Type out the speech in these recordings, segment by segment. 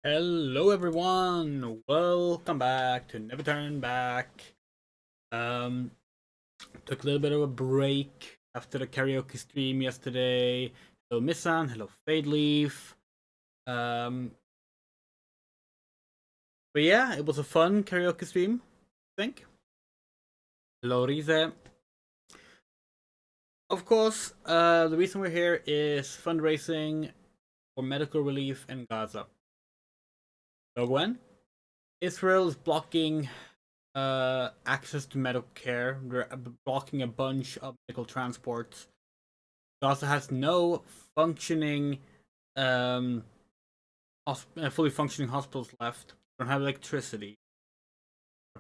Hello everyone, welcome back to Never Turn Back. Took a little bit of a break after the karaoke stream yesterday. Hello Missan, hello Fadeleaf. But yeah, it was a fun karaoke stream, I think. Hello Rize. Of course, the reason we're here is fundraising for medical relief in Gaza. So when Israel is blocking access to medical care, they're blocking a bunch of medical transports. Gaza has no functioning, fully functioning hospitals left. They don't have electricity.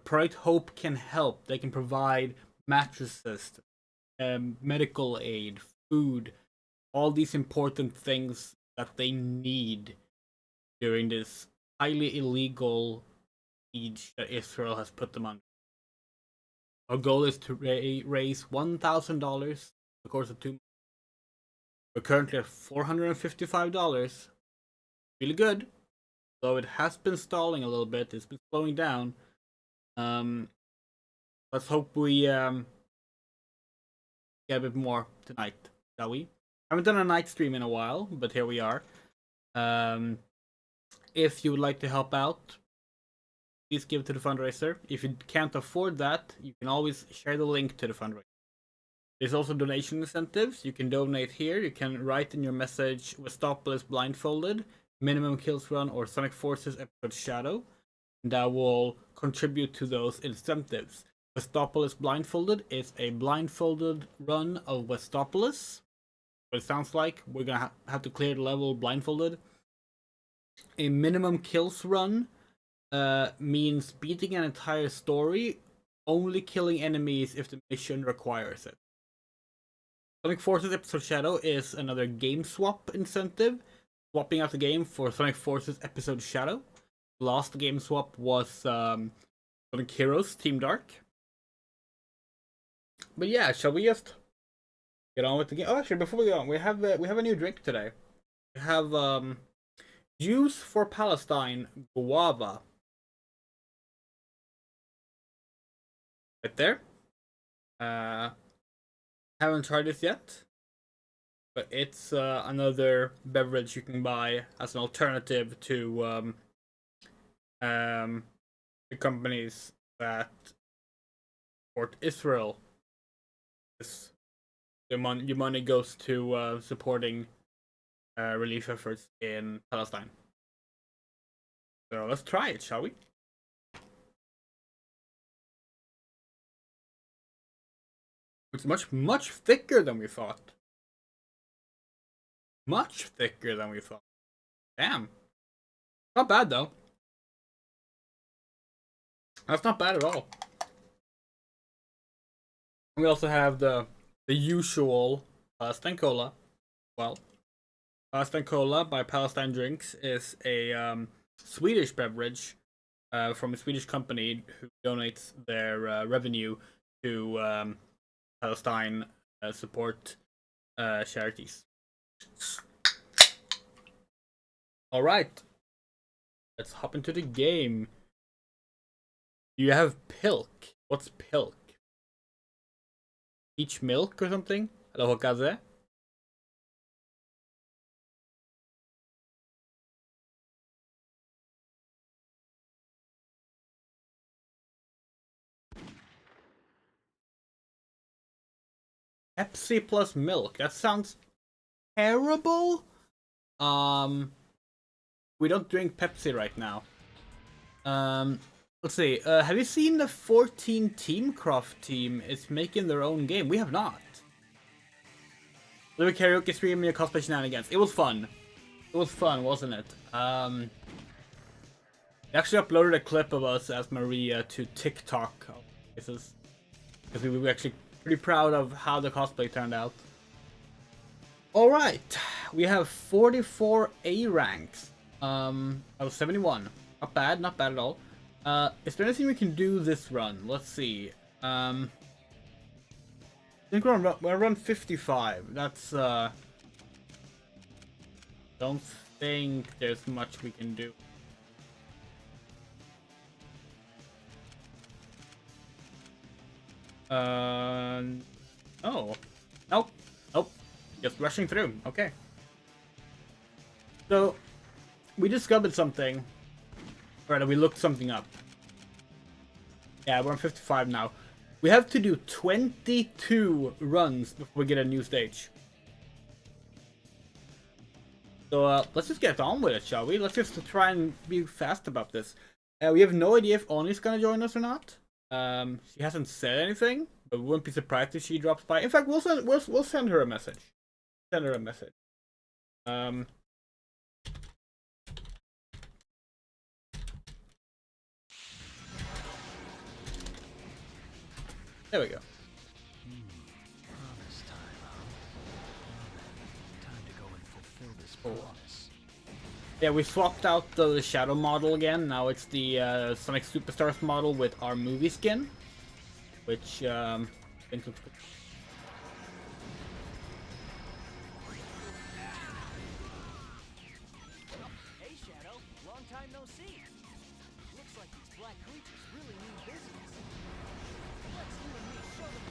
Project Hope can help. They can provide mattresses, medical aid, food, all these important things that they need during this highly illegal siege that Israel has put them on. Our goal is to raise $1,000 in the course of 2 months. We're currently at $455. Really good. Though it has been stalling a little bit. It's been slowing down. Let's hope we get a bit more tonight, shall we? I haven't done a night stream in a while, but here we are. If you would like to help out, please give to the fundraiser. If you can't afford that, you can always share the link to the fundraiser. There's also donation incentives. You can donate here. You can write in your message Westopolis blindfolded, minimum kills run, or Sonic Forces episode Shadow. And that will contribute to those incentives. Westopolis blindfolded is a blindfolded run of Westopolis. What it sounds like. We're gonna have to clear the level blindfolded. A minimum kills run means beating an entire story, only killing enemies if the mission requires it. Sonic Forces Episode Shadow is another game swap incentive, swapping out the game for Sonic Forces Episode Shadow. Last game swap was Sonic Heroes Team Dark. But yeah, shall we just get on with the game? Oh, actually, before we go on, we have a new drink today. We have Juice for Palestine Guava. Right there. Haven't tried this yet, but it's another beverage you can buy as an alternative to the companies that support Israel. Your money goes to supporting relief efforts in Palestine. So let's try it, shall we? It's much thicker than we thought. Much thicker than we thought. Damn. Not bad though. That's not bad at all. We also have the usual Palestine Cola. Well, Palestine Cola by Palestine Drinks is a Swedish beverage from a Swedish company who donates their revenue to Palestine support charities. Alright, let's hop into the game. You have Pilk. What's Pilk? Peach milk or something? Hello, Hokaze? Pepsi plus milk. That sounds terrible. We don't drink Pepsi right now. Let's see. Have you seen the 14 Teamcraft team is making their own game? We have not. Live a karaoke stream and cosplay shenanigans. It was fun. It was fun, wasn't it? They actually uploaded a clip of us as Maria to TikTok. Because we were actually pretty proud of how the cosplay turned out. Alright, we have 44 A ranks. Out of 71. Not bad at all. Is there anything we can do this run? Let's see. I think we're gonna run 55. That's don't think there's much we can do. Oh. Nope. Nope. Just rushing through. Okay. So, we discovered something. Right, we looked something up. Yeah, we're on 55 now. We have to do 22 runs before we get a new stage. So let's just get on with it, shall we? Let's just try and be fast about this. We have no idea if Oni's gonna join us or not. She hasn't said anything, but we wouldn't be surprised if she drops by. In fact, we'll send her a message. Send her a message. There we go. Yeah, we swapped out the Shadow model again. Now it's the Sonic Superstars model with our movie skin, which I think looks good. Hey Shadow, long time no see. Looks like these black creatures really mean business. Let's you and me show them.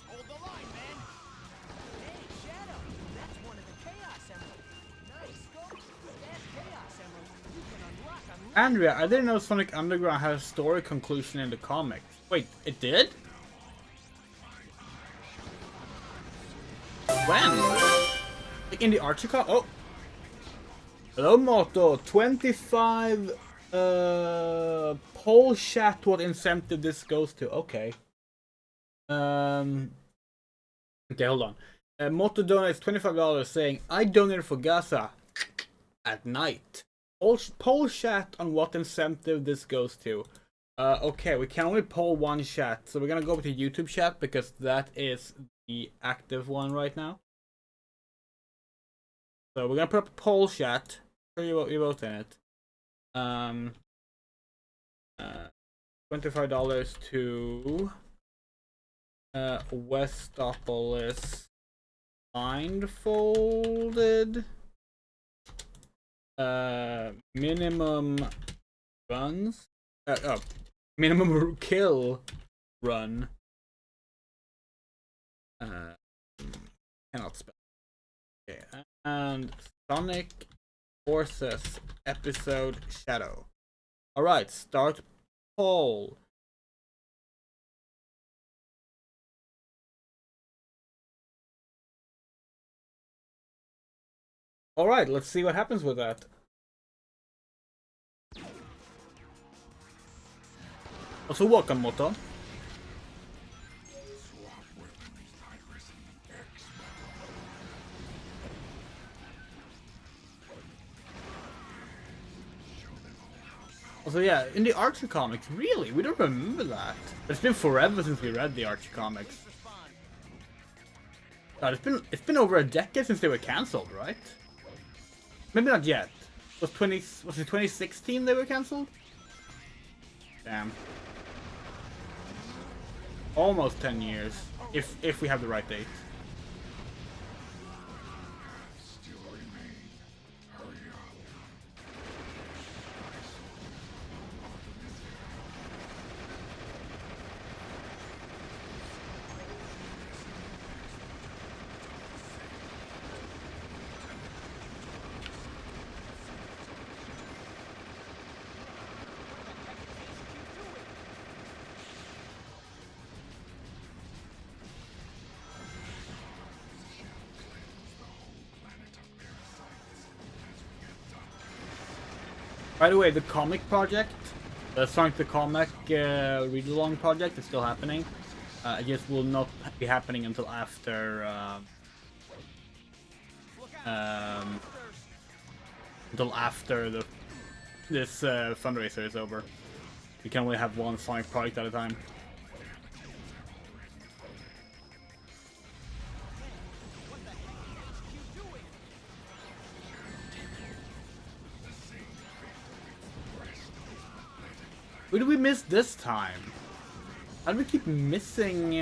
Hold the line, man. Hey Shadow, that's one of the Chaos Emeralds. Nice scope. That Chaos Emerald you can unlock. Andrea, I didn't know Sonic Underground had a story conclusion in the comics. Wait, it did? When? Like in the Archie Oh! Hello, Moto. 25 poll chat what incentive this goes to. Okay. Okay, hold on. Moto donates $25 saying, I donated for Gaza at night. Poll chat on what incentive this goes to. Okay, we can only poll one chat, so we're gonna go with the YouTube chat because that is the active one right now. So we're gonna put up a poll chat. You vote in it. $25 to Westopolis blindfolded. Minimum runs. Minimum kill run. Cannot spell. Okay, and Sonic Forces episode Shadow. Alright, start poll. Alright, let's see what happens with that. Also, welcome, Moto. Also, yeah, in the Archie comics, really? We don't remember that. It's been forever since we read the Archie comics. God, it's been over a decade since they were cancelled, right? Maybe not yet. Was it 2016 they were cancelled? Damn. Almost 10 years, if we have the right date. By the way, the comic project, the Sonic the Comic read-along project is still happening. It just will not be happening until after this fundraiser is over. We can only have one Sonic project at a time. Who did we miss this time? How do we keep missing?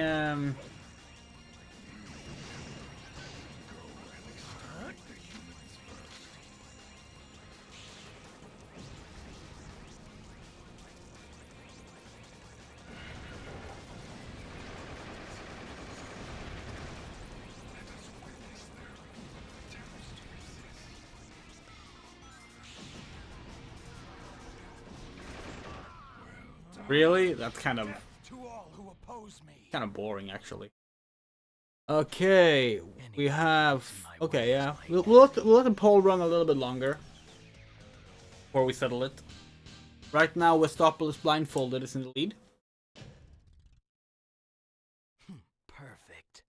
Really? That's kind of boring, actually. Okay, we have. Okay, yeah. We'll let the poll run a little bit longer before we settle it. Right now, Westopolis blindfolded is in the lead. Perfect.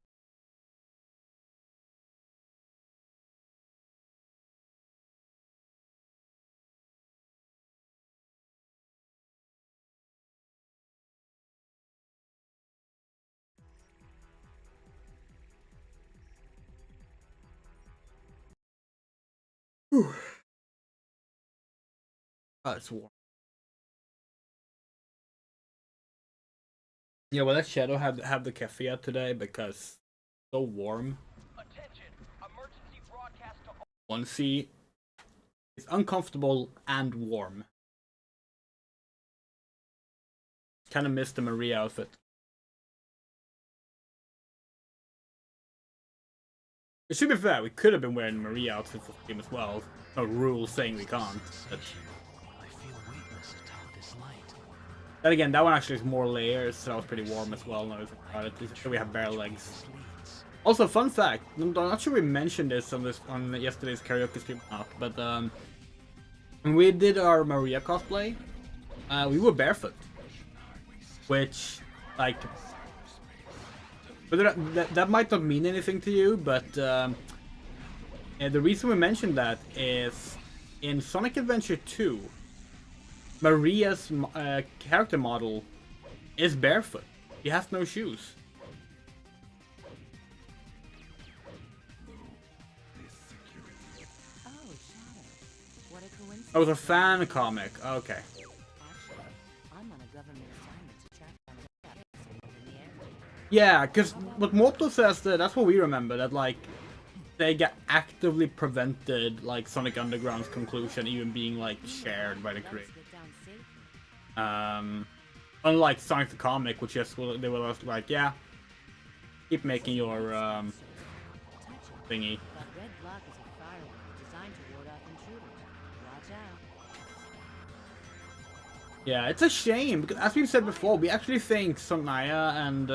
Oh, it's warm. Yeah, well, let Shadow have the caffeine today because it's so warm. Attention! Emergency broadcast to 1C is uncomfortable and warm. Kind of missed the Maria outfit. It should be fair, we could have been wearing the Maria outfit for the game as well. No rule saying we can't. But I feel weightless atop this light. then again, that one actually is more layers, so that was pretty warm as well. Now about it, we have bare legs. Also, fun fact: I'm not sure we mentioned this on yesterday's karaoke stream, but when we did our Maria cosplay, we were barefoot, which like. But that might not mean anything to you, but the reason we mentioned that is in Sonic Adventure 2, Maria's character model is barefoot. He has no shoes. Oh, Shadow. What a coincidence. Oh, it was a fan comic. Okay. Actually, I'm on a government assignment to track down the signals in the air. Yeah, because what Moto says, that's what we remember, that like SEGA actively prevented like Sonic Underground's conclusion even being like shared by the Let's creator. get down safely. Unlike Sonic the Comic, which just they were just like, yeah, keep making your Touch it. thingy. That red block is a firework designed to ward off intruders. Watch out. Yeah, it's a shame because as we've said before, we actually think Sonaya and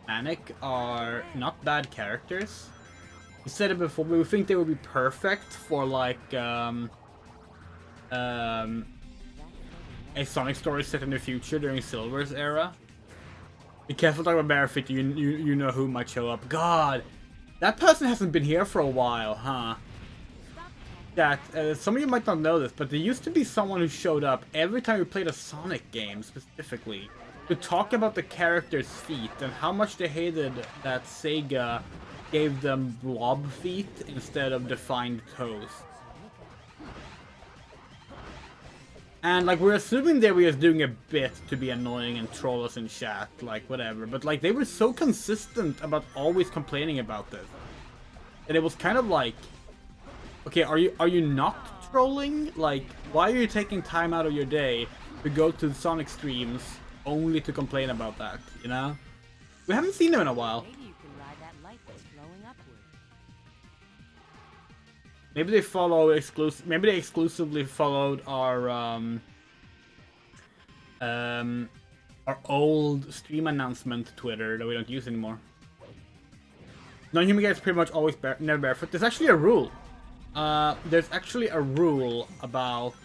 Manic are not bad characters. We said it before, but we think they would be perfect for like a Sonic story set in the future during Silver's era. Be careful talking about Barefoot, you know who might show up. God, that person hasn't been here for a while, huh? That some of you might not know this, but there used to be someone who showed up every time we played a Sonic game, specifically, to talk about the characters' feet and how much they hated that SEGA gave them blob feet instead of defined toes. And like we're assuming they were just doing a bit to be annoying and troll us in chat, like whatever. But like they were so consistent about always complaining about this, and it was kind of like, okay, are you not trolling? Like, why are you taking time out of your day to go to Sonic streams only to complain about that? You know, we haven't seen them in a while. Maybe you can ride that light that's glowing upward. Maybe they follow exclusive. Maybe they exclusively followed our old stream announcement Twitter that we don't use anymore. Non-human guys pretty much always never barefoot. There's actually a rule. There's actually a rule about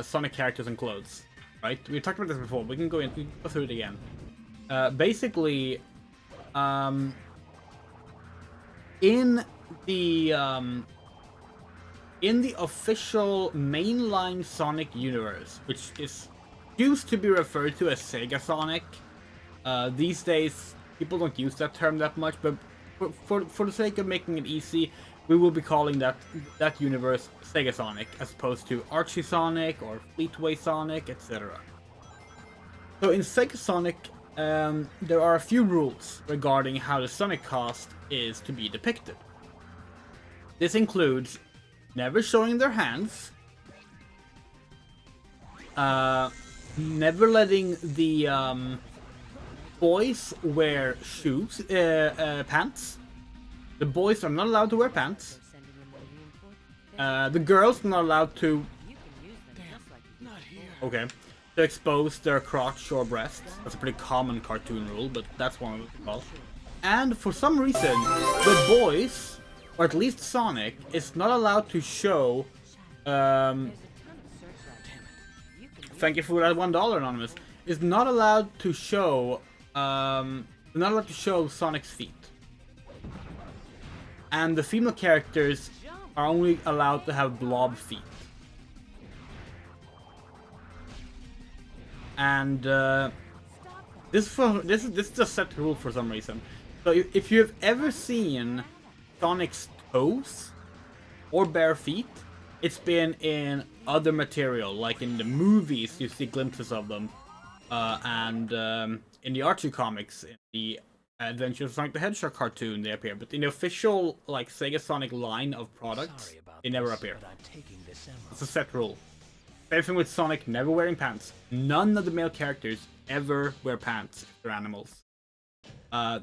Sonic characters and clothes, right? We talked about this before. We can go through it again. Basically, in the official mainline Sonic universe, which is used to be referred to as Sega Sonic, these days people don't use that term that much, but for the sake of making it easy, we will be calling that universe Sega Sonic as opposed to Archie Sonic or Fleetway Sonic, etc. So in Sega Sonic, there are a few rules regarding how the Sonic cast is to be depicted. This includes never showing their hands, never letting the boys wear shoes, pants. The boys are not allowed to wear pants. Sending them more reinforcements. The girls are not allowed to. You can use them just like you Not here. Okay. to expose their crotch or breast. That's a pretty common cartoon rule, but that's one of them as well. And for some reason, the boys, or at least Sonic, is not allowed to show. Thank you for that $1, Anonymous. Is not allowed to show. Not allowed to show Sonic's feet. And the female characters are only allowed to have blob feet. And this is a set rule for some reason. So if you have ever seen Sonic's toes or bare feet, it's been in other material, like in the movies you see glimpses of them, and in the Archie comics, in the Adventures of Sonic the Hedgehog cartoon they appear, but in the official like Sega Sonic line of products, they never appear. It's a set rule. Same thing with Sonic never wearing pants. None of the male characters ever wear pants if they're animals.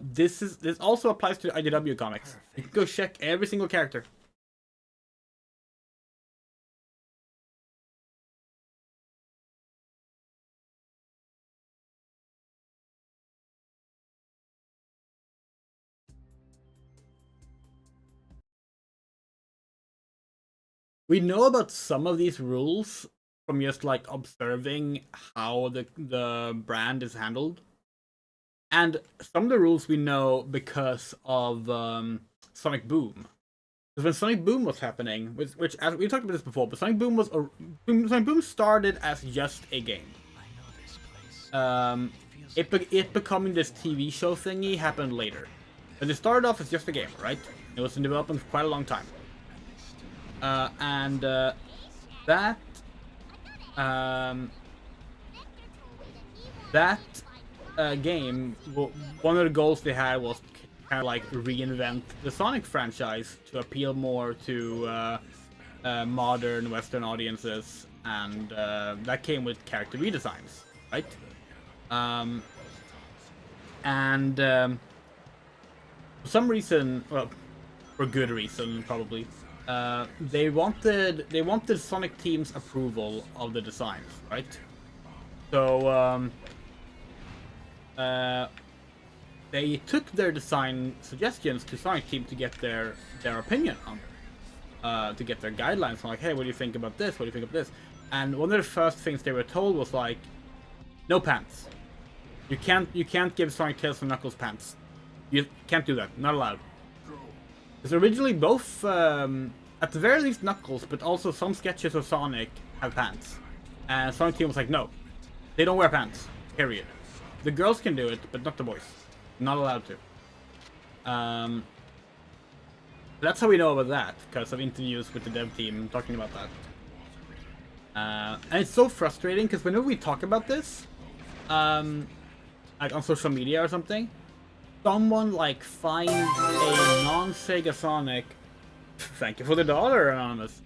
This also applies to IDW comics. You can go check every single character. We know about some of these rules from just like observing how the brand is handled. And some of the rules we know because of Sonic Boom. Because when Sonic Boom was happening, which as we talked about this before, but Sonic Boom Sonic Boom started as just a game. It becoming this TV show thingy happened later. But it started off as just a game, right? It was in development for quite a long time. That game, one of the goals they had was kind of like reinvent the Sonic franchise to appeal more to modern Western audiences, and that came with character redesigns, right? For some reason, well, for good reason probably, they wanted Sonic Team's approval of the designs, right? So they took their design suggestions to Sonic Team to get their opinion on, to get their guidelines on, like, hey, what do you think about this? What do you think of this? And one of the first things they were told was like, no pants. You can't give Sonic Tails and Knuckles pants. You can't do that. Not allowed. Because originally both, at the very least Knuckles, but also some sketches of Sonic have pants. And Sonic Team was like, no, they don't wear pants. Period. The girls can do it, but not the boys. Not allowed to. That's how we know about that, because of interviews with the dev team talking about that. And it's so frustrating, because whenever we talk about this, like on social media or something, someone like finds a non-Sega Sonic. Thank you for the $1, Anonymous.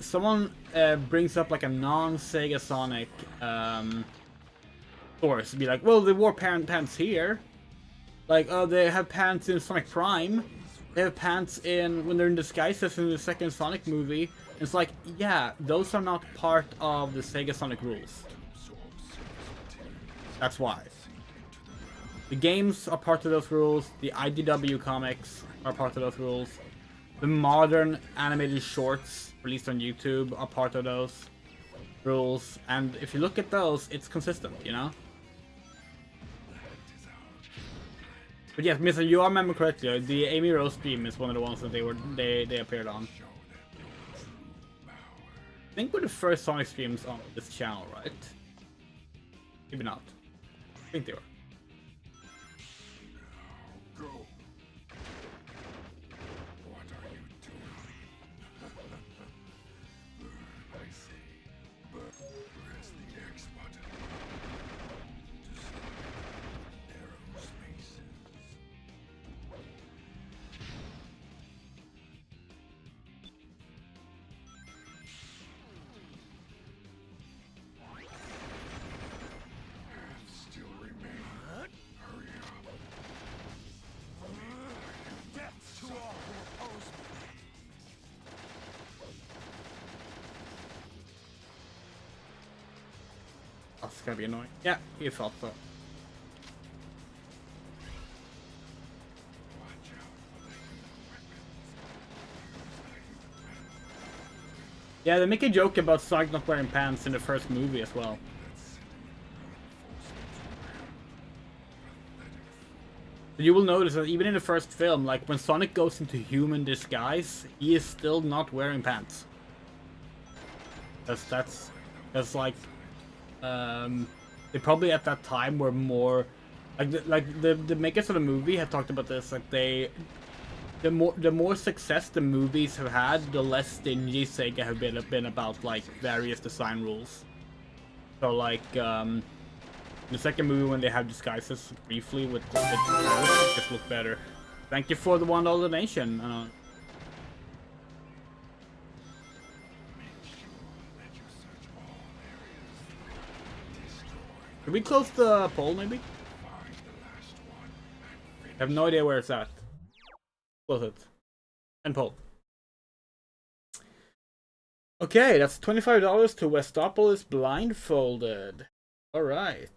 Someone brings up like a non-Sega Sonic source to be like, well, they wore pants here. Like, oh, they have pants in Sonic Prime. They have pants in when they're in disguises in the second Sonic movie. It's like, yeah, those are not part of the Sega Sonic rules. That's why. The games are part of those rules. The IDW comics are part of those rules. The modern animated shorts released on YouTube are part of those rules. And if you look at those, it's consistent, you know? But yes, Mister, you are remember correctly. The Amy Rose stream is one of the ones that they appeared on. I think we're the first Sonic streams on this channel, right? Maybe not. I think they were. That's gonna be annoying. Yeah, you thought so. Yeah, they make a joke about Sonic not wearing pants in the first movie as well. You will notice that even in the first film, like when Sonic goes into human disguise, he is still not wearing pants. That's like they probably at that time were more like the makers of the movie had talked about this. Like the more success the movies have had, the less stingy SEGA have been about like various design rules. So like the second movie when they have disguises briefly with it just look better. Thank you for the $1 donation. Can we close the poll maybe? I have no idea where it's at. Close it. And poll. Okay, that's $25 to Westopolis blindfolded. Alright.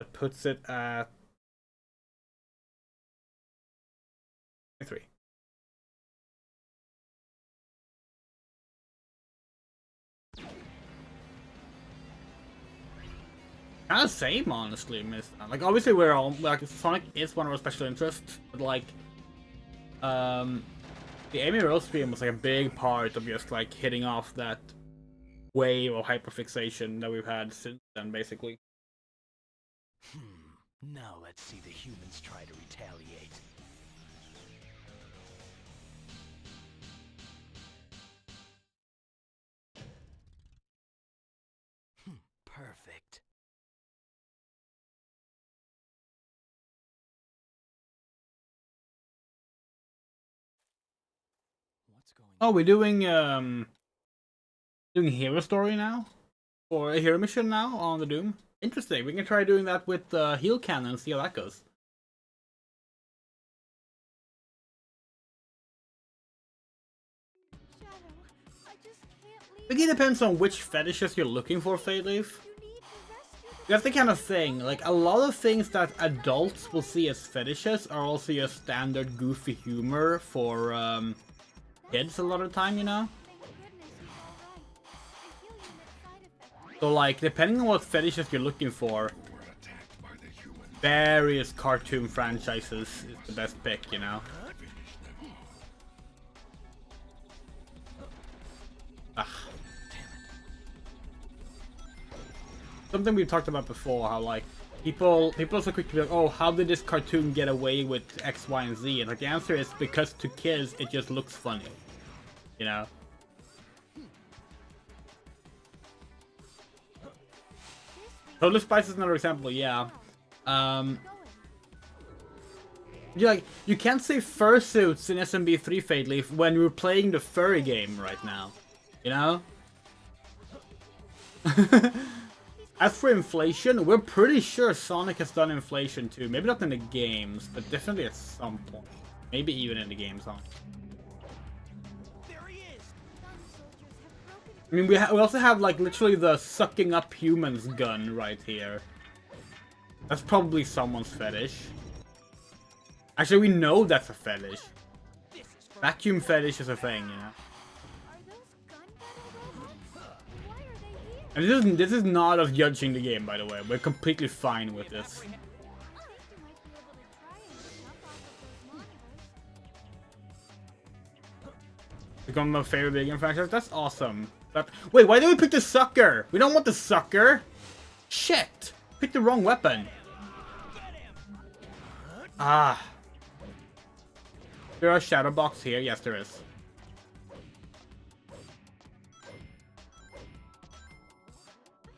That puts it at 3. Kind of same, honestly, Miss. Like, obviously, we're all like Sonic is one of our special interests, but like, the Amy Rose stream was like a big part of just like hitting off that wave of hyperfixation that we've had since then, basically. Now let's see the humans try to retaliate. Perfect. What's going on? Oh, we're doing hero story now, or a hero mission now on the Doom. Interesting. We can try doing that with heal cannon and see how that goes. Shadow, I just can't I leave. think it depends on which fetishes you're looking for, Fade Leaf. You need to rescue That's the kind of thing, like a lot of things that adults will see as fetishes are also just standard goofy humor for kids a lot of the time, you know? Thank goodness he's alright. I feel you met side effects. So like, depending on what fetishes you're looking for, various cartoon franchises is the best pick, you know? Ugh. Something we've talked about before, how like people are so quick to be like, oh, how did this cartoon get away with X, Y, and Z? And like the answer is because to kids it just looks funny, you know. Total Spice is another example, yeah. You can't say fursuits in SMB3 Fade Leaf when we're playing the furry game right now, you know. As for inflation, we're pretty sure Sonic has done inflation too. Maybe not in the games, but definitely at some point. Maybe even in the games, huh? There he is. Gun soldiers have broken. I mean, we also have like literally the sucking up humans gun right here. That's probably someone's fetish. Actually, we know that's a fetish. This is for Vacuum fetish is a thing, you know. Are those gun battle robots? Why are they here? And this is not us judging the game, by the way. We're completely fine with this. I think you might be able to try and jump off of those monitors. Become my favorite video game franchise. That's awesome. Wait, why did we pick the sucker? We don't want the sucker. Shit! Picked the wrong weapon. Ah. There are shadow box here. Yes, there is. I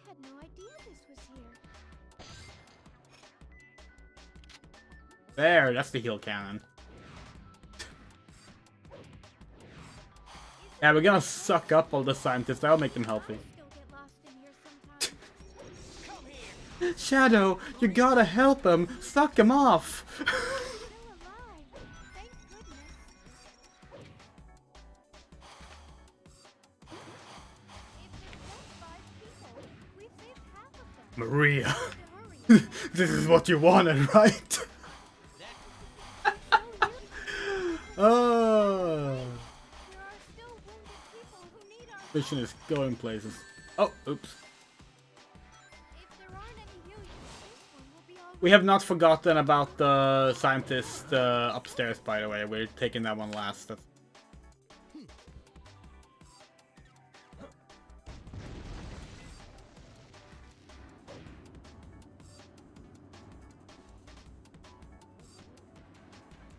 had no idea this was here. There, that's the heal cannon. Yeah, we're gonna suck up all the scientists. That'll make them healthy. Still get lost in here sometimes. come here. Shadow, you gotta help him. Suck him off. Still alive. Thank goodness. Maria, hurry. this is what you wanted, right? Oh, There are still wounded people who need our mission is going places. Oh, oops. If there aren't any healers, this one will be all We have not forgotten about the scientist upstairs, by the way. We're taking that one last. That's...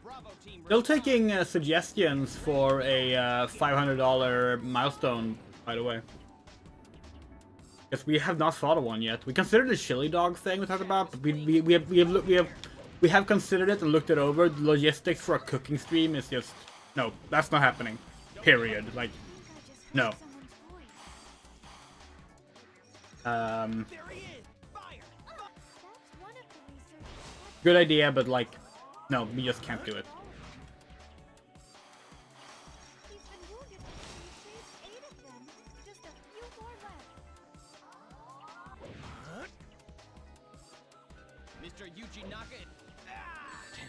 Bravo team. Still respond. taking suggestions for a $500 milestone, by the way. Because we have not thought of one yet. We considered the chili dog thing we talked about, but we have considered it and looked it over. The logistics for a cooking stream is just no, that's not happening. Period. Like, I just no. heard someone's voice. There he is. Fire. That's one of the researchers. Good idea, but like, no, we just can't do it. He's been wounded. We saved 8 of them. Just a few more left. Mr. Yuji Naka.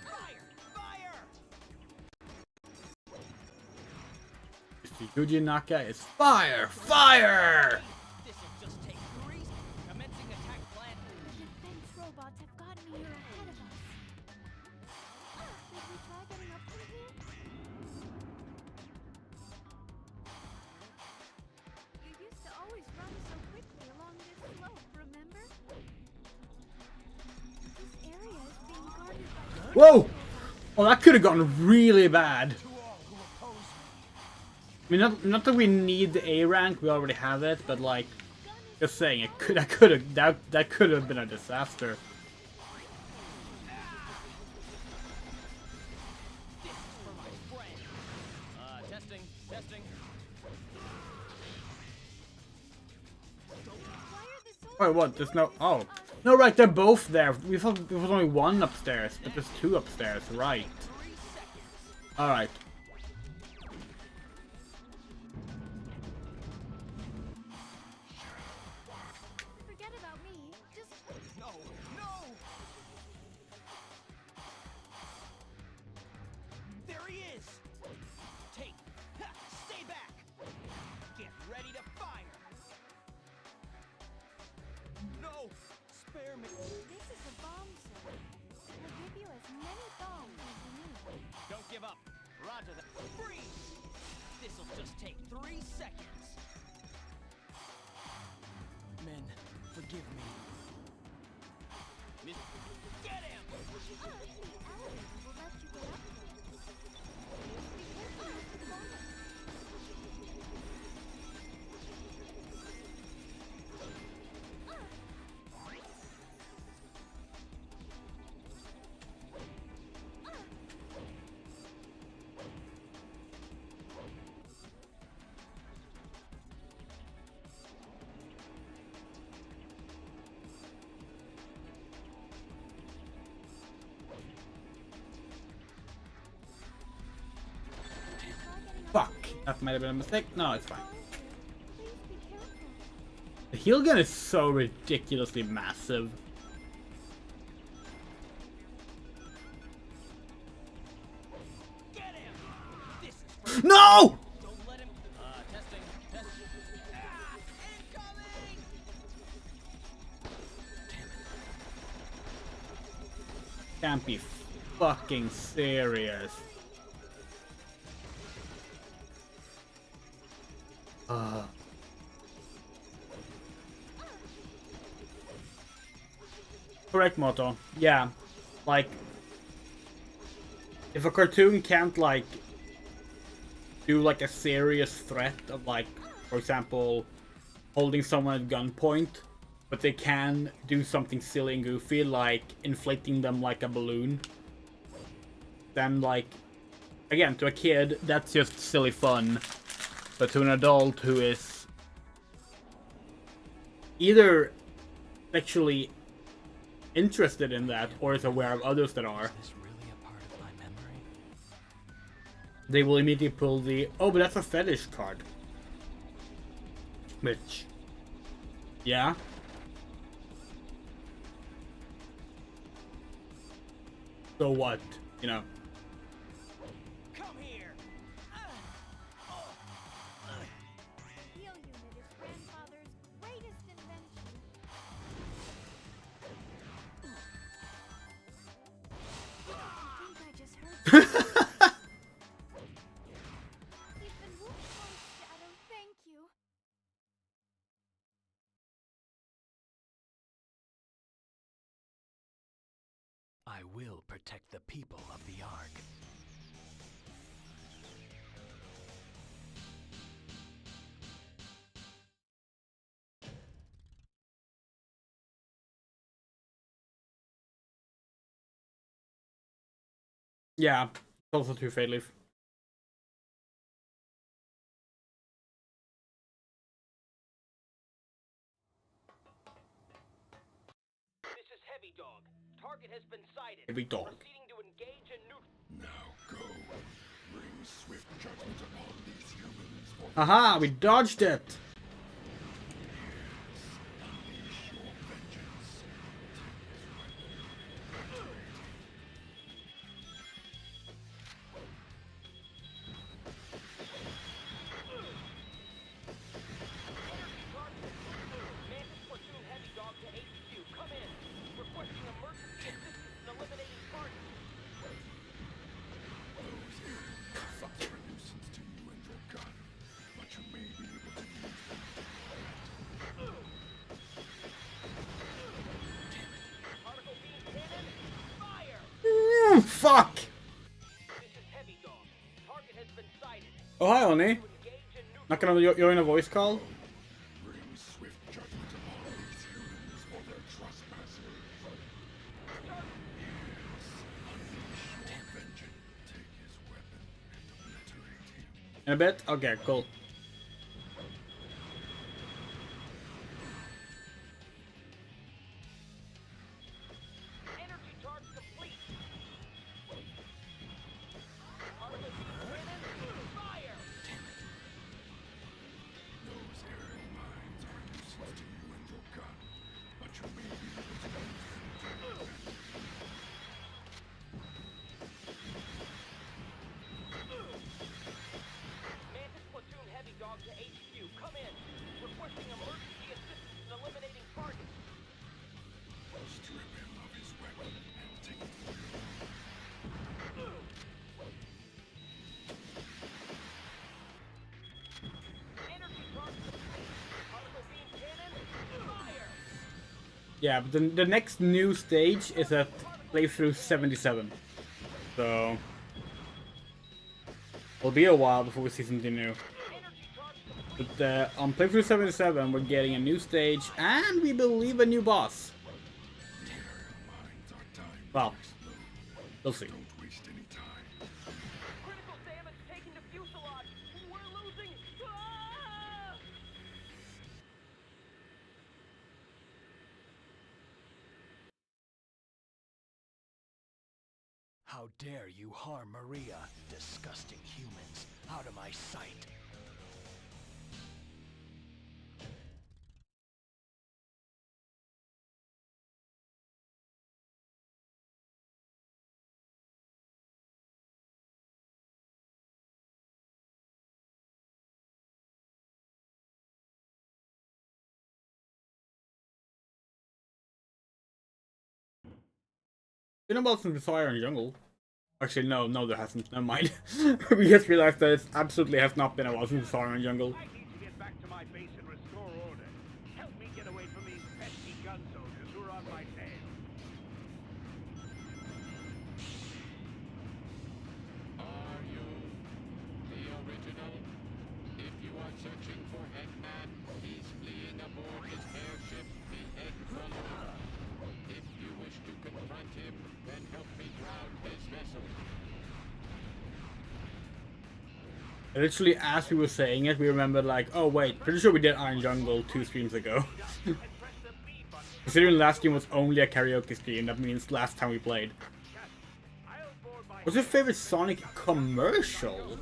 Fire. Fire. Mr. Yuji Naka is fire! Fire! This'll just take 3. Commencing attack plan. The defense robots have gotten here ahead of us. Did we try getting up from here? You used to always run so quickly along this slope, remember? This area is being guarded by Whoa! Oh, that could have gone really bad. I mean, not that we need the A rank, we already have it, but like, just saying, that could have been a disaster. This is for my friend. Testing. Testing. Why are the soldiers Wait, what? There's no. Oh. No, right, they're both there. We thought there was only one upstairs, but there's 2 upstairs, right. 3 seconds. Alright. forget about me? Just No. No. There he is. Take. Ha, stay back. Get ready to fire. No. Spare me. this is a bomb zone. We'll give you as many bombs as you need. Don't give up. Roger that. Freeze. This'll just take 3 seconds. Men, forgive me. Get him! The elevator will let you get up there. Be careful not to fall. Fuck. That might have been a mistake. No, it's fine. Please be careful. The heal gun is so ridiculously massive. Get him! This is for No! Don't let him. Testing. Testing. Ah! Incoming! Can't be fucking serious. Correct, Moto. Yeah. Like, if a cartoon can't, like, do, like, a serious threat of, like, for example, holding someone at gunpoint, but they can do something silly and goofy, like inflating them like a balloon, then, like, again, to a kid, that's just silly fun. But to an adult who is either actually interested in that or is aware of others that are, Is this really a part of my memory? they will immediately pull the, oh, but that's a fetish card. Which, yeah. so what? You know. Come here. Heal unit is grandfather's greatest invention. I think I just heard. You've been wounded, Shadow. Thank you. I will protect the people of the Ark. Yeah, also too Fade Leaf. This is Heavy Dog. Target has been sighted. Heavy Dog. Proceeding to engage and neutral. Now go. Bring swift judgment upon these humans for Haha, we dodged it! unleash your vengeance. Mantis platoon Heavy Dog to HQ. Come in. Requesting emergency assistance in eliminating targets. Those areas are a nuisance to you and your gun, but you may be able to use them. Particle beam cannon. Fire! Fuck! This is Heavy Dog. Target has been sighted. Oh, hi, Oni. To engage and neutral. Not gonna join a voice call? Bring swift judgment upon these humans for their trespasses. Yes, unleash your vengeance. Take his weapon and obliterate him. In a bit? Okay, cool. Energy charge complete. Particle beam cannon. Fire! Those errant minds are a nuisance to you and your gun, but you may be able to use them to your advantage. Mantis platoon Heavy Dog to HQ. Come in. Requesting emergency assistance in eliminating targets. Strip him of his weapon and take it for your own. Energy charge complete. Particle beam cannon. Fire! Yeah, but the next new stage is at playthrough 77. So... it'll be a while before we see something new. Energy charge complete. But on playthrough 77, we're getting a new stage, and we believe a new boss. Minds are time to Well, explode. we'll see. Don't waste any time. Critical damage taken to fuselage. We're losing. Ah! How dare you harm Maria, disgusting humans, out of my sight. Been about some fire in the jungle. Actually, no, there hasn't. Never mind. We just realized that it absolutely has not been a while since fire in the jungle. I need to get back to my base and restore order. Help me get away from these pesky gun soldiers who are on my tail. Are you the original? If you are searching for Eggman, he's fleeing aboard his airship, the Egg Runner. If you wish to confront him, then help me ground his vessel. Literally, as we were saying it, we remembered like, oh wait, pretty sure we did Iron Jungle 2 streams ago. And press the B button. Considering last stream was only a karaoke stream, that means last time we played. I'll board my What's your favorite Sonic commercial?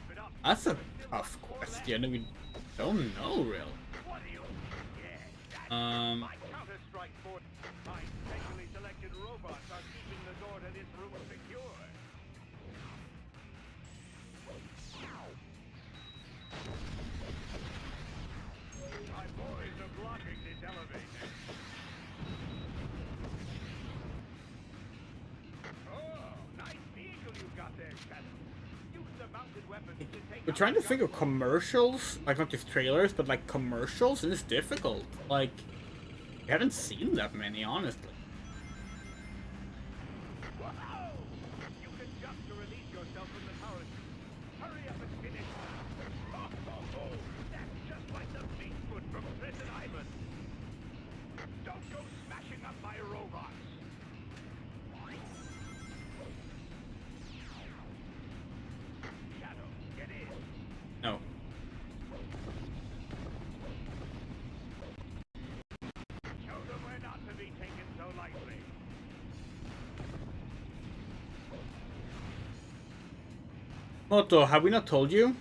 Keep it up. That's a tough question. We don't know, real. What do you? Yeah, that's Um, my Counter-Strike strike force. My specially selected robots are keeping the door to this room secure. My boys are blocking this elevator. Oh, nice vehicle you got there, Shadow. Use the mounted weapons to take We're out trying to the figure gunboat. commercials, like not just trailers, but like commercials, and it's difficult. Like, we haven't seen that many, honestly. Whoa! You can jump to release yourself from the tower. Hurry up and finish. Oh, that's just like the Bigfoot from Prison Island. Don't go smashing up my robots. Shadow, get in. No. Show them we're not to be taken so lightly. Moto, have we not told you?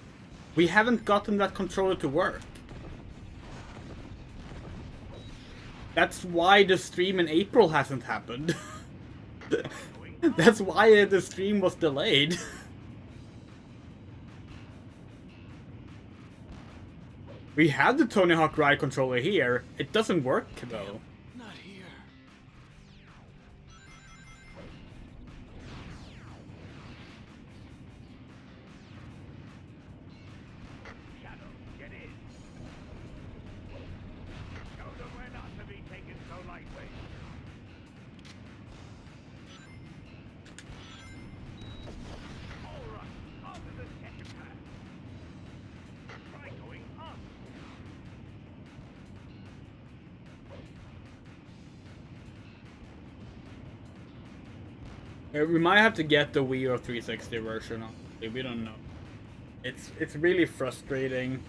We haven't gotten that controller to work. That's why the stream in April hasn't happened. That's why the stream was delayed. We have the Tony Hawk Ride controller here. It doesn't work though. Not here. Shadow, get in. Show them we're not to be taken so lightly. All right, on to the second path. Try going up. We might have to get the Wii or 360 version. Honestly. We don't know. It's really frustrating.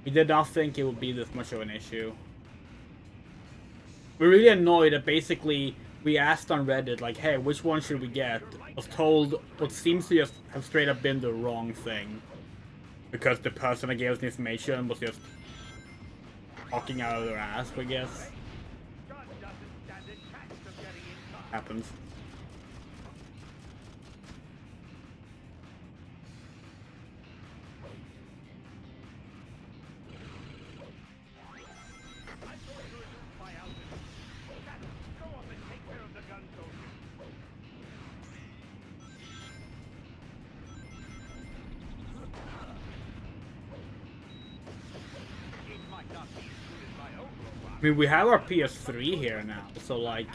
We did not think it would be this much of an issue. We're really annoyed that basically we asked on Reddit, like, hey, which one should we get? Was told what seems to just have straight up been the wrong thing. Because the person that gave us the information was just talking out of their ass, I guess. Gun doesn't stand a chance of getting inside. Happens. I'm going to resume my outfit. Shadow, go up and take care of the gun soldier. It might not be as good as my own robot. I mean, we have our PS3 here now, so like,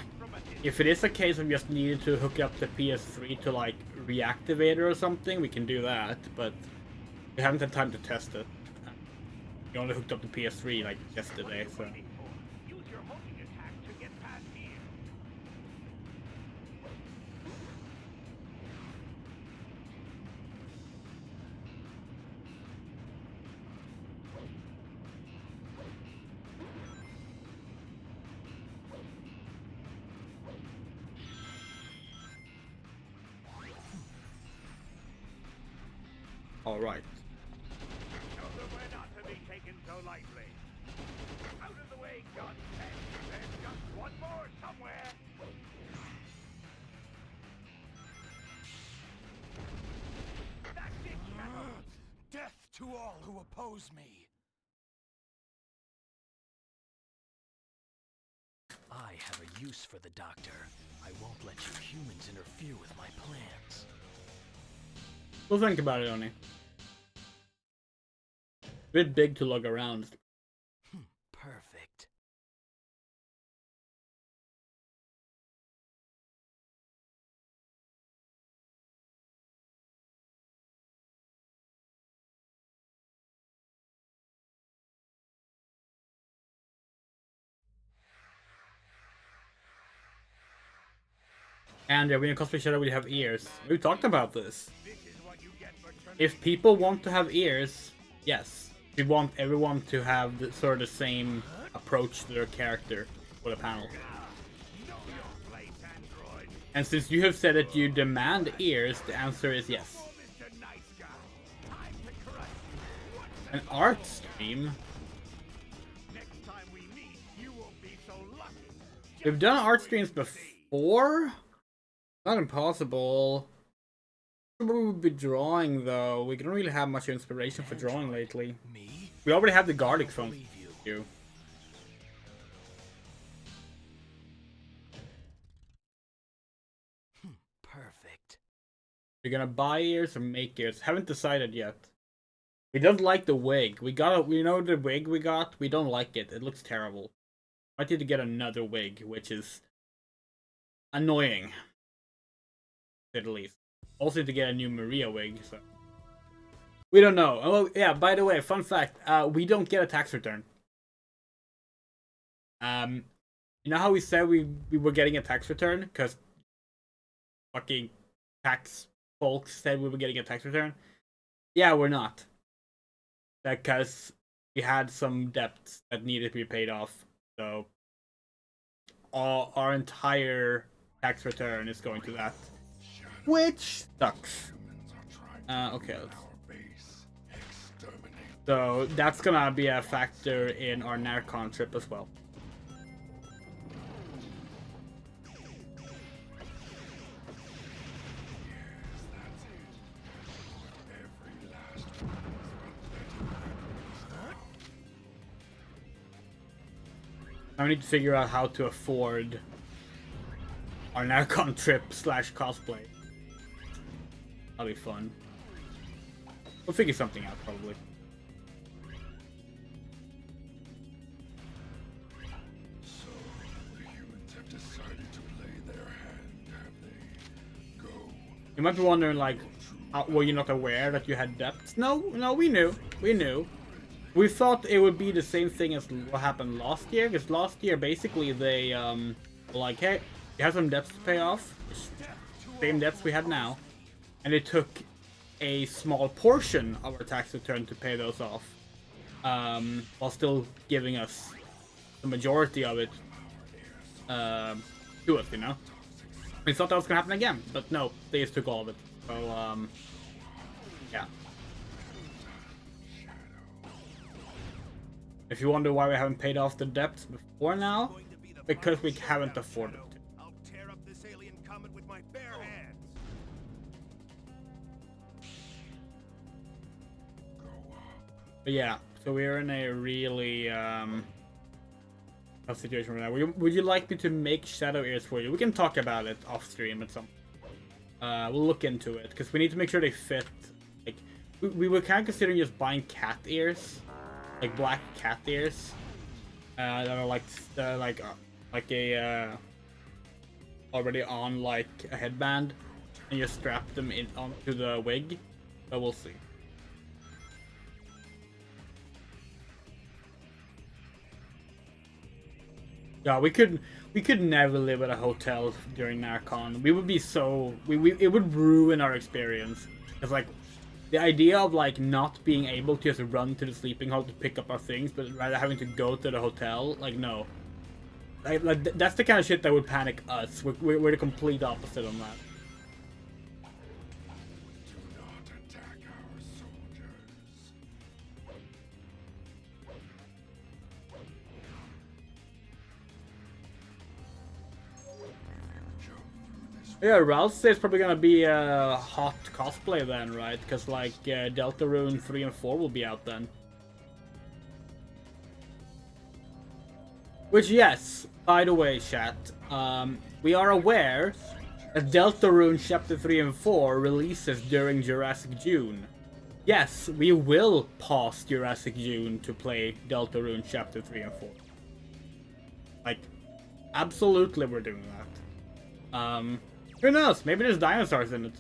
if it is a case of just needing to hook up the PS3 to like reactivate it or something, we can do that, but we haven't had time to test it. We only hooked up the PS3 like yesterday, so. Waiting for. Use your homing attack to get past here. Alright. Show them we're not to be taken so lightly. Out of the way, gun tech. There's just one more somewhere. That's it, Shadow. Death to all who oppose me. I have a use for the doctor. I won't let you humans interfere with my plans. We'll think about it, Oni. Bit big to lug around. Perfect. And yeah, we in Cosplay Shadow we have ears. We talked about this. This is what you get for turning. If people want to have ears, yes. We want everyone to have the, sort of the same approach to their character for the panel. Know your place, android. And since you have said that you demand ears, the answer is yes. Oh, Mr. Nice Guy. Time to crush you. What's An art stream? next time we meet, you will We've done art streams before. Not impossible. What we would be drawing though? We don't really have much inspiration for drawing lately. Me? We already have the Garlic phone. Believe you. Perfect. You're gonna buy ears or make ears? Haven't decided yet. We don't like the wig. We know the wig we got. We don't like it. It looks terrible. Might need to get another wig, which is annoying, to say the least. Also need to get a new Maria wig. So we don't know. Oh yeah. By the way, fun fact: we don't get a tax return. You know how we said we were getting a tax return because fucking tax folks said we were getting a tax return? Yeah, we're not. Because we had some debts that needed to be paid off. So our entire tax return is going to that. Which sucks. Okay. So that's gonna be a factor in our Narcon trip as well. I need to figure out how to afford our Narcon trip / cosplay. That'll be fun. We'll figure something out probably. So, the humans have decided to play their hand, have they? Go. You might be wondering, like, were you not aware that you had debts? No, we knew. We knew. We thought it would be the same thing as what happened last year, because last year, basically, they, were like, hey, you have some debts to pay off. Same debts we had now. And it took a small portion of our tax return to pay those off. While still giving us the majority of it to us, you know? We thought that was gonna happen again, but no, they just took all of it. So, yeah. If you wonder why we haven't paid off the debts before now, because we haven't afforded to. I'll tear up this alien comet with my bare hands. But yeah, so we're in a really tough situation right now. Would you like me to make shadow ears for you? We can talk about it off stream at some point. We'll look into it because we need to make sure they fit. Like we were kind of considering just buying cat ears, like black cat ears, that are like a already on like a headband, and you strap them in onto the wig. But we'll see. Yeah, we could never live at a hotel during Narcon. We would be so it would ruin our experience. It's like the idea of like not being able to just run to the sleeping hall to pick up our things, but rather having to go to the hotel. Like no, like that's the kind of shit that would panic us. We're the complete opposite on that. Do not attack our soldiers. Yeah, Ralph says it's probably gonna be a hot cosplay then, right? Because like Deltarune 3 and 4 will be out then. Which, yes, by the way, chat, we are aware that Deltarune Chapter 3 and 4 releases during Jurassic June. Yes, we will pause Jurassic June to play Deltarune Chapter 3 and 4. Like, absolutely we're doing that. Who knows? Maybe there's dinosaurs in it.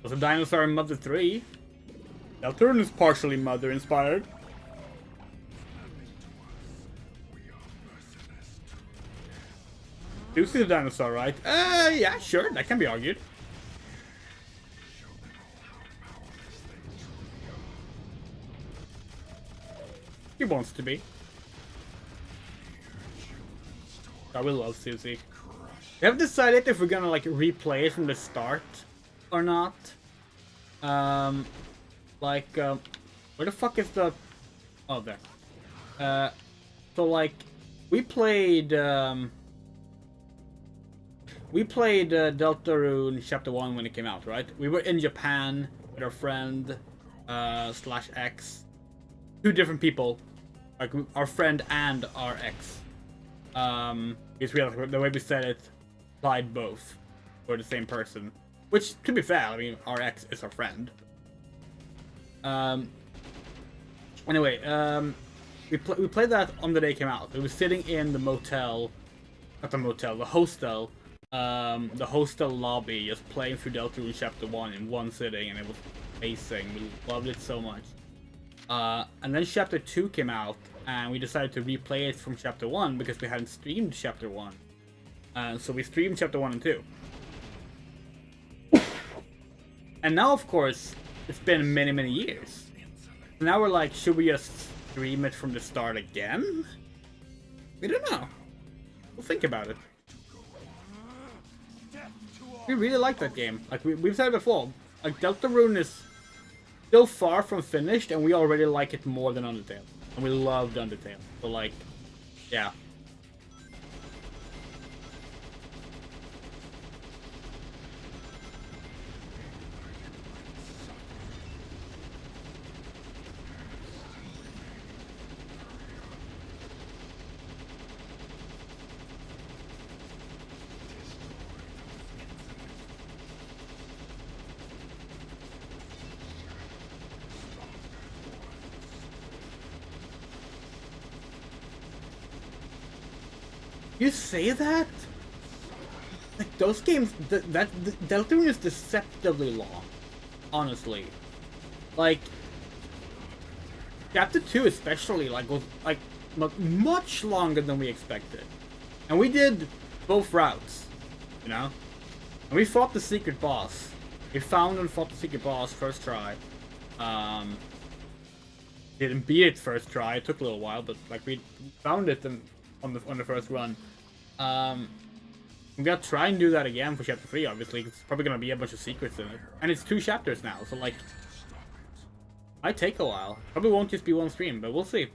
There's a dinosaur in Mother 3. Deltarune is partially Mother inspired. You see the dinosaur, right? Yeah, sure, that can be argued. He wants to be. I will love Susie. We haven't decided if we're gonna like replay it from the start or not. Where the fuck is the? Oh, there. So like we played Deltarune Chapter 1 when it came out, right? We were in Japan with our friend slash ex, two different people, like our friend and our ex. Because the way we said it applied both for the same person. Which, to be fair, I mean, our ex is our friend. Anyway, we played that on the day it came out. We were sitting in the motel, not the motel, the hostel. The hostel lobby, just playing through Deltarune Chapter 1 in one sitting, and it was amazing. We loved it so much. And then Chapter 2 came out, and we decided to replay it from Chapter 1 because we hadn't streamed Chapter 1. So we streamed Chapter 1 and 2. And now, of course, it's been many, many years. Now we're like, should we just stream it from the start again? We don't know. We'll think about it. We really like that game. Like we've said before, like Deltarune is still far from finished, and we already like it more than Undertale. And we loved Undertale. So like, yeah. You say that? Like those games, Deltarune is deceptively long, honestly. Like Chapter 2 especially, like was like much longer than we expected, and we did both routes, you know. And we fought the secret boss. We found and fought the secret boss first try. Didn't beat it first try. It took a little while, but like we found it on the first run. I'm gonna try and do that again for Chapter 3, obviously. It's probably gonna be a bunch of secrets in it. And it's 2 chapters now, so like... might take a while. Probably won't just be one stream, but we'll see.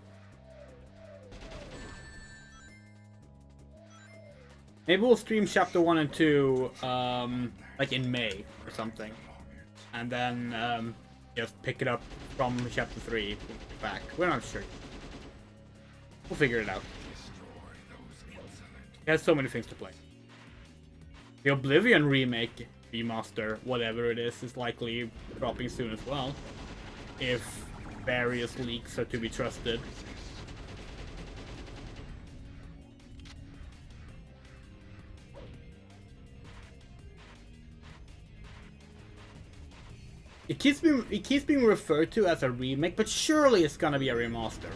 Maybe we'll stream Chapter 1 and 2, like in May or something. And then, just pick it up from Chapter 3 back. We're not sure. We'll figure it out. It has so many things to play. The Oblivion remake, remaster, whatever it is likely dropping soon as well. If various leaks are to be trusted. It keeps being referred to as a remake, but surely it's gonna be a remaster.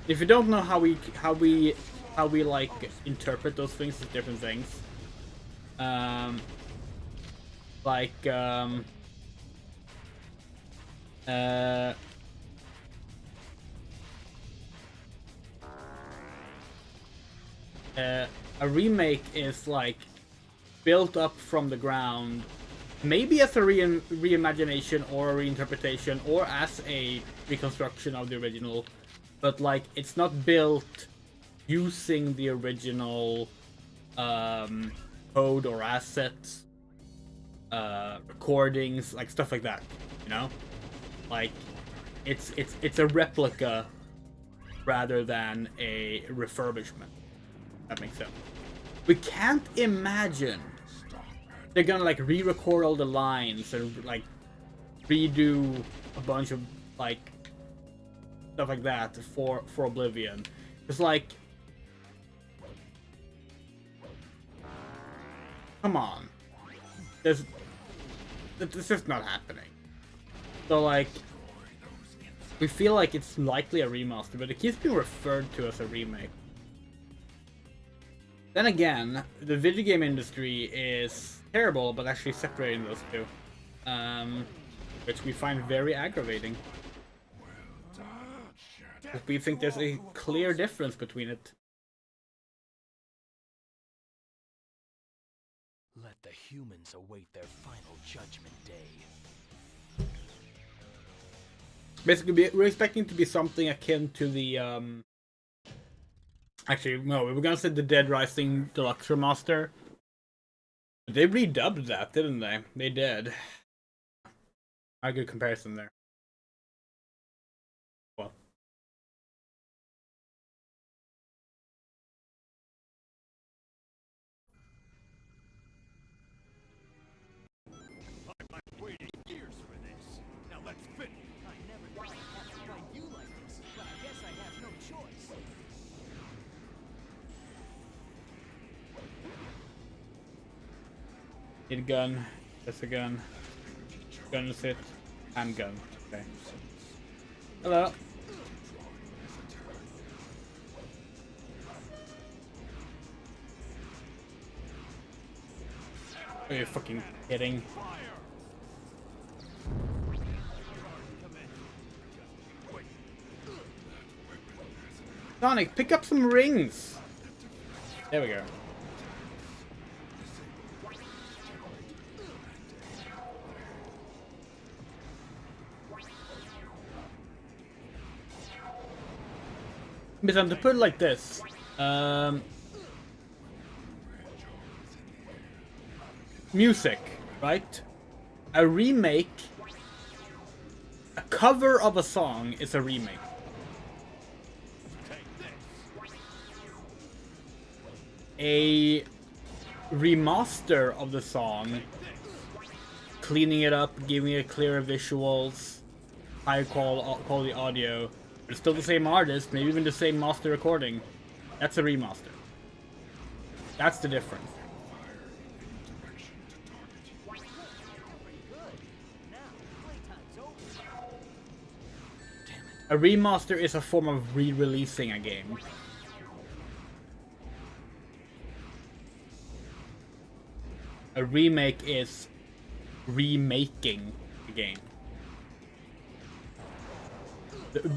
If you don't know how we like interpret those things as different things, a remake is like built up from the ground, maybe as a reimagination or a reinterpretation or as a reconstruction of the original, but like it's not built using the original code or assets, recordings, like stuff like that, you know? Like it's a replica rather than a refurbishment. That makes sense. We can't imagine they're gonna like re-record all the lines and like redo a bunch of like stuff like that for Oblivion. It's like, come on, this is not happening. So like, we feel like it's likely a remaster, but it keeps being referred to as a remake. Then again, the video game industry is terrible about actually separating those two, which we find very aggravating. We think there's a clear difference between it. Let the humans await their final judgment day. Basically, we're expecting to be something akin to the Actually, no, we were gonna say the Dead Rising Deluxe Remaster. But they redubbed that, didn't they? They did. A good comparison there. Well. I've waited years for this. Now let's finish. I never thought I'd have to fight you like this, but I guess I have no choice. Need a gun. Just a gun. Gun is it. Handgun. Okay. Hello. Are you fucking kidding? Sonic, pick up some rings! There we go. But to put it like this, music, right? A remake, a cover of a song is a remake. A remaster of the song, cleaning it up, giving it clearer visuals, higher quality audio, but it's still the same artist, maybe even the same master recording. That's a remaster. That's the difference. A remaster is a form of re-releasing a game. A remake is remaking a game.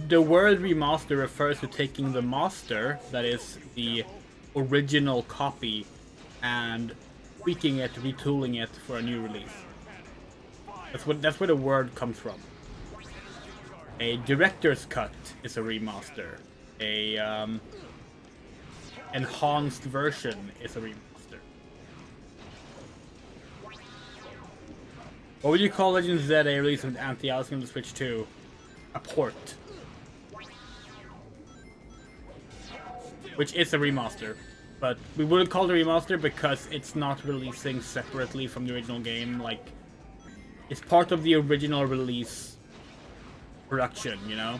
The word remaster refers to taking the master, that is the original copy, and tweaking it, retooling it for a new release. That's where the word comes from. A director's cut is a remaster. A enhanced version is a remaster. What would you call Legends of Zelda release with anti-aliasing on the Switch 2? A port. Which is a remaster. But we wouldn't call it a remaster because it's not releasing separately from the original game. Like, it's part of the original release production, you know?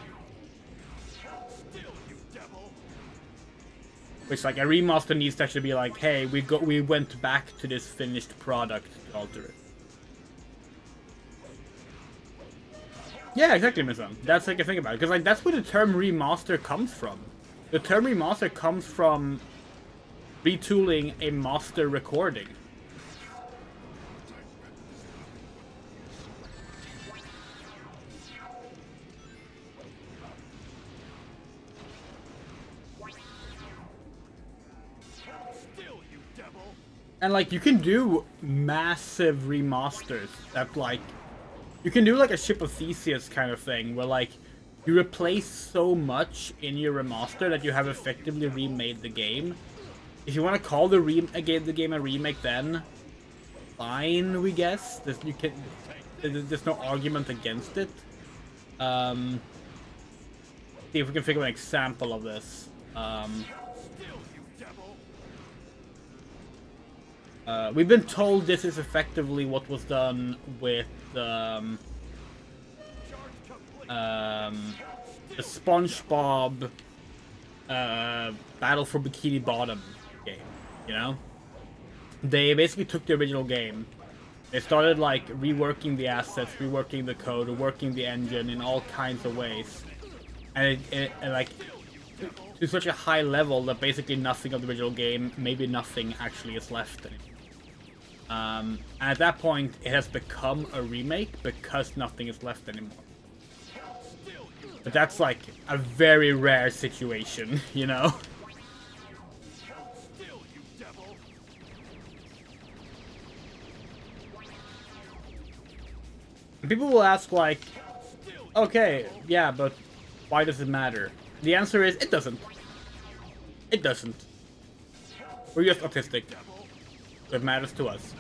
Which, like, a remaster needs to actually be like, hey, we went back to this finished product to alter it. Yeah, exactly, Mizan. That's like a thing about it. Because like that's where the term remaster comes from. The term remaster comes from retooling a master recording. And like you can do massive remasters that like you can do like a Ship of Theseus kind of thing, where like you replace so much in your remaster that you have effectively remade the game. If you want to call the game a remake, then fine, we guess. There's no argument against it. See if we can figure out an example of this. We've been told this is effectively what was done with the SpongeBob Battle for Bikini Bottom game, you know? They basically took the original game. They started like reworking the assets, reworking the code, reworking the engine in all kinds of ways. And it like to such a high level that basically nothing of the original game, maybe nothing actually is left anymore. And at that point, it has become a remake because nothing is left anymore. But that's like a very rare situation, you know? And people will ask like, okay, yeah, but why does it matter? The answer is, it doesn't. It doesn't. We're just autistic. That matters to us.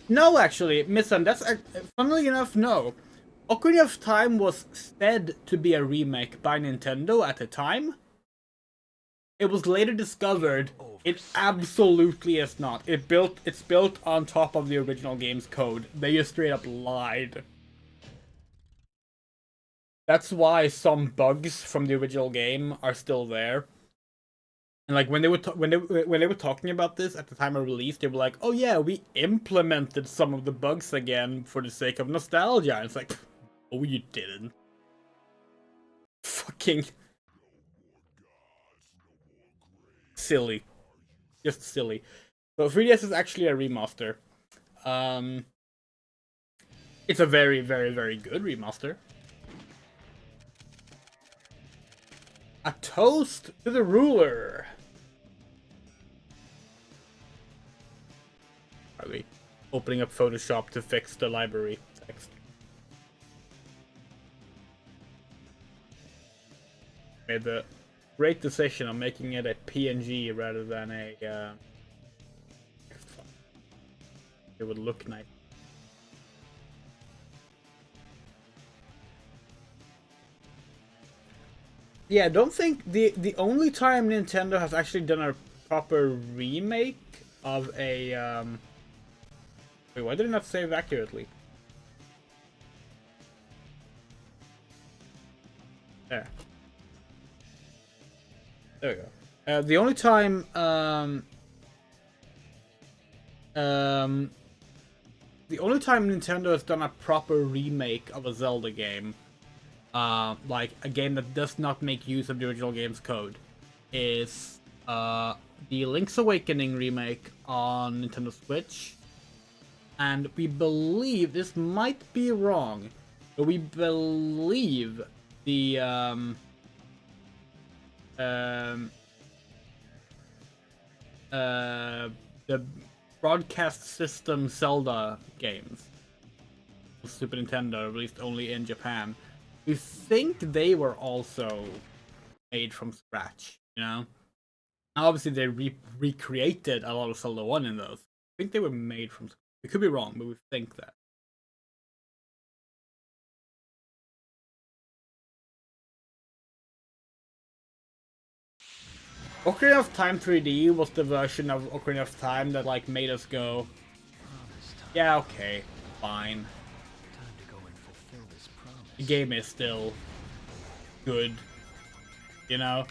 No, actually, Misson, that's funnily enough, no. Ocarina of Time was said to be a remake by Nintendo at the time. It was later discovered it absolutely is not. It's built on top of the original game's code. They just straight up lied. That's why some bugs from the original game are still there. And like when they were talking about this at the time of release, they were like, "Oh yeah, we implemented some of the bugs again for the sake of nostalgia." And it's like, oh, you didn't. Fucking silly, just silly. So 3DS is actually a remaster. It's a very, very, very good remaster. A toast to the ruler. Are we opening up Photoshop to fix the library text? Made the great decision of making it a PNG rather than a. It would look nice. Yeah, I don't think the only time Nintendo has actually done a proper remake of a wait, why did it not save accurately? There. There we go. The only time Nintendo has done a proper remake of a Zelda game, like a game that does not make use of the original game's code, is the Link's Awakening remake on Nintendo Switch. And we believe, this might be wrong, but we believe the broadcast system Zelda games, Super Nintendo, released only in Japan. We think they were also made from scratch, you know? Obviously, they recreated a lot of Zelda 1 in those. I think they were made from scratch. We could be wrong, but we think that. Ocarina of Time 3D was the version of Ocarina of Time that like made us go, yeah, okay, fine. The game is still good, you know?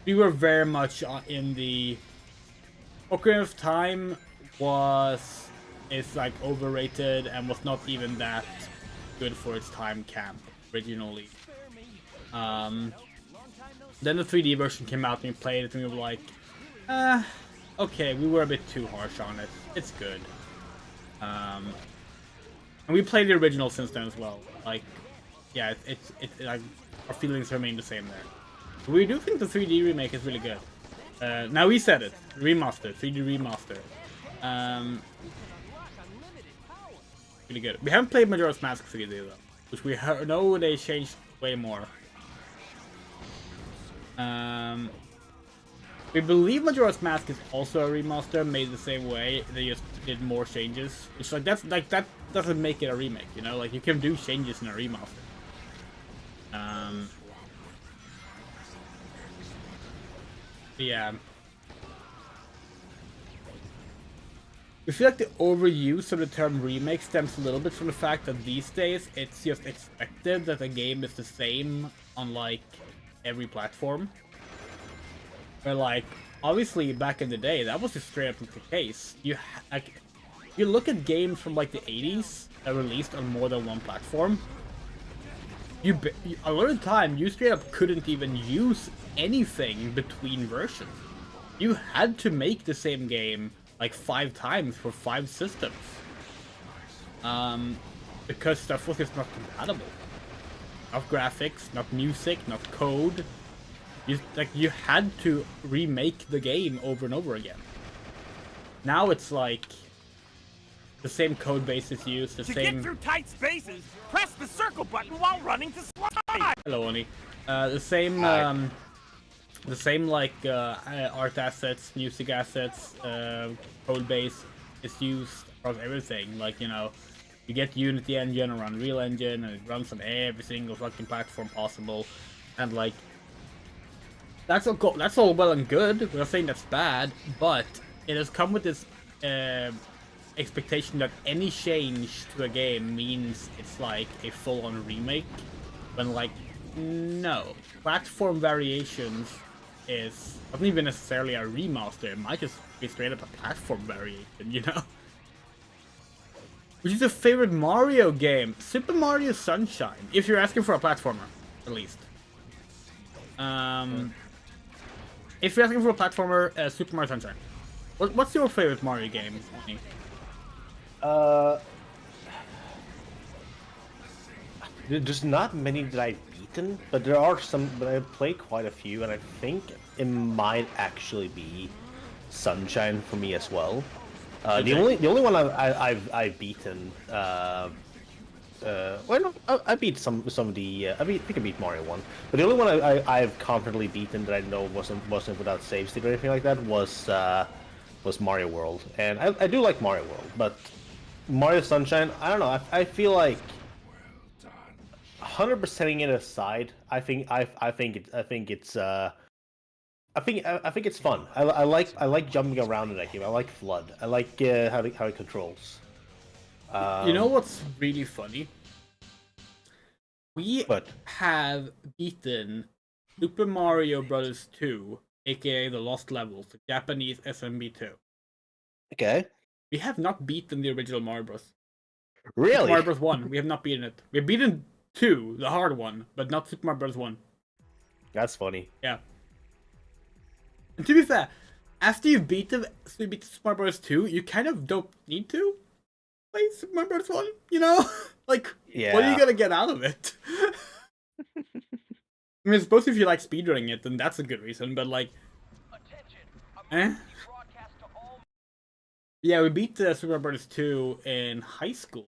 We were very much in the... Ocarina of Time is like overrated and was not even that good for its time camp originally. Then the 3D version came out and we played it and we were like, okay, we were a bit too harsh on it. It's good. And we played the original since then as well. Like, yeah, it's like our feelings remain the same there. But we do think the 3D remake is really good. Now we said it, remaster, 3D remaster. Really good. We haven't played Majora's Mask 3D though, which we know they changed way more. We believe Majora's Mask is also a remaster, made the same way. They just did more changes. It's like that doesn't make it a remake, you know? Like you can do changes in a remaster. Yeah. We feel like the overuse of the term remake stems a little bit from the fact that these days it's just expected that a game is the same on like every platform. But like, obviously back in the day, that was just straight up the case. You look at games from like the 80s that were released on more than one platform. A lot of the time, you straight up couldn't even use anything between versions. You had to make the same game like 5 times for 5 systems. Because stuff was just not compatible. Not graphics, not music, not code. You had to remake the game over and over again. Now it's like the same code base is used, the same. To get through tight spaces, press the circle button while running to slide. Hello, Oni. The same, like art assets, music assets, code base is used across everything. Like, you know, you get Unity Engine or Unreal Engine, and it runs on every single fucking platform possible. And like, that's all well and good. We're not saying that's bad, but it has come with this expectation that any change to a game means it's like a full-on remake. When like, no, platform variations is not even necessarily a remaster. It might just be straight up a platform variation, you know. Which is your favorite Mario game? Super Mario Sunshine, if you're asking for a platformer, at least. If you're asking for a platformer, Super Mario Sunshine. What's your favorite Mario game? There's not many that I've beaten, but there are some. But I've played quite a few, and I think it might actually be Sunshine for me as well. The only one I've beaten. Well, no, I beat some of the. I think I beat Mario 1, but the only one I've confidently beaten that I know wasn't without save state or anything like that was Mario World, and I do like Mario World, but Mario Sunshine, I don't know. I feel like 100%ing it aside, I think it's fun. I like jumping around in that game. I like FLUDD. I like how it controls. You know what's really funny? We have beaten Super Mario Bros. 2, aka the Lost Levels, the Japanese SMB2. Okay. We have not beaten the original Mario Bros. Really? Super Mario Bros. 1, we have not beaten it. We've beaten 2, the hard one, but not Super Mario Bros. 1. That's funny. Yeah. And to be fair, after you beat Super Mario Bros. 2, you kind of don't need to play Super Mario Bros. 1, you know? Like, yeah. What are you gonna get out of it? I mean, I suppose if you like speedrunning it, then that's a good reason, but like... Yeah, we beat Super Mario Bros. 2 in high school.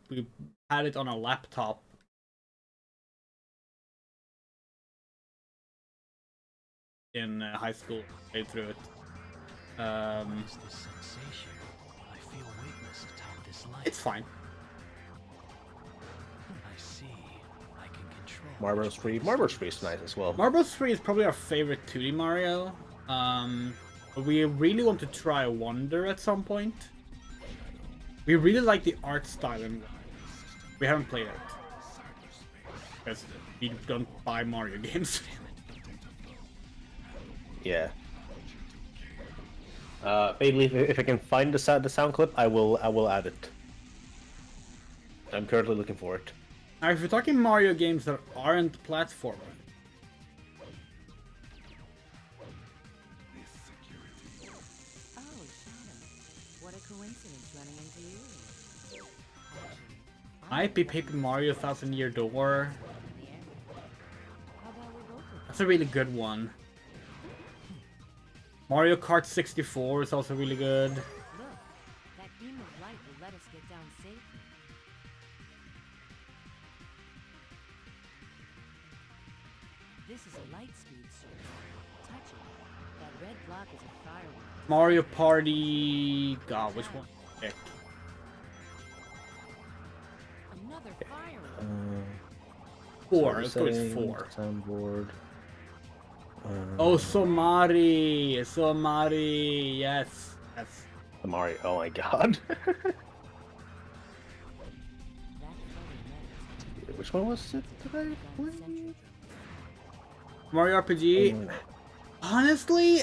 We had it on a laptop. In high school, played through it. It's fine. Mario Bros. 3. Mario Bros. 3 is nice as well. Mario Bros. 3 is probably our favorite 2D Mario. But we really want to try Wonder at some point. We really like the art style and we haven't played it. Because we don't buy Mario games. Yeah. Bailey, if I can find the sound clip, I will add it. I'm currently looking for it. Now, if you're talking Mario games that aren't platformers, Oh, Shadow. What a coincidence running into you. might be Paper Mario 1000 Year Door. How about we go for That's a really good one. Mario Kart 64 is also really good. Look, that beam of light will let us get down safely. This is a light speed source. Touch it. That red block is a firework. Mario Party... God, which one? Pick. Another firework. 4, let's go with 4. Soundboard. Oh, Somari! Somari! Yes. Yes. Mario. Oh my god. Which one was it that I played? Mario RPG. Honestly,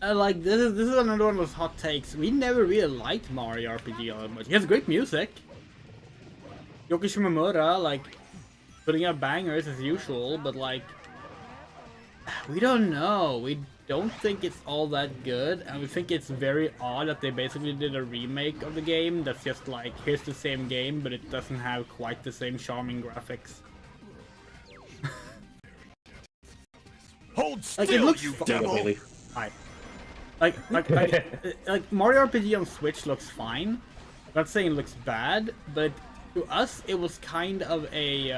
like this is another one of those hot takes. We never really liked Mario RPG all that much. He has great music. Yoki Shimomura, like, putting out bangers as usual, but like, we don't know. We don't think it's all that good, and we think it's very odd that they basically did a remake of the game that's just like, here's the same game, but it doesn't have quite the same charming graphics. Hold still, Like, it looks you fun. devil! Hi. Like Mario RPG on Switch looks fine. I'm not saying it looks bad, but to us it was kind of a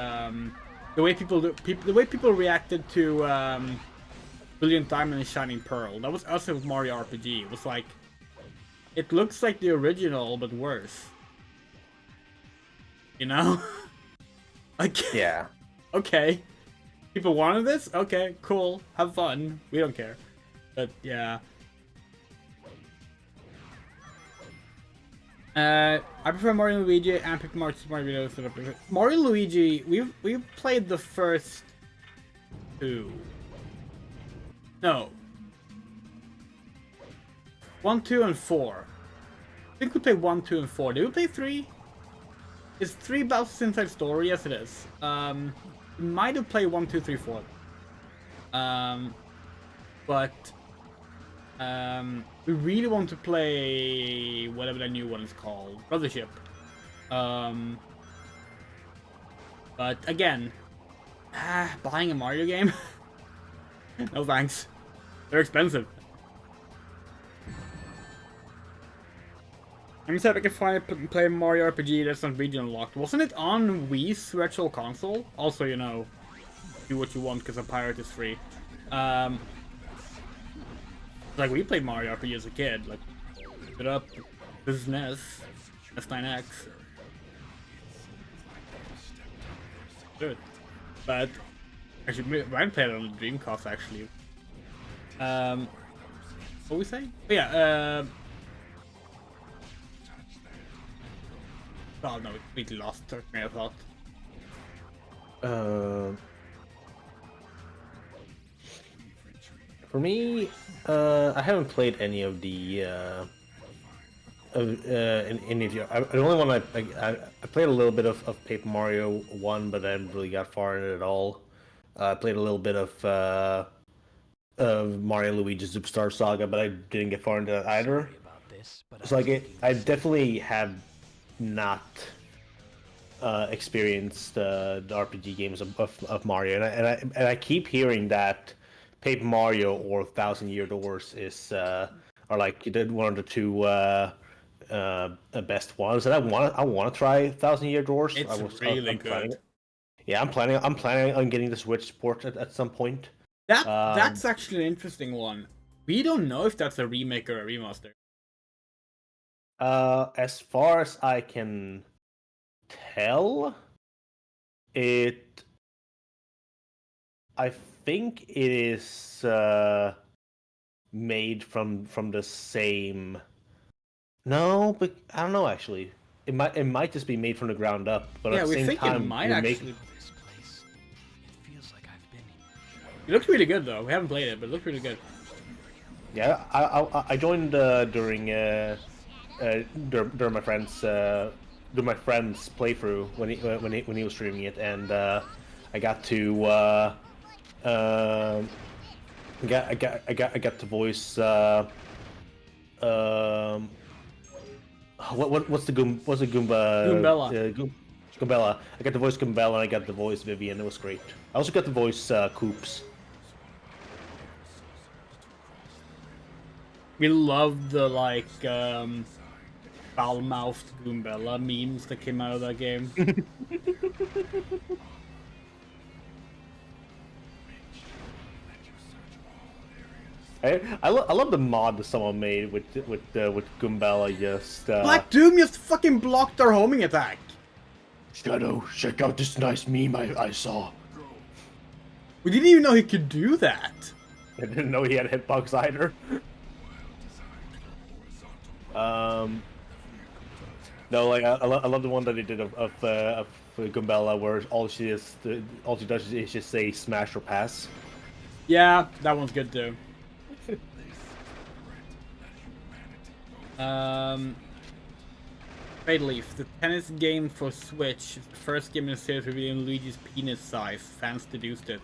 the way people reacted to Brilliant Diamond and Shining Pearl. That was us with Mario RPG. It was like, it looks like the original but worse. You know? Like, Yeah. okay. People wanted this? Okay, cool. Have fun. We don't care. But yeah. I prefer Mario and Luigi and Paper Mario Super Mario Bros. Mario and Luigi, we've played the first two. No. 1, 2, and 4. I think we played 1, 2, and 4. Did we play 3? Is 3 Bowser's Inside Story? Yes, it is. We might have played 1, 2, 3, 4. But we really want to play whatever the new one is called, Brothership. But again, buying a Mario game? No thanks. They're expensive. Let me see if I can find play Mario RPG that's not region locked. Wasn't it on Wii's Virtual Console? Also, you know, do what you want because a pirate is free. Like, we played Mario RPG as a kid. Like, pick it up. This is NES. S9X. Good. But, actually, I played it on the Dreamcast, actually. What were we saying? Oh, yeah, oh no, we completely lost our train of thought. For me, I haven't played any of the any of the. The only one I played a little bit of Paper Mario 1, but I didn't really got far in it at all. I played a little bit of Mario and Luigi Superstar Saga, but I didn't get far into that either. So like, I definitely have not experienced the RPG games of Mario, and I keep hearing that Paper Mario or 1,000 Year Doors is are like one of the two best ones, and I want to try 1,000 Year Doors. It's really good. Yeah, I'm planning on getting the Switch port at some point. That's actually an interesting one. We don't know if that's a remake or a remaster. As far as I can tell, I think it is made from the same. No, but I don't know actually. It might just be made from the ground up. But yeah, at the we same think time, it might actually. This place. It feels like I've been here. It looks really good though. We haven't played it, but it looks really good. Yeah, I joined during my friend's playthrough when he was streaming it, and I got to I got to voice what's the Goomba? Goombella. Goombella. I got to voice Goombella, and I got to voice Vivian. It was great. I also got to voice Koops. We love the like foul-mouthed Goombella memes that came out of that game. I love the mod that someone made with Goombella just. Black Doom just fucking blocked our homing attack. Shadow, check out this nice meme I saw. We didn't even know he could do that. I didn't know he had hitbox either. No, like I love the one that they did of Goombella, where all she does is just say smash or pass. Yeah, that one's good too. Red Leaf, the tennis game for Switch, is the first game in the series revealing Luigi's penis size. Fans deduced it.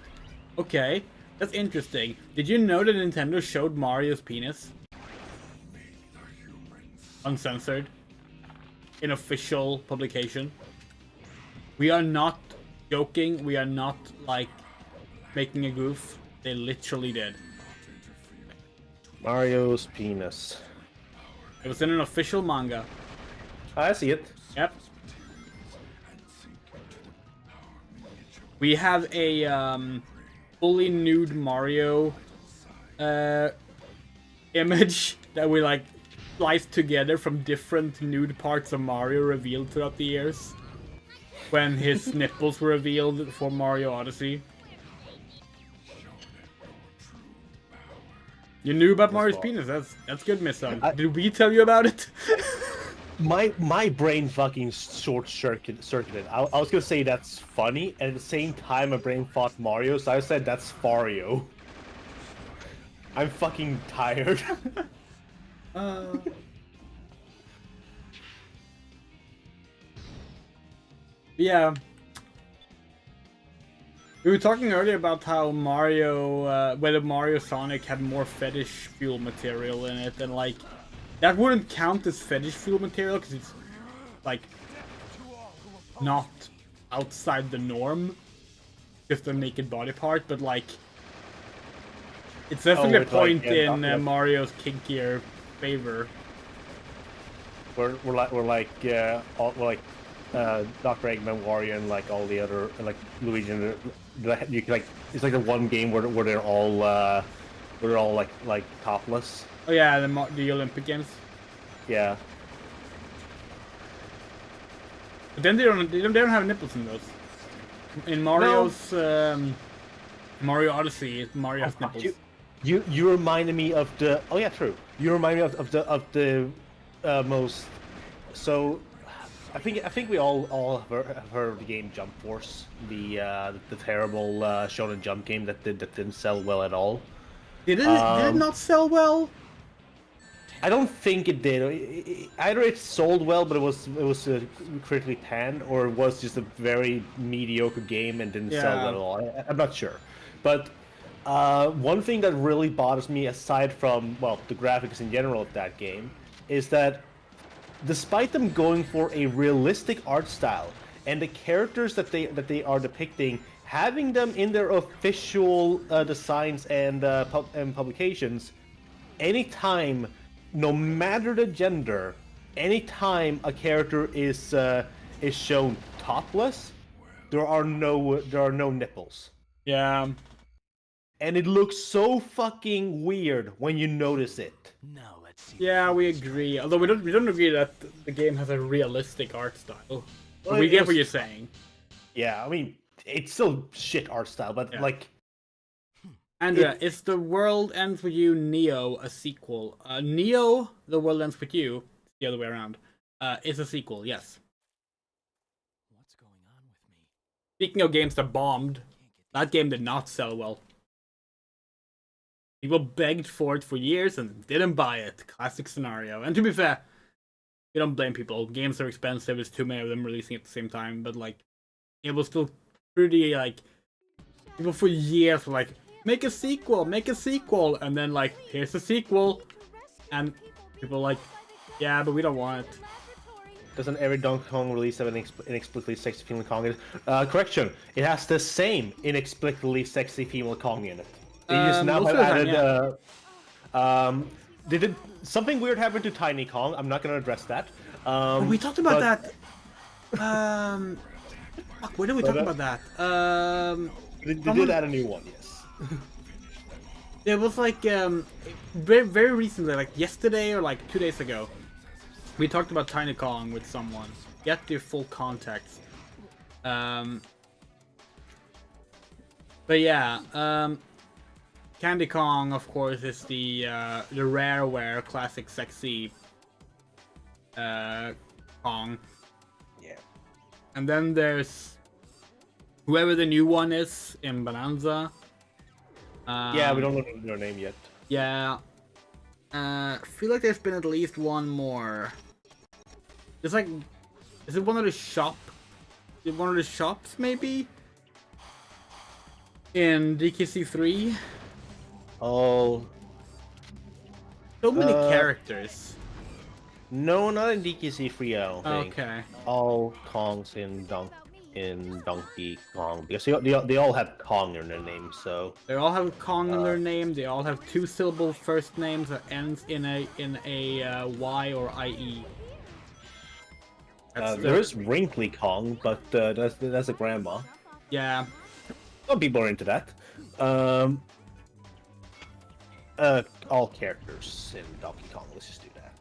Okay, that's interesting. Did you know that Nintendo showed Mario's penis? Uncensored. In official publication. We are not joking, we are not like making a goof. They literally did. Mario's penis. It was in an official manga. I see it. Yep. We have a fully nude Mario image that we like spliced together from different nude parts of Mario revealed throughout the years. When his nipples were revealed for Mario Odyssey. You knew about Mario's penis. That's good, Miss Sun. Did we tell you about it? My brain fucking short circuited. I was gonna say that's funny, and at the same time my brain thought Mario, so I said that's Fario. I'm fucking tired. Yeah. We were talking earlier about how Mario, whether Mario Sonic had more fetish fuel material in it, and like, that wouldn't count as fetish fuel material because it's like not outside the norm, just a naked body part, but like, it's definitely a point in Mario's kinkier favor. We're like Dr. Eggman, Wario, and like all the other like Luigi. And you can, like, it's like the one game where they're all like topless. Oh yeah, the Olympic Games. Yeah. But then they don't have nipples in those. In Mario's Mario Odyssey, Mario has nipples. You reminded me of the true. You remind me of the most. So, I think we all have heard of the game Jump Force, the terrible Shonen Jump game that didn't sell well at all. Did it not sell well? I don't think it did. Either it sold well, but it was critically panned, or it was just a very mediocre game and didn't sell well at all. I'm not sure, but one thing that really bothers me, aside from the graphics in general of that game, is that despite them going for a realistic art style and the characters that they are depicting, having them in their official designs and publications, anytime, no matter the gender, anytime a character is shown topless, there are no nipples. Yeah. And it looks so fucking weird when you notice it. Now let's see. Yeah, we agree. Although we don't agree that the game has a realistic art style. But we get what you're saying. Yeah, I mean, it's still shit art style, but like. Andrea, is The World Ends With You Neo a sequel? Neo, The World Ends With You, the other way around, is a sequel, yes. What's going on with me? Speaking of games that bombed, that game did not sell well. People begged for it for years and didn't buy it. Classic scenario. And to be fair, you don't blame people. Games are expensive, there's too many of them releasing at the same time, but like, it was still pretty, like, people for years were like, make a sequel, and then like, here's a sequel, and people were like, yeah, but we don't want it. Doesn't every Donkey Kong release have an inexplicably sexy female Kong in it? Correction, it has the same inexplicably sexy female Kong in it. They just now have added, they did something weird happened to Tiny Kong. I'm not gonna address that. We talked about that. Fuck, where did we talk about that? They did add a new one, yes. It was like very, very recently, like yesterday or like 2 days ago. We talked about Tiny Kong with someone. Get the full context. But yeah, Candy Kong, of course, is the Rareware classic sexy Kong. Yeah. And then there's whoever the new one is in Bonanza. Yeah, we don't know their name yet. Yeah. I feel like there's been at least one more. It's like, is it one of the shops maybe? In DKC3? Oh. So many characters. No, not in DKC3, I don't think. Okay. All Kongs in Donkey Kong, because they all have Kong in their name, so. They all have Kong in their name. They all have 2-syllable first names that ends in a Y or IE. There is Wrinkly Kong, but that's a grandma. Yeah. Some people are into that. All characters in Donkey Kong. Let's just do that.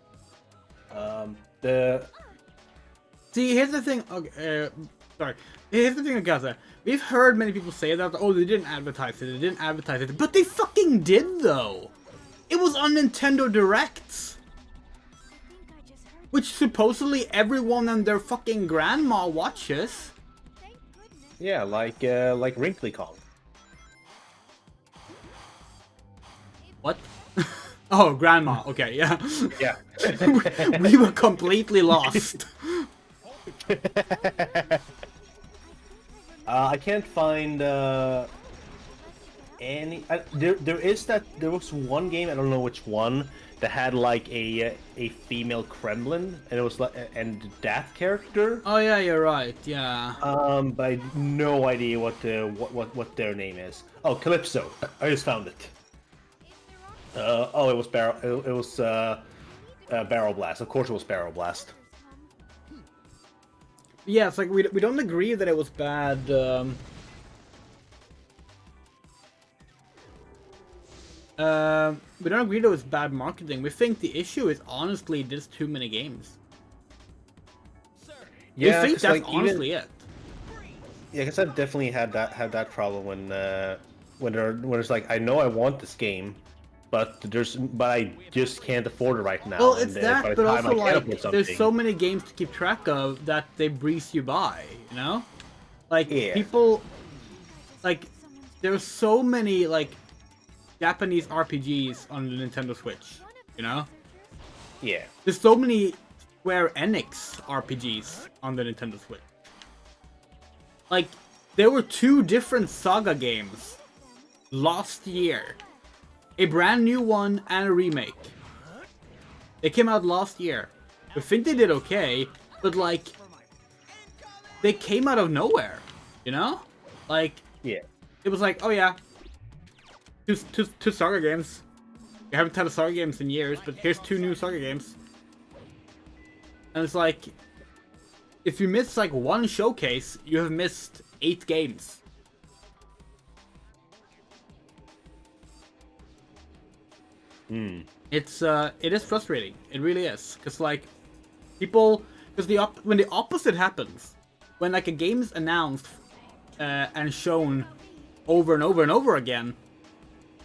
The See, here's the thing. Okay, sorry. Here's the thing with Gaza. We've heard many people say that. Oh, they didn't advertise it. They didn't advertise it. But they fucking did, though. It was on Nintendo Directs, think I just heard. which supposedly everyone and their fucking grandma watches. Thank goodness. yeah, like Wrinkly Kong. What? Oh, grandma. Okay, yeah. Yeah. We were completely lost. I can't find any. There was one game, I don't know which one, that had like a female Kremlin, and it was like and that character. Oh yeah, you're right. Yeah. But I have no idea what their name is. Oh, Calypso. I just found it. Oh, it was Barrel Blast. Of course, it was Barrel Blast. Yeah, it's like we don't agree that it was bad. We don't agree that it was bad marketing. We think the issue is honestly there's too many games. Yeah, we think 'cause, that's like, honestly it. Yeah, because I've definitely had that problem when there's like I know I want this game, but I just can't afford it right now. Well, it's by that, the but time also I can afford like there's so something- many games to keep track of that they breeze you by. You know, like Yeah. people, like there's so many like Japanese RPGs on the Nintendo Switch. You know. Yeah. There's so many Square Enix RPGs on the Nintendo Switch. Like, there were 2 different Saga games last year. A brand new one and a remake. They came out last year. I think they did okay, but like, they came out of nowhere, you know? Like, Yeah. it was like, oh yeah, two Saga games. We haven't had a Saga games in years, but here's 2 new Saga games. And it's like, if you miss like one showcase, you have missed 8 games. It is frustrating. It really is, because like people, when the opposite happens, when like a game's announced and shown over and over and over again,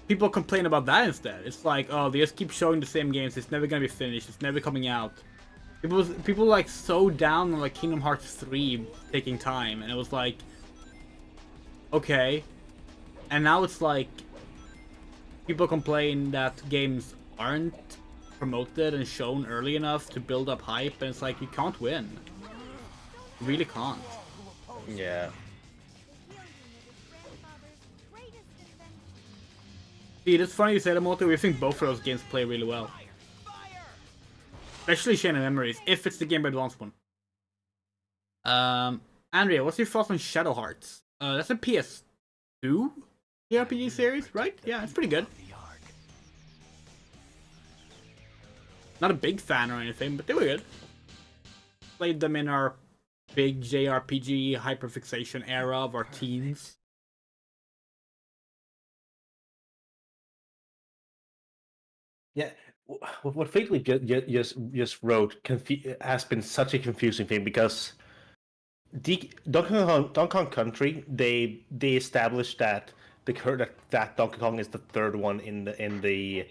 people complain about that instead. It's like, oh, they just keep showing the same games. It's never gonna be finished. It's never coming out. People like so down on like Kingdom Hearts 3 taking time, and it was like, okay. And now it's like people complain that games aren't promoted and shown early enough to build up hype, and it's like you can't win. You really can't. Yeah. Grandfather's greatest invention. See, it's funny you say that, Moto. We think both of those games play really well. Especially Chain of Memories, if it's the Game Boy Advance one. Andrea, what's your thoughts on Shadow Hearts? That's a PS2 JRPG series, right? Yeah, it's pretty good. Not a big fan or anything, but they were good. Played them in our big JRPG hyperfixation era of our teens. Yeah. What Fatally just wrote has been such a confusing thing because Donkey Kong Country they established that that Donkey Kong is the 3rd one in the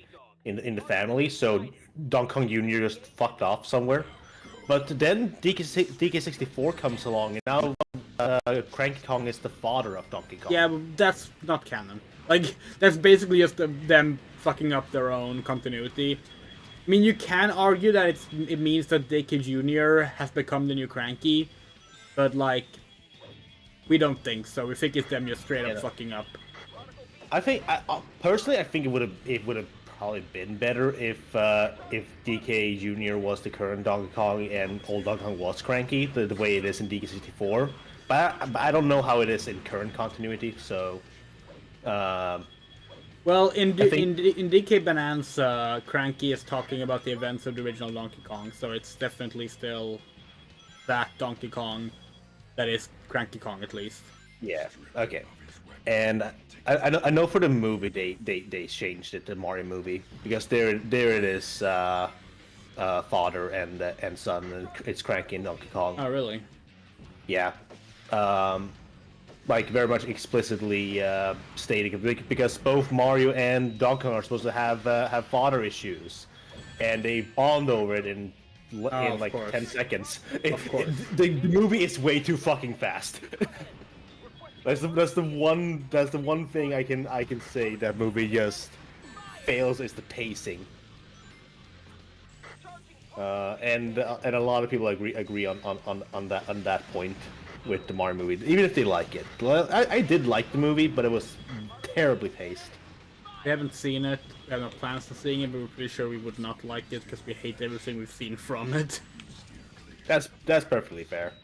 family, so Donkey Kong Jr. just fucked off somewhere. But then DK64 comes along, and now Cranky Kong is the father of Donkey Kong. Yeah, but that's not canon. Like, that's basically just them fucking up their own continuity. I mean, you can argue that it means that DK Jr. has become the new Cranky, but like, we don't think so. We think it's them just straight up fucking up. I think, personally, I think it would have probably been better if DK Jr. was the current Donkey Kong and old Donkey Kong was Cranky, the way it is in DK64. But I don't know how it is in current continuity, so. Well, in DK Bonanza, Cranky is talking about the events of the original Donkey Kong, so it's definitely still that Donkey Kong that is Cranky Kong, at least. Yeah. Okay. And I know for the movie they changed it, the Mario movie, because there it is, father and son, and it's Cranky and Donkey Kong. Oh, really? Yeah, like very much explicitly stating it, because both Mario and Donkey Kong are supposed to have father issues, and they bond over it in like course. 10 seconds. Of course. The movie is way too fucking fast. That's the one thing I can say that movie just fails, is the pacing. And a lot of people agree on that point with the Mario movie, even if they like it. I did like the movie, but it was terribly paced. We haven't seen it. We have no plans to seeing it, but we're pretty sure we would not like it because we hate everything we've seen from it. That's perfectly fair.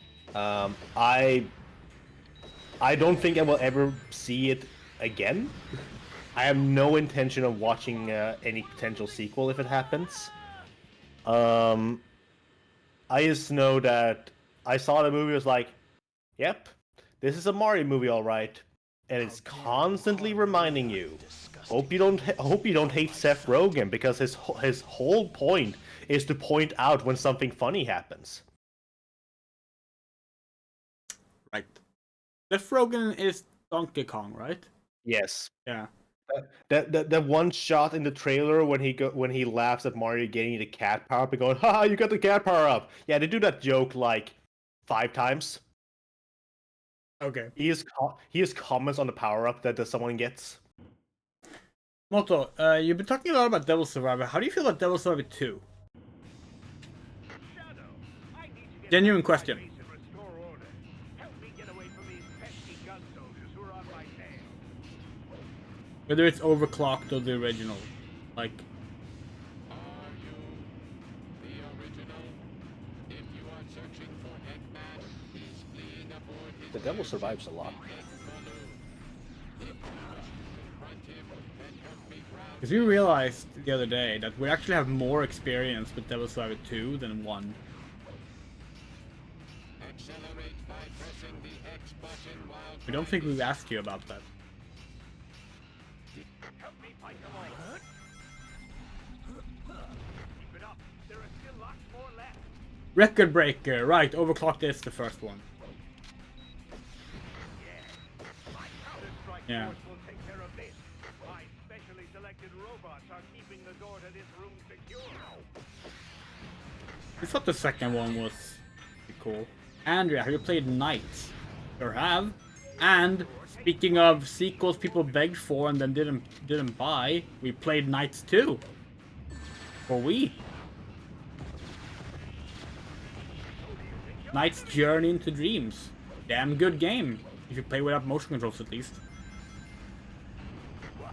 I don't think I will ever see it again. I have no intention of watching any potential sequel if it happens. I just know that I saw the movie, was like, yep, this is a Mario movie, all right, and it's constantly reminding you. Hope you don't hate Seth Rogen, because his whole point is to point out when something funny happens. Right. Seth Rogen is Donkey Kong, right? Yes. Yeah. That one shot in the trailer when he laughs at Mario getting the cat power up and going, "Ha, you got the cat power up." Yeah, they do that joke like 5 times. Okay. He has comments on the power up that someone gets. Moto, you've been talking a lot about Devil Survivor. How do you feel about Devil Survivor 2? Shadow, I need to get Genuine back to my question. base and restore order. Help me get away from these pesky gun soldiers who are on my tail. Whether it's overclocked or the original. Like, Are you the original? If you are searching for Eggman, he's fleeing aboard his The Devil survives a lot. Egg balloon. If you wish to confront him, then help me grab because we realized the other day that we actually have more experience with Devil Survivor 2 than 1. accelerate by pressing the X button while We don't think we've asked you about that. Help me fight them all. Keep it up. There are still lots more left. Record breaker, right, overclocked is the first one. My counter-strike Yeah. force will take care of this. My specially selected robots are keeping the door to this room secure. We thought the second one was pretty cool. Andrea, have you played Knights? Sure have. And speaking of sequels people begged for and then didn't buy, we played Knights 2 for Wii. Knight's Journey into Dreams. Damn good game. If you play without motion controls at least. Whoa!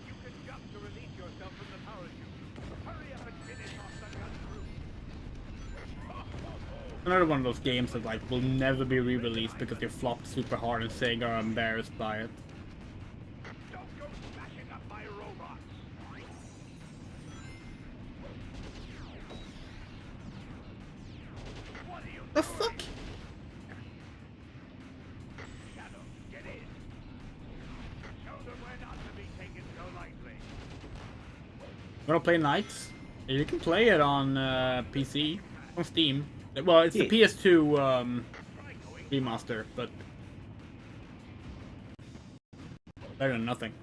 You can jump to release yourself from the parachute. Hurry up and finish off the gun crew. Another one of those games that like will never be re-released because they flopped super hard and SEGA are embarrassed by it. Don't go smashing up my robots. What are you The doing? fuck? Shadow, get in. Show them we're not to be taken so lightly. Wanna play Knights? Yeah, you can play it on PC, on Steam. Well, it's the PS2 remaster, but better than nothing.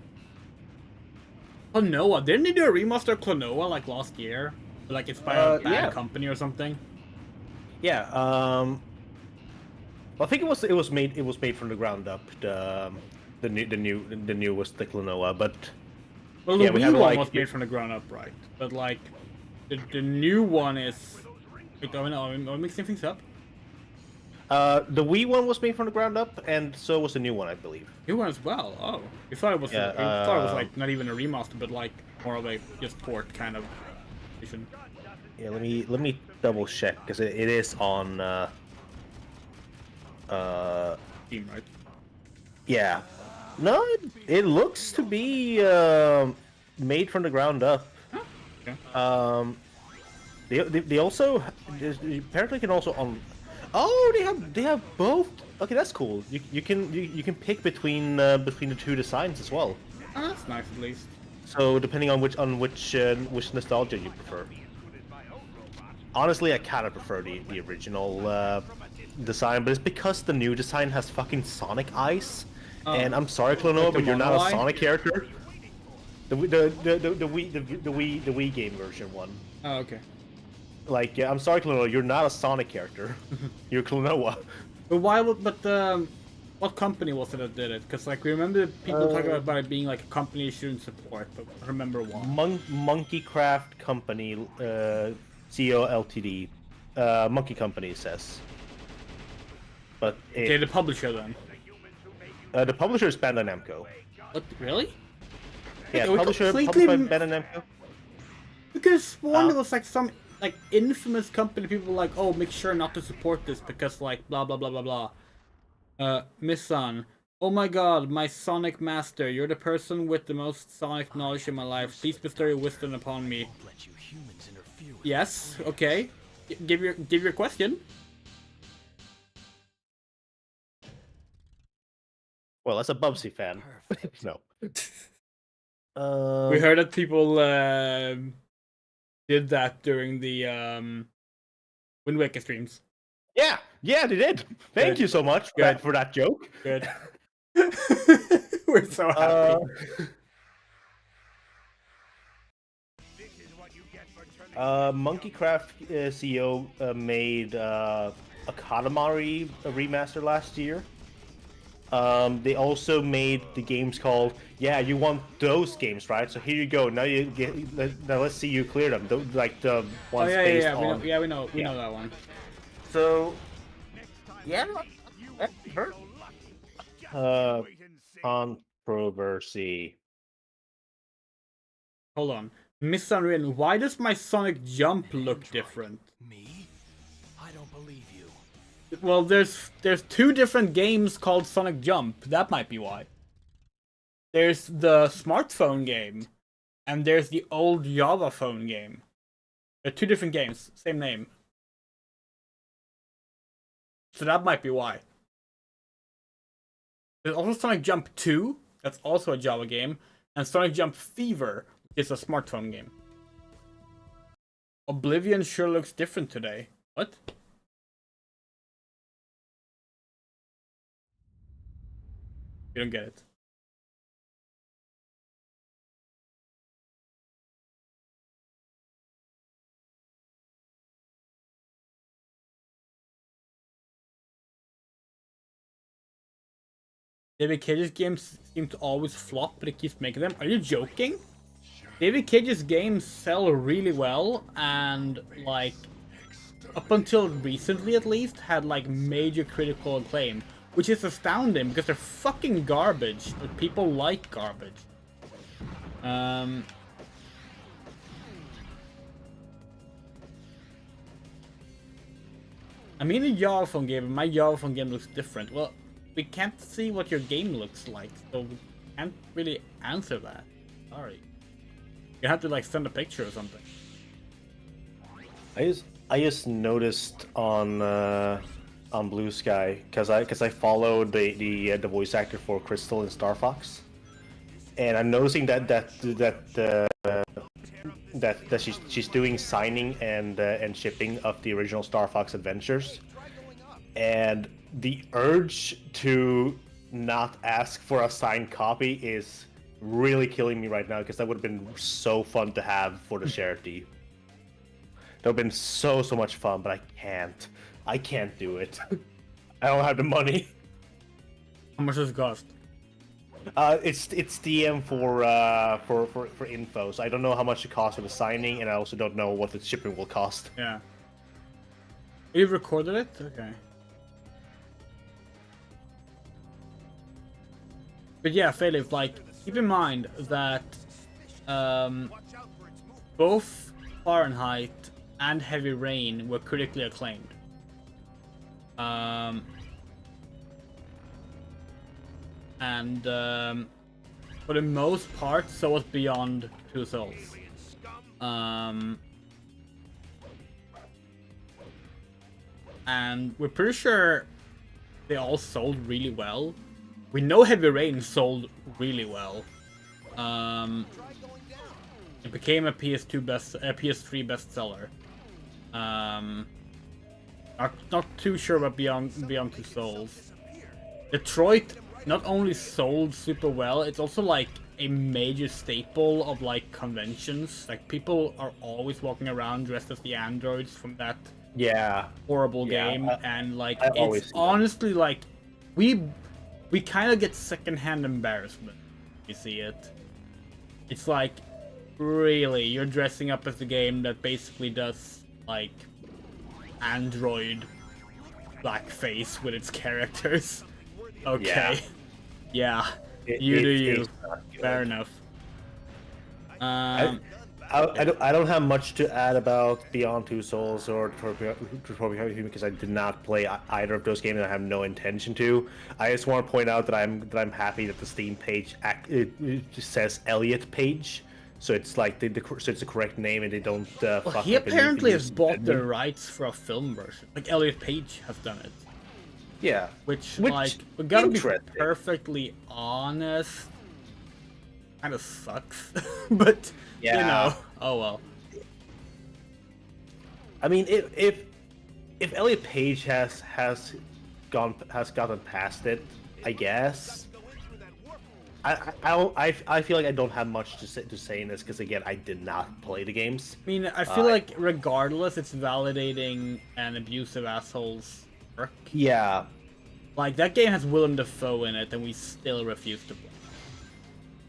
Klonoa, didn't they do a remaster of Klonoa like last year? Like it's by a bad yeah. company or something? Yeah. Well, I think it was made from the ground up. The new was the Klonoa, but Well, the Yeah, we Wii have, one like- was made from the ground up, right? But like, the new one is. Wait, am I mixing things up? the Wii one was made from the ground up, and so was the new one, I believe. New one as well. Oh, we thought it was. Yeah, we thought it was like not even a remaster, but like more of a just port kind of edition. Yeah, let me double check, because it is on. Steam, right? Yeah. No, it looks to be made from the ground up. Okay. They also apparently can also Oh, they have both. Okay, that's cool. You can pick between the two designs as well. Oh, that's nice at least. So depending on which nostalgia you prefer. Honestly, I kind of prefer the original design, but it's because the new design has fucking Sonic eyes. Oh. And I'm sorry, Clono, Like the but you're not mono a eye? Sonic character. The Wii game version one. Oh, okay. Like, yeah, I'm sorry, Clono, you're not a Sonic character. You're Clonoa. But why would, what company was it that did it? Because, like, we remember people talking about it being, like, a company you shouldn't support, but I remember what. Monkey Craft Company, CEO Ltd. Monkey Company, it says. But Okay, the publisher then. the publisher is Bandai Namco. What, really? Yeah, we publisher completely published by Bandai Namco. You could have sworn it was, like, some, like, infamous company people were like, oh, make sure not to support this because, like, blah, blah, blah, blah, blah. Miss Sun. Oh my god, my Sonic Master, you're the person with the most Sonic knowledge in my life. Please bestow your wisdom upon me. Won't let you humans interfere with Yes, okay. Give your question. Well, as a Bubsy fan. No. We heard that people did that during the Wind Waker streams. Yeah, they did. Thank Good. you so much Good. for that joke. Good. We're so happy. Monkey Craft CEO made a Katamari remaster last year. They also made the games called, yeah, you want those games, right? So here you go. Now you get. Now let's see you clear them. Like the ones based on. We know that one. So, yeah, that hurt. Controversy. Hold on. Miss Unreal, why does my Sonic jump look different? me? I don't believe you. Well, there's two different games called Sonic Jump. That might be why. There's the smartphone game, and there's the old Java phone game. They're two different games, same name. So that might be why. There's also Sonic Jump 2, that's also a Java game, and Sonic Jump Fever is a smartphone game. Oblivion sure looks different today. What? You don't get it. David Cage's games seem to always flop, but he keeps making them. Are you joking? David Cage's games sell really well, and, like, up until recently at least, had, like, major critical acclaim. Which is astounding, because they're fucking garbage, but people like garbage. I mean a Java phone game, and my Java phone game looks different. Well, we can't see what your game looks like, so we can't really answer that. Sorry. You have to, like, send a picture or something. I just noticed on Blue Sky because I followed the voice actor for Crystal in Star Fox, and I'm noticing that she's doing signing and shipping of the original Star Fox Adventures, and the urge to not ask for a signed copy is really killing me right now because that would have been so fun to have for the charity. That would have been so much fun, but I can't do it. I don't have the money. How much does it cost? It's DM for info, so I don't know how much it costs for the signing, and I also don't know what the shipping will cost. Yeah. You recorded it? Okay. But yeah, Felix, like, keep in mind that both Fahrenheit and Heavy Rain were critically acclaimed. For the most part, so was Beyond Two Souls. and we're pretty sure they all sold really well. We know Heavy Rain sold really well. It became a PS3 bestseller. Not too sure about Beyond Two Souls. Detroit not only sold super well, it's also like a major staple of like conventions. Like people are always walking around dressed as the androids from that horrible game, and like it's honestly like we kind of get secondhand embarrassment. You see it. It's like, really, you're dressing up as a game that basically does like android blackface with its characters. Okay. Yeah. You do you. Fair enough. I don't have much to add about Beyond Two Souls or Detroit Become Human because I did not play either of those games and I have no intention to. I just want to point out that I'm happy that the Steam page it just says Elliot Page, so it's like so it's the correct name and they don't. Well, he apparently has bought the rights for a film version. Like Elliot Page has done it. Yeah. Which like, we gotta be perfectly honest, kind of sucks, but you know, oh well. I mean, if Elliot Page has gotten past it, I guess. I feel like I don't have much to say in this because again, I did not play the games. I mean, I feel like regardless, it's validating an abusive asshole's work. Yeah. Like that game has Willem Dafoe in it, and we still refuse to play.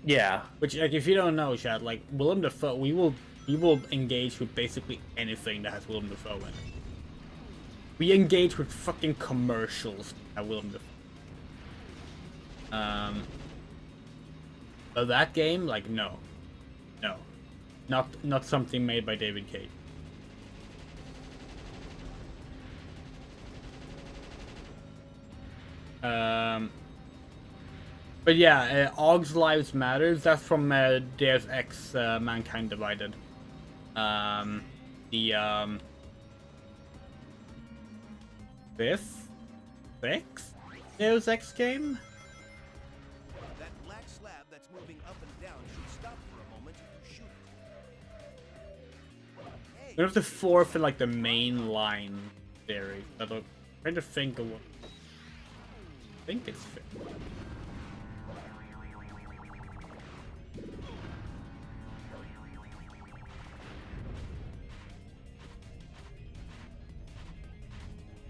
Yeah. Which, like, if you don't know, Chad, like Willem Dafoe, we will engage with basically anything that has Willem Dafoe in it. We engage with fucking commercials at Willem Dafoe. But that game, like, no, not something made by David Cage. But yeah, Aug's Lives Matters, that's from Deus Ex Mankind Divided. The sixth Deus Ex game? That black slab that's moving up and down should stop for a moment if you shoot it. There's the fourth in like the main line series. I'm trying to think of what. I think it's fifth.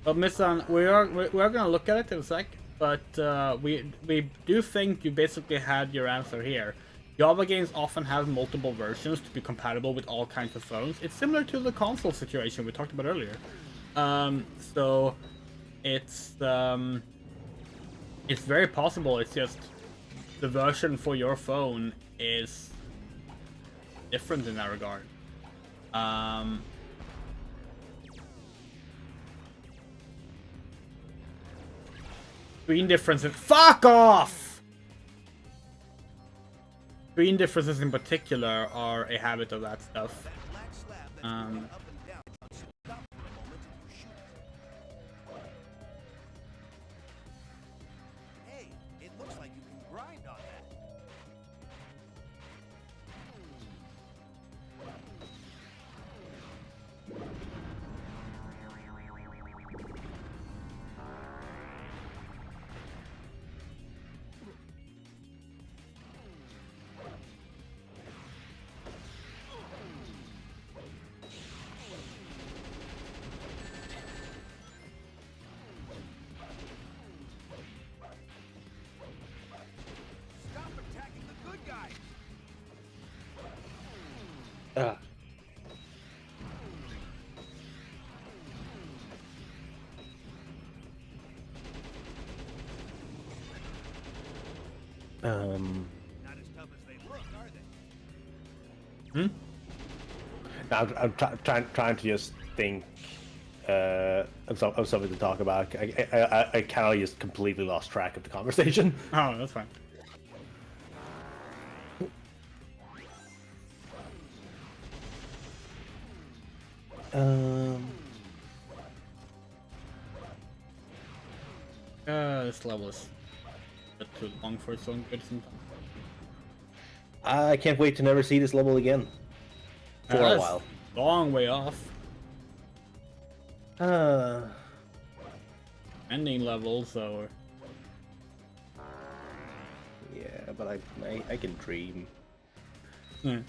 Well, Missan, we're gonna look at it in a sec, but we do think you basically had your answer here. Java games often have multiple versions to be compatible with all kinds of phones. It's similar to the console situation we talked about earlier. So it's very possible. It's just the version for your phone is different in that regard. Screen differences. Fuck off! Screen differences in particular are a habit of that stuff. Hey, it looks like you can grind on that. Stop attacking the good guys. Not as tough as they look, are they? I'm trying to just think of something to talk about. I kind of just completely lost track of the conversation. Oh, that's fine. This level is a bit too long for its own good sometimes. I can't wait to never see this level again. For a That's while. Long way off. Ending levels, or Yeah, but I can dream. Hmm.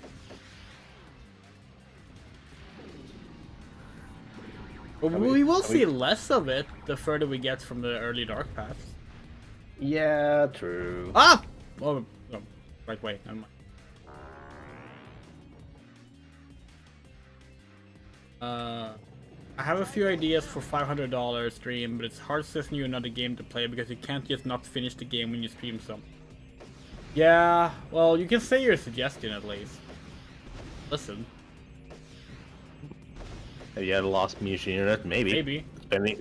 But we will see less of it the further we get from the early dark paths. Yeah, true. Ah! Oh, no, right way. Never mind. I have a few ideas for $500 stream, but it's hard suggesting you another game to play because you can't just not finish the game when you stream some. Yeah, well, you can say your suggestion at least. Listen. Have you had a lost munition unit? Maybe. Maybe.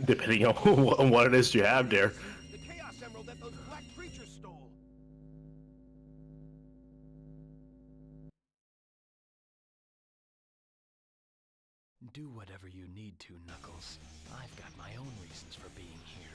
Depending on what it is you have there. The Chaos Emerald that those black creatures stole. Do whatever you need to, Knuckles. I've got my own reasons for being here.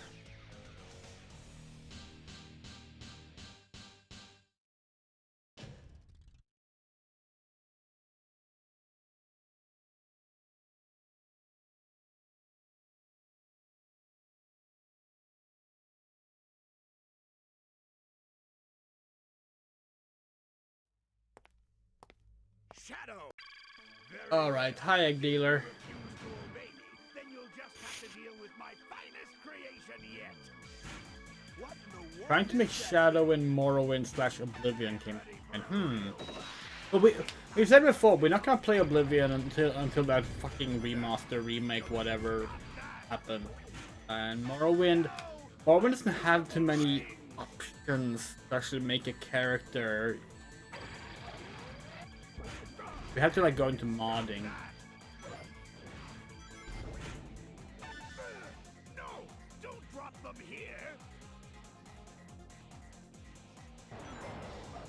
Shadow! Alright, hi egg dealer. Baby, then you'll just have to deal with my finest creation yet. What in the world? Trying to make Shadow in Morrowind / Oblivion came in. But we said before, we're not gonna play Oblivion until that fucking remaster, remake, whatever happened. And Morrowind doesn't have too many options to actually make a character. We have to like go into modding. No! Don't drop them here!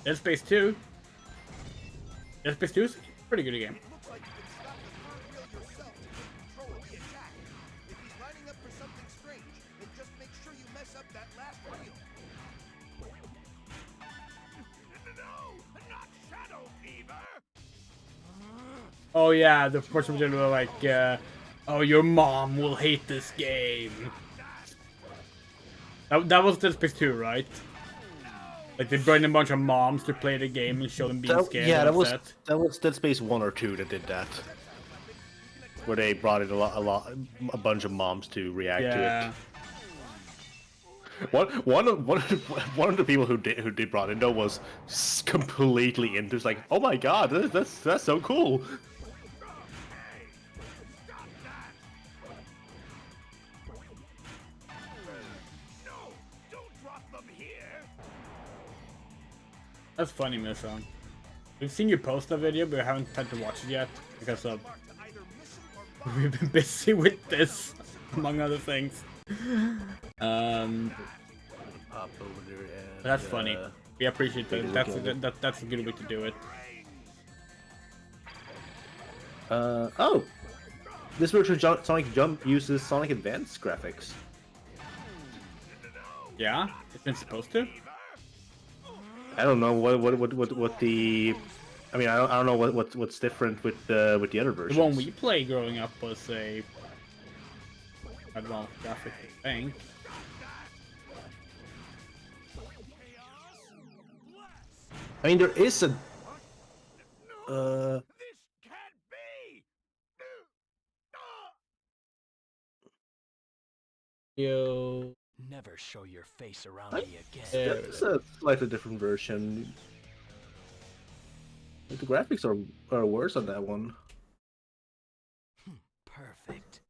Dead Space 2. Dead Space 2 is a pretty good game. Looks like you can stop the current wheel yourself to take control of the attack. If he's lining up for something strange, then just make sure you mess up that last wheel. No! Not Shadow Fever! Oh yeah, the person was like, oh, your mom will hate this game. That was Dead Space 2, right? Like they brought in a bunch of moms to play the game and show them being scared. Yeah, and that upset. was Dead Space 1 or 2 that did that. Where they brought in a bunch of moms to react to it. One of the people who did brought in though was completely into. It's like, oh my god, that's so cool. No! Don't drop them here! That's funny, Misson. We've seen you post a video, but we haven't had to watch it yet because of we've been busy with this, among other things. Pop over there and, That's funny. We appreciate that. That's a good way to do it. Oh! This virtual Sonic Jump uses Sonic Advance graphics. Yeah, it's been supposed to. I don't know what the. I mean, I don't know what's different with the other versions. The one we played growing up was a advanced graphic thing. I mean, there is a. This can't be! Yo. Never show your face around me again. It's a slightly different version. The graphics are worse on that one. Perfect.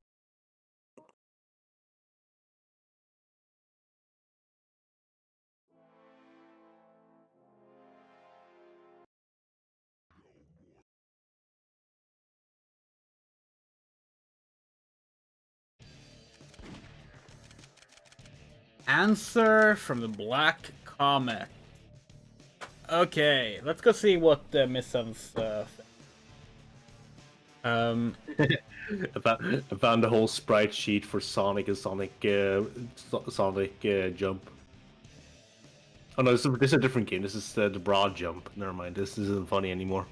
Answer from the Black Comet. Okay, let's go see what Miss Sun's I found the whole sprite sheet for Sonic and Sonic Jump. Oh no, this is a different game. This is the Broad Jump. Never mind. This isn't funny anymore.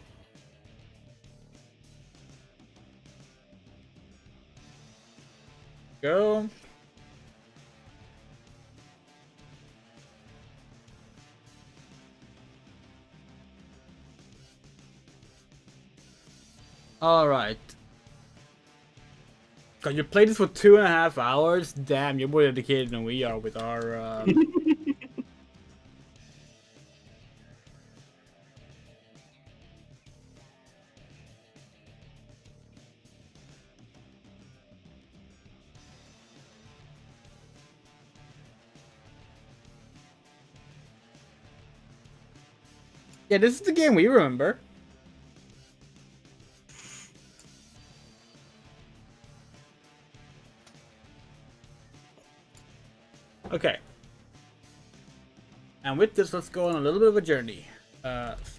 Go. Alright. God, you played this for 2.5 hours? Damn, you're more dedicated than we are with our... Yeah, this is the game we remember. Okay. And with this, let's go on a little bit of a journey.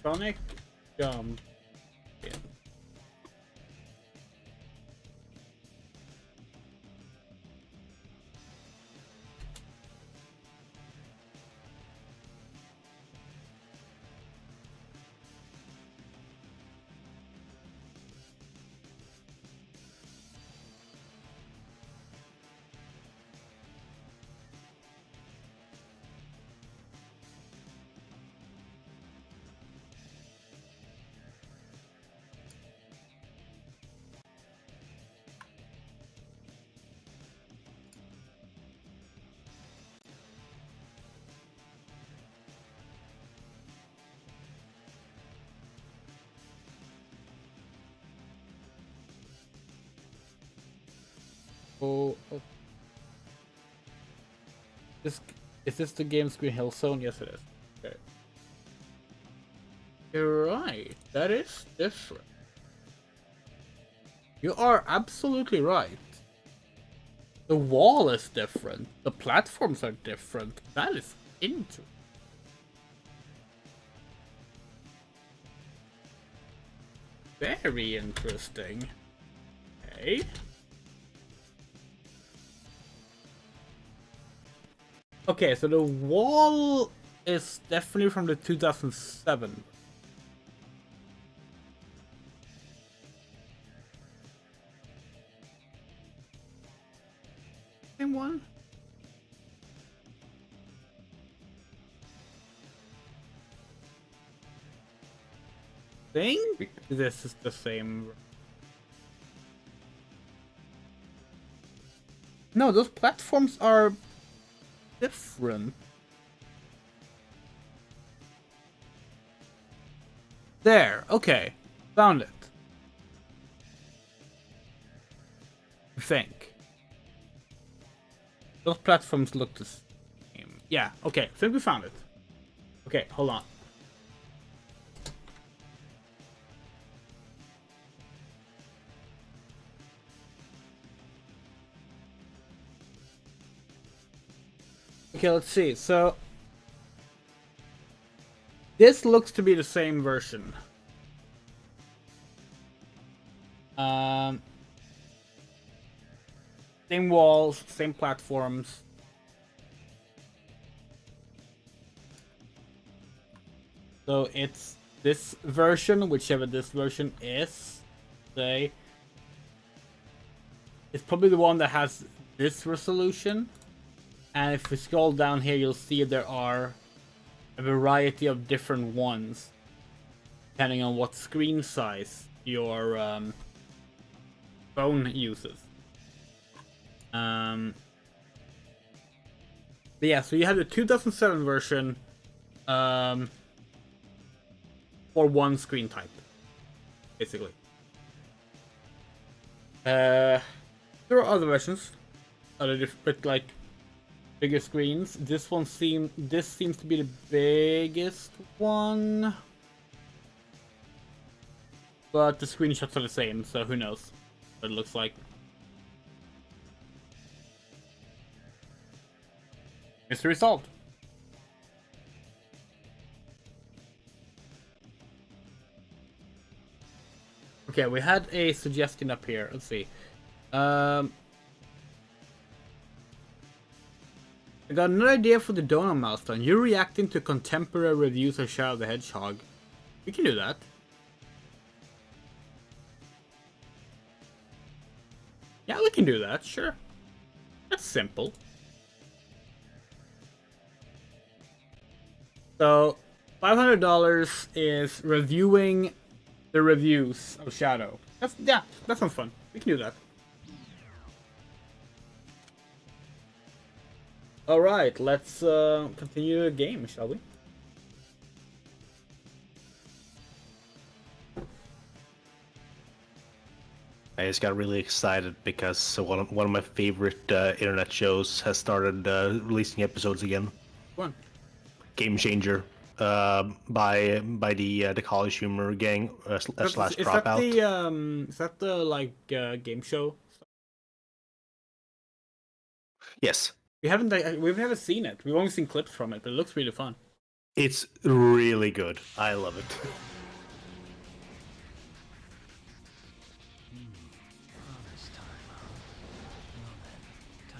Sonic Jump. Yeah. Oh, is this the game Green Hill Zone? Yes, it is. Okay. You're right. That is different. You are absolutely right. The wall is different. The platforms are different. That is interesting. Very interesting. Okay. Okay, so the wall is definitely from the 2007. Same one? Think this is the same. No, those platforms are different. There, okay. Found it. I think. Those platforms look the same. Yeah, okay. I think we found it. Okay, hold on. Okay, let's see. So this looks to be the same version. Same walls, same platforms. So it's this version, whichever this version is. Say, it's probably the one that has this resolution. And if we scroll down here, you'll see there are a variety of different ones, depending on what screen size your phone uses. But yeah, so you have the 2007 version for one screen type, basically. There are other versions, other different, like, bigger screens. This seems to be the biggest one, but the screenshots are the same, so who knows what it looks like. Mystery solved. Okay, we had a suggestion up here. Let's see. I got another idea for the donut milestone. You're reacting to contemporary reviews of Shadow the Hedgehog. We can do that. Yeah, we can do that, sure. That's simple. So, $500 is reviewing the reviews of Shadow. That sounds fun. We can do that. Alright, let's continue the game, shall we? I just got really excited because one of my favorite internet shows has started releasing episodes again. One. Game Changer, by the College Humor gang slash Dropout. Is that the like game show? Yes, We've never seen it. We've only seen clips from it, but it looks really fun. it's really good. I love it.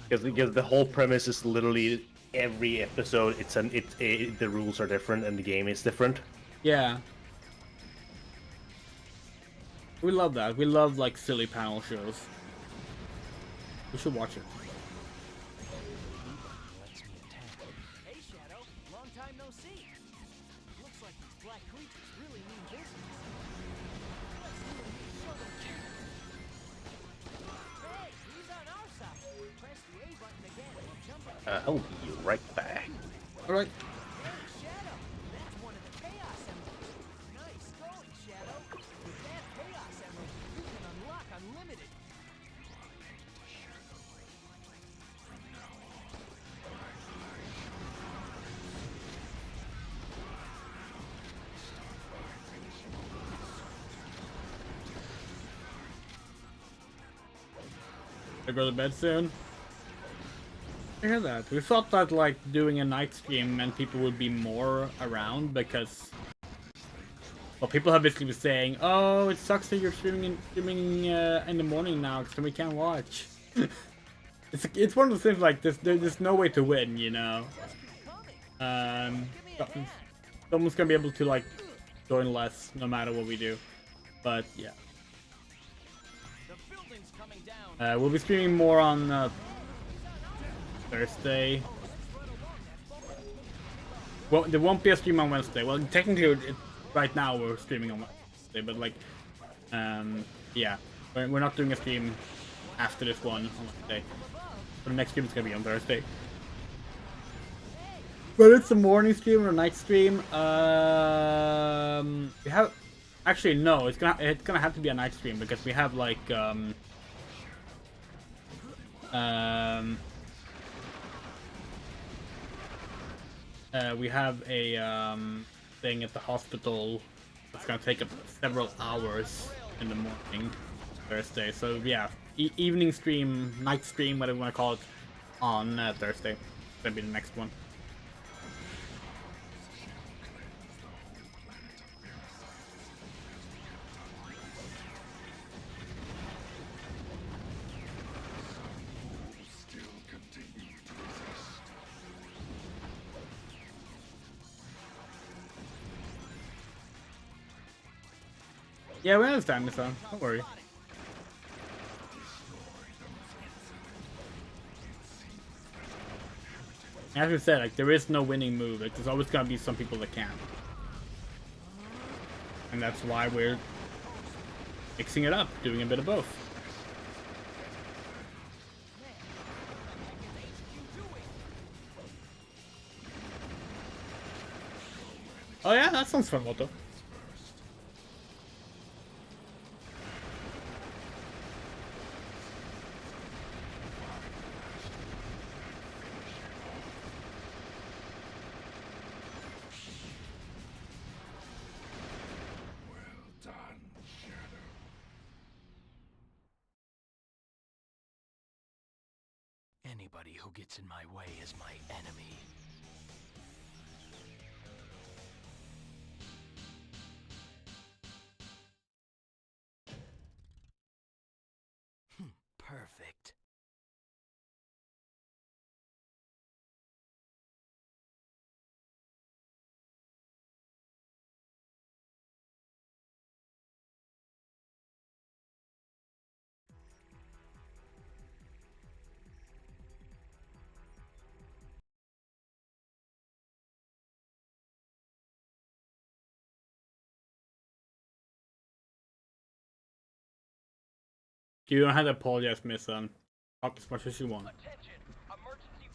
Because the whole premise is literally every episode the rules are different and the game is different. Yeah. We love that. We love like silly panel shows. We should watch it. Hey, Shadow. Long time no see. Looks like these black creatures really mean business. Let's do a new show them. Hey, he's on our side. Press the A button again and we'll jump on. I'll be right back. Alright. Hey, Shadow. That's one of the Chaos Emeralds. Nice going, Shadow. With that Chaos Emerald, you can unlock unlimited. I go to bed soon. I hear that. We thought that like doing a night stream meant people would be more around because, well, people have basically been saying, "Oh, it sucks that you're streaming in the morning now because we can't watch." it's one of those things like there's no way to win, you know. Someone's gonna be able to like join less no matter what we do, but yeah. The building's coming down. We'll be streaming more on Thursday. Well, there won't be a stream on Wednesday. Well, technically, right now we're streaming on Wednesday, but like, yeah, we're not doing a stream after this one on Wednesday. But the next stream is gonna be on Thursday. But it's a morning stream or a night stream. We have actually no. It's gonna have to be a night stream because we have like we have a thing at the hospital that's gonna take up several hours in the morning Thursday. So yeah, evening stream, night stream, whatever you want to call it, on Thursday. That'll be the next one. Still continue to resist. Yeah, we understand, Misa. Don't worry. As we said, like there is no winning move. Like there's always gonna be some people that can, and that's why we're mixing it up, doing a bit of both. Oh yeah, that sounds fun, Otto. Well done, Shadow. Anybody who gets in my way is my enemy. You don't have to apologize, Miss. Talk as much as you want. Attention! Emergency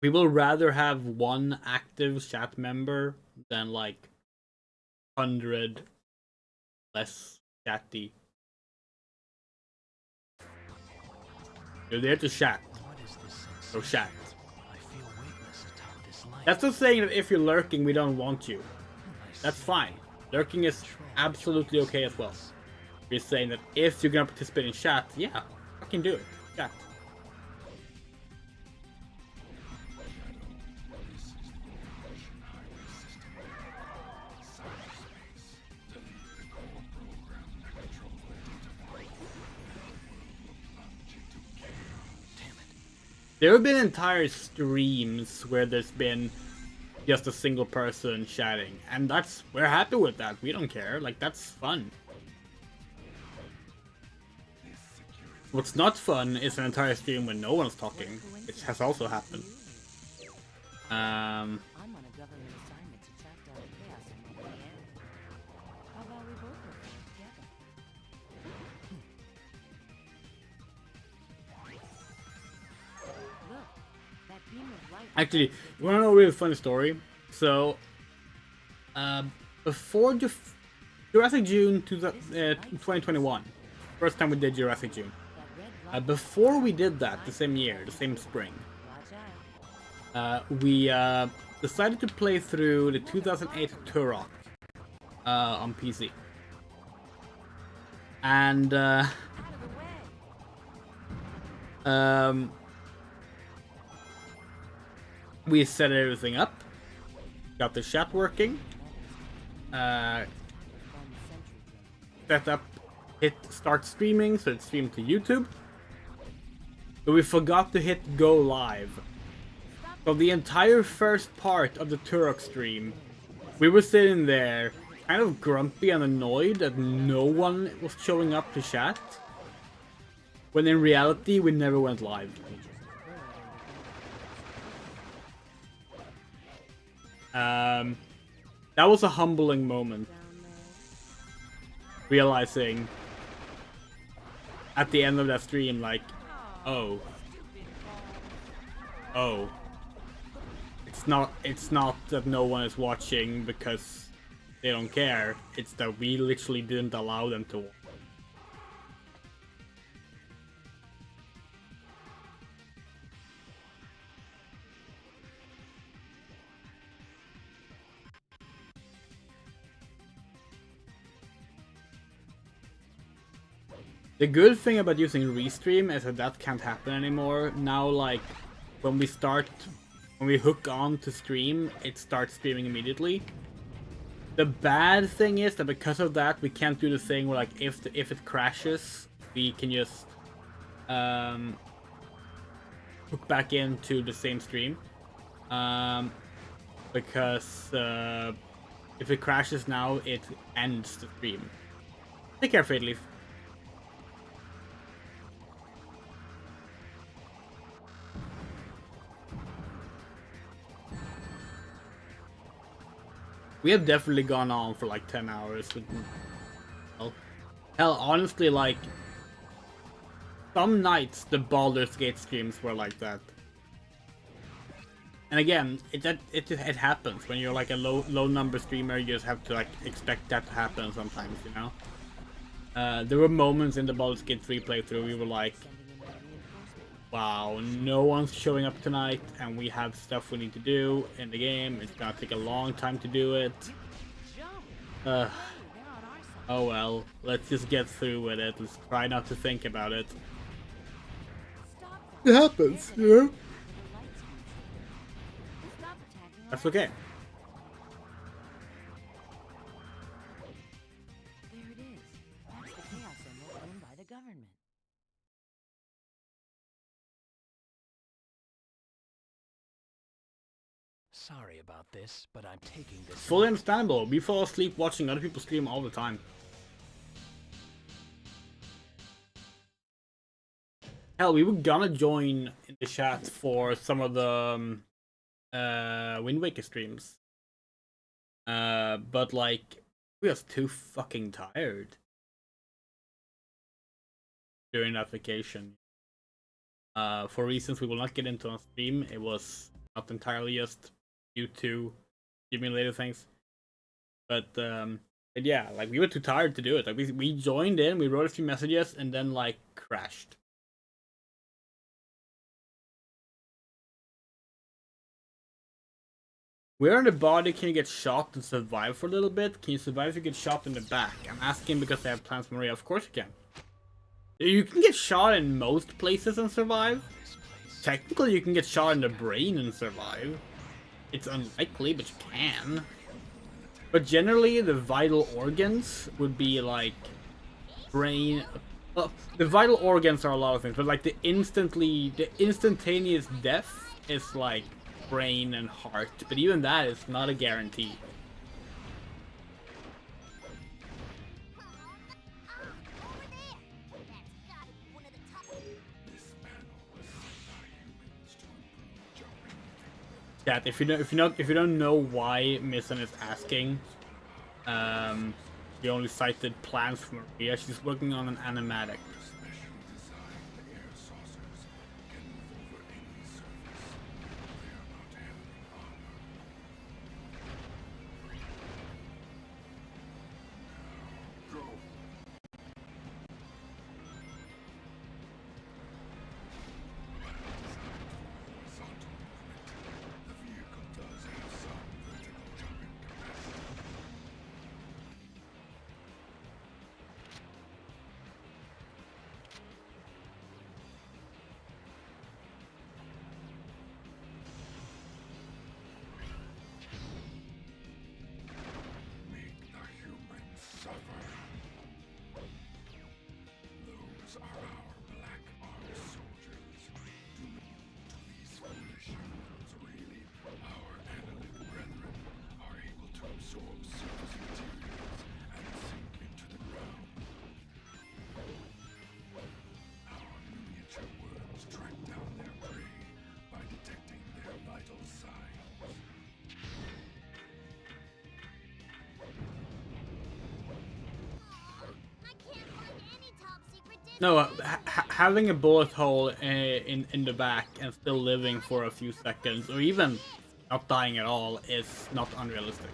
We will rather have one active chat member than like 100 less chatty. You're there to chat, What is this so sensation? chat. I feel weightless atop this light. That's not saying that if you're lurking, we don't want you. I That's see. fine. Lurking is absolutely okay as well. We're saying that if you're gonna participate in chat, yeah, fucking do it. Chat. This is the information highway system. Cyberspace. Delete the core program that controls the data flow. Plunge into chaos. Damn it. There have been entire streams where there's been just a single person chatting, and we're happy with that. We don't care. Like, that's fun. What's not fun is an entire stream when no one's talking, which has also happened. I'm on a government assignment to track down chaos in my area. How about we both work on it together? Look, that beam of light. Actually, you wanna know a really funny story? So, before Jurassic June 2021, first time we did Jurassic June. That red light. Before we did that, the same year, the same spring, Watch out. we decided to play through the 2008 Turok on PC. And Out of the way. we set everything up, got the chat working, From the sentry gun. set up, hit start streaming, so it streamed to YouTube. But we forgot to hit go live. So the entire first part of the Turok stream, we were sitting there, kind of grumpy and annoyed that no one was showing up to chat. When in reality, we never went live. That was a humbling moment. Realizing at the end of that stream, like, oh, it's not that no one is watching because they don't care. It's that we literally didn't allow them to watch. The good thing about using Restream is that can't happen anymore. Now, like, when we hook on to stream, it starts streaming immediately. The bad thing is that because of that, we can't do the thing where, like, if it crashes, we can just hook back into the same stream. Because if it crashes now, it ends the stream. Take care, Fadeleaf. We have definitely gone on for like 10 hours. Hell, honestly, like, some nights the Baldur's Gate streams were like that. And again, it happens when you're like a low number streamer. You just have to like expect that to happen sometimes, you know. There were moments in the Baldur's Gate 3 playthrough we were like, wow, no one's showing up tonight, and we have stuff we need to do in the game. It's gonna take a long time to do it. Oh well, let's just get through with it. Let's try not to think about it. It happens, you know? That's okay. There it is. That's the chaos symbol owned by the government. Sorry about this, but I'm taking this. Fully understandable. We fall asleep watching other people stream all the time. Hell, we were gonna join in the chat for some of the Wind Waker streams. But like, We was too fucking tired during that vacation. For reasons we will not get into on stream, it was not entirely just due to simulated things. But yeah, like we were too tired to do it. Like we joined in, we wrote a few messages, and then like crashed. Where in the body can you get shot and survive for a little bit? Can you survive if you get shot in the back? I'm asking because I have plans for Maria. Of course you can. You can get shot in most places and survive. Technically, you can get shot in the brain and survive. It's unlikely, but you can. But generally, the vital organs would be like brain. Well, the vital organs are a lot of things, but like the instantaneous death is like brain and heart. But even that is not a guarantee. Chat, if you don't know why Misson is asking, she only cited plans from Maria. She's working on an animatic. No, having a bullet hole in the back and still living for a few seconds, or even not dying at all, is not unrealistic.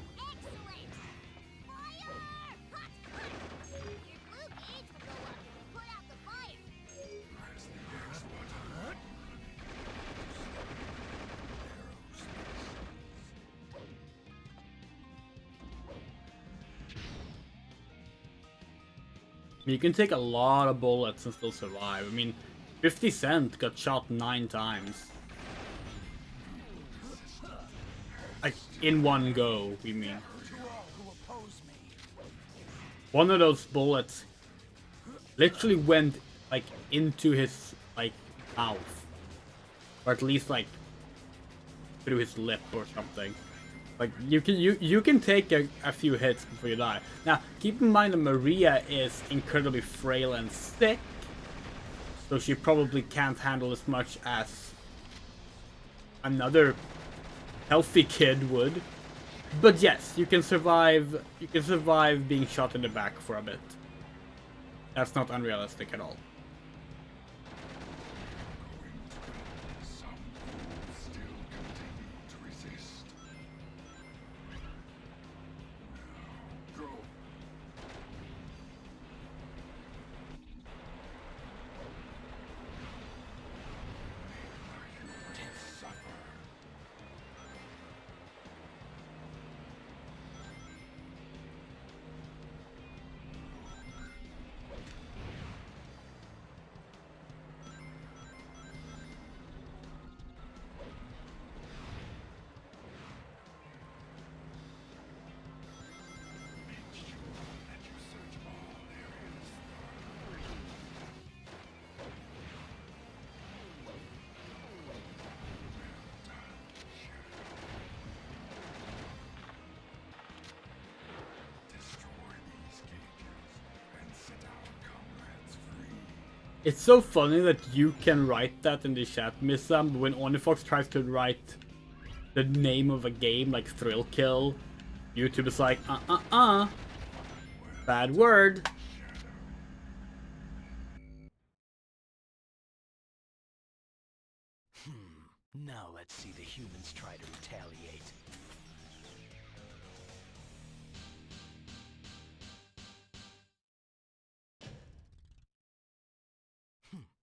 You can take a lot of bullets and still survive. I mean, 50 Cent got shot 9 times. Like, in one go, we mean. One of those bullets literally went, like, into his, like, mouth. Or at least, like, through his lip or something. Like, you can take a few hits before you die. Now, keep in mind that Maria is incredibly frail and sick, so she probably can't handle as much as another healthy kid would. But yes, you can survive being shot in the back for a bit. That's not unrealistic at all. It's so funny that you can write that in the chat, Missam, but when Onifox tries to write the name of a game like Thrill Kill, YouTube is like, Bad word. Now let's see the humans try to retaliate.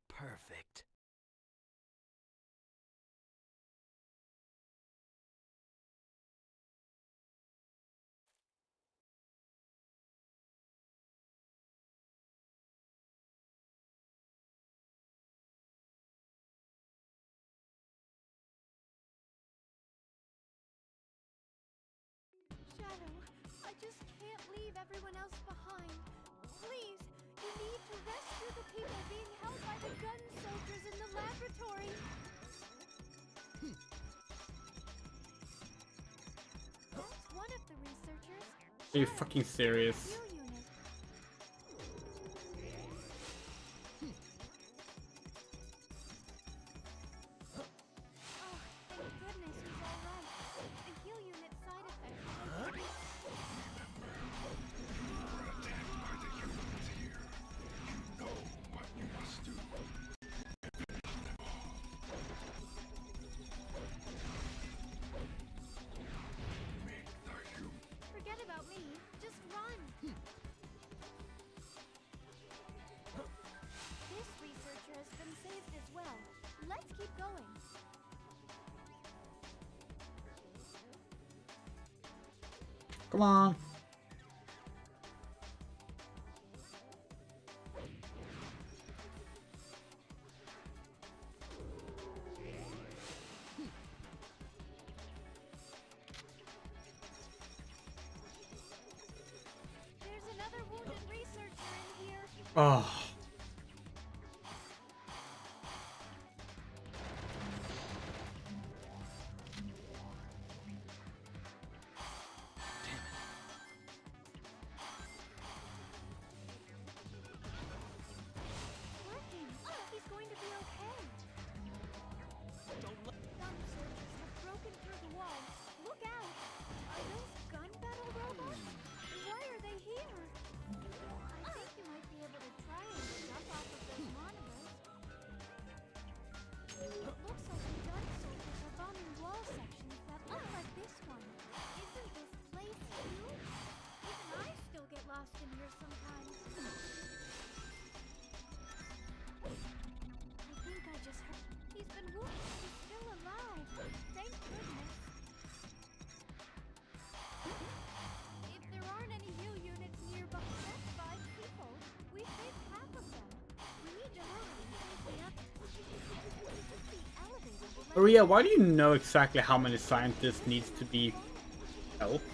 Perfect. Shadow, I just can't leave everyone else behind. Please, you need to rescue the people being held by the gun soldiers in the laboratory. That's one of the researchers. Are you Shadow, fucking serious? Heal unit. Oh, thank goodness he's all right. The heal unit side effects are like What you must do. Make the human. forget about me. Just run. This researcher has been saved as well. Let's keep going. Come on. There's another wounded researcher in here. Oh. Working. He's going to be okay. Gun soldiers have broken through the wall. Look out! Are those gun battle robots? Why are they here? I think you might be able to try and jump off of those monitors. It looks like the gun soldiers are bombing wall sections that look like this one. Isn't this place huge? Even I still get lost in here sometimes. I think I just heard. He's been wounded. He's still alive. Thank goodness. If there aren't any heal units nearby, that's 5 people. We saved half of them. We need to hurry. Yep. The elevator will let Maria, why do you know exactly how many scientists needs to be helped?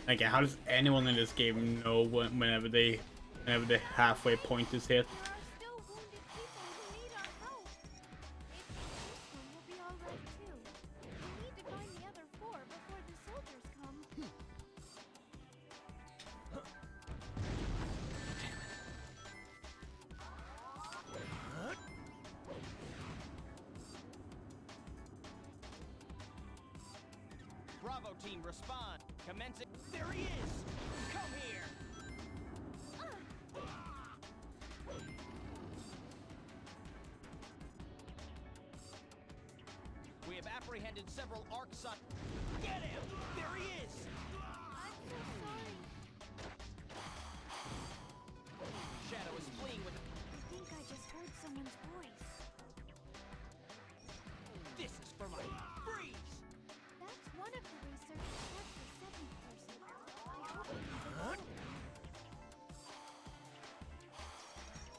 Like, how does anyone in this game know whenever the halfway point is hit? There are still wounded people who need our help. If this one will be all right too. We need to find the other 4 before the soldiers come. Bravo team, respond. Commencing. There he is. Come here. We have apprehended several arc sites. Get him! There he is! I'm so sorry. Shadow is fleeing with. I think I just heard someone's voice. This is for my freeze! That's one of the researchers. That's the second person. I hope he's okay.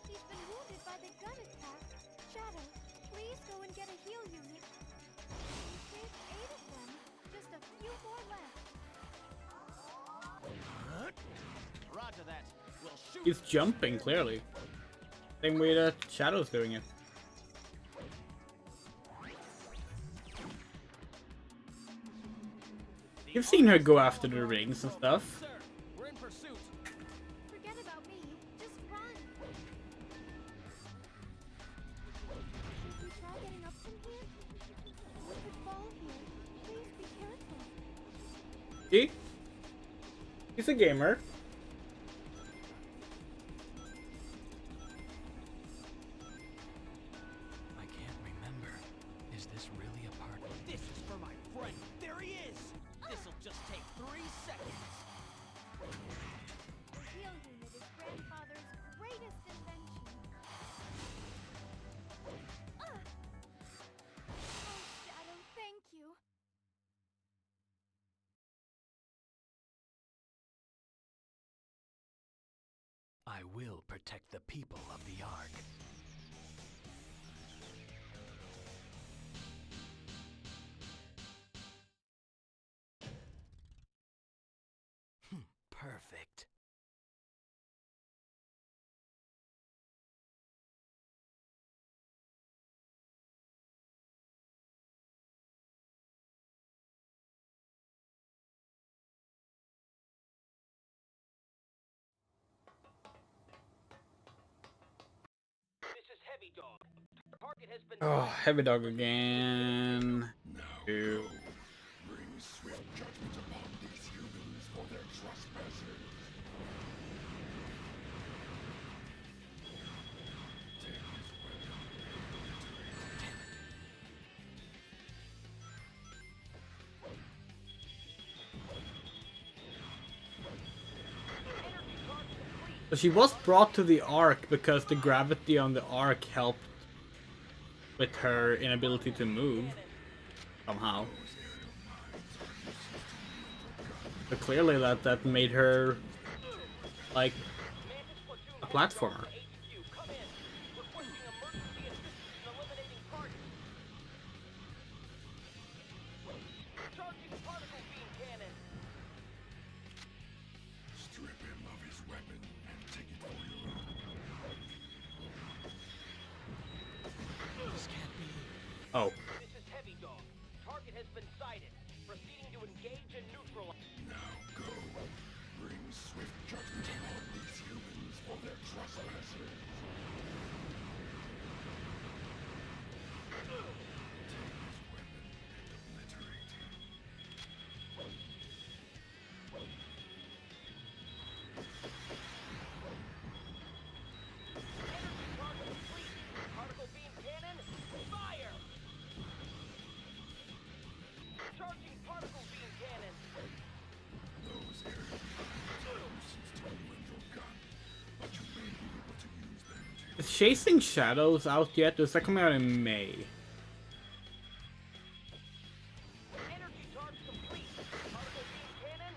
He's been wounded by the gun attack. Shadow, please go and get a heal unit. We saved 8 of them. Just a few more left. Roger that. We'll shoot. He's jumping, clearly. Same way that Shadow's doing it. You've seen her go after the rings and stuff. Sir, we're in pursuit. Forget about me. Just run. Should we try getting up from here? We could fall here. Please be careful. See? He's a gamer. I can't remember. Is this really a part? This is for my friend. There he is. This'll just take 3 seconds. The heal unit is grandfather's greatest invention. Oh, Shadow, thank you. I will protect the people of the Ark. Perfect. This is Heavy Dog. Target has been. Oh, heavy dog again. Now Ew. go. Bring swift judgment upon these humans for their trespasses. Take his weapon. So she was brought to the Ark because the gravity on the Ark helped with her inability to move somehow. But clearly that made her like a platformer. Come in. Requesting emergency assistance in eliminating targets. Charging particle beam cannon. Strip him of his weapon and take it for your own. This can't be. Oh, This is Heavy Dog. Target has been sighted. Proceeding to engage and neutralize. Now go. Bring swift judgment upon these humans for their trespasses. Take his weapon and obliterate him. Energy charge complete. Particle beam cannon. Fire! Charging particle beam cannon. Those air defenses are useless to you and your gun, but you may be able to use them to is Chasing Shadows out yet? Is that coming out in May? Energy charge complete. Particle beam cannon.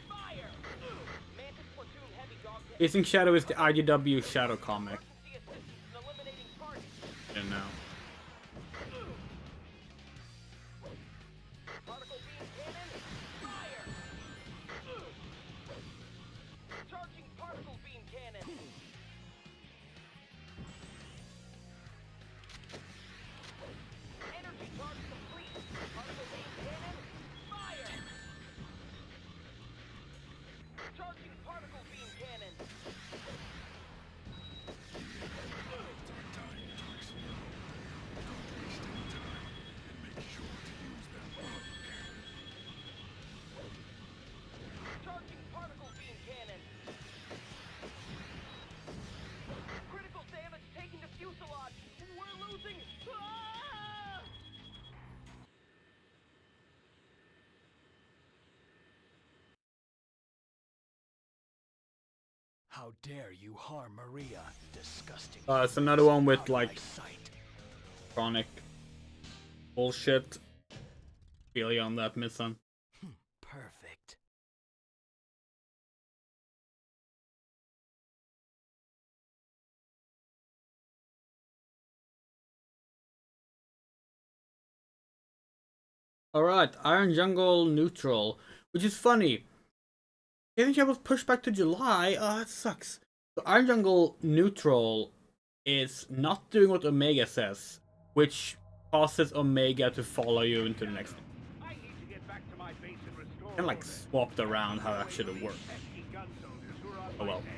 Fire! Mantis platoon Heavy Dog. Chasing Shadow is the IDW Shadow comic. Emergency assistance in eliminating targets. I don't know. Particle beam cannon. Fire! Charging particle beam cannon. Energy charge complete. Particle beam cannon. Fire! Charging particle beam cannon. time to explode. Don't waste any time and make sure to use them well. Charging particle beam cannon. Critical damage taken to fuselage. We're losing. Ah! How dare you harm Maria? Disgusting. It's another one with Out of my like sight. chronic bullshit. Feel you on that, Misson. Perfect. Alright, Iron Jungle neutral. Which is funny. I think I was pushed back to July. Oh, that sucks. So Iron Jungle neutral is not doing what Omega says, which causes Omega to follow you into the next thing. I need to get back to my base and restore Kind of like order. swapped around how that should have worked. Pesky gun soldiers who are on Oh my well. tail.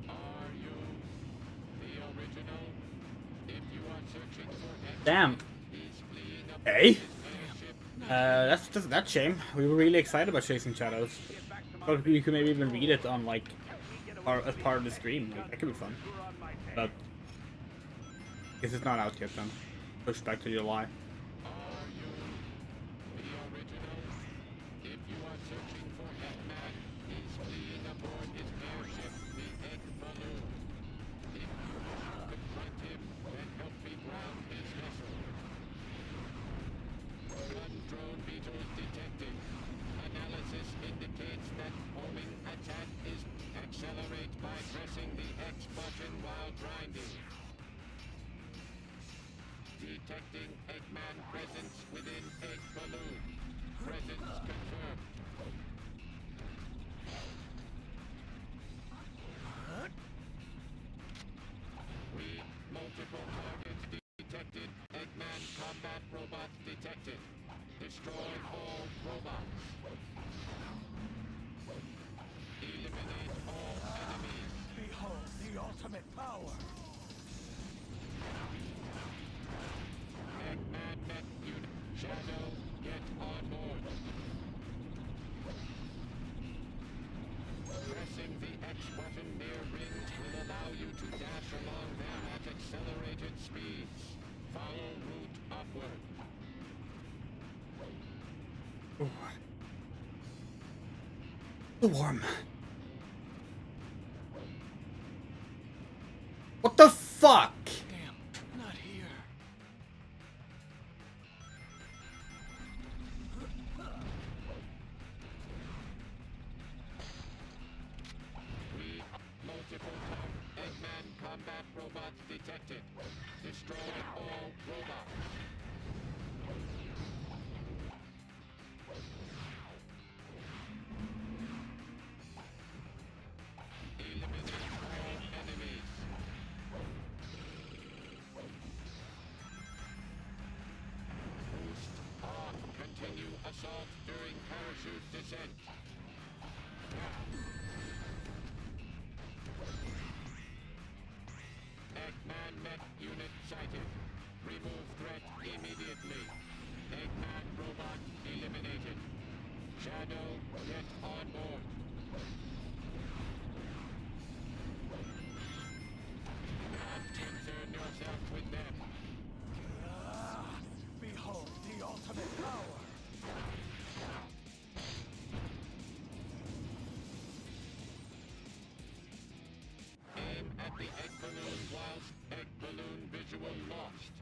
Are you the original? If you are searching for Hector, Damn. he's fleeing a Hey? Damn, That's shame. We were really excited about Chasing Shadows. Thought you could maybe even read it on like as part of the stream. Like, that could be fun. But I guess it's not out yet then. Pushed back to July. Are you the original? If you are searching for Hetman, he's fleeing aboard his airship, the Egg Balloon. If you confront him, then help me ground his vessel. Gun drone beetles detected. Analysis indicates that homing attack is accelerate by pressing the X button while grinding. Detecting Eggman presence within Egg Balloon. Presence confirmed. Multiple targets detected. Eggman combat robots detected. Destroy all robots. Eliminate all enemies. Behold the ultimate power. Eggman met unit. Shadow, get on board. Pressing the X button near rings will allow you to dash along them at accelerated speeds. Follow route upward. So warm. What the fuck? Damn, not here. Multiple Eggman combat robots detected. Destroy all robots. Eliminate all enemies. Boost on. Continue assault during parachute descent. Eggman mech unit sighted. Remove threat immediately. Eggman robot eliminated. Shadow, get on board. And concern yourself with them. Behold the ultimate power. Aim at the Egg Balloon whilst Egg Balloon visual lost.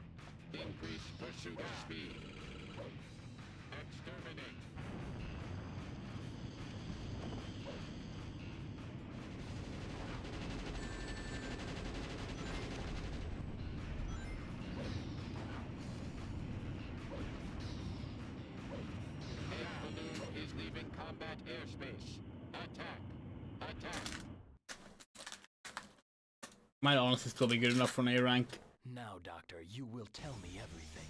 Increase pursuit speed. Exterminate. Egg Balloon is leaving combat airspace. Attack. Attack. Might honestly still be good enough for an A rank. Now, Doctor, you will tell me everything.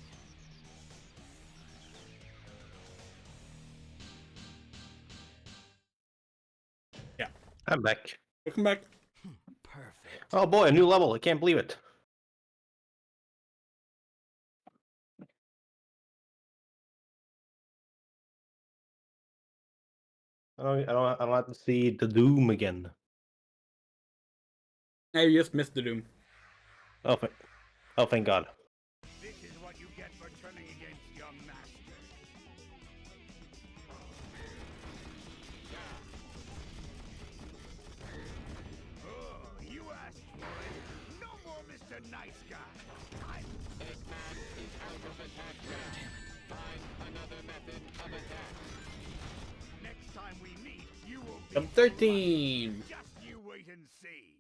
Yeah. I'm back. Welcome back. Perfect. Oh boy, a new level. I can't believe it. I don't have to see the Doom again. Hey, you just missed the Doom. Oh, thank God. This is what you get for turning against your master. Oh, you asked for it. No more Mr. Nice Guy. Eggman is out of attack range. Find another method of attack. Next time we meet, you will be Top 13. just you wait and see.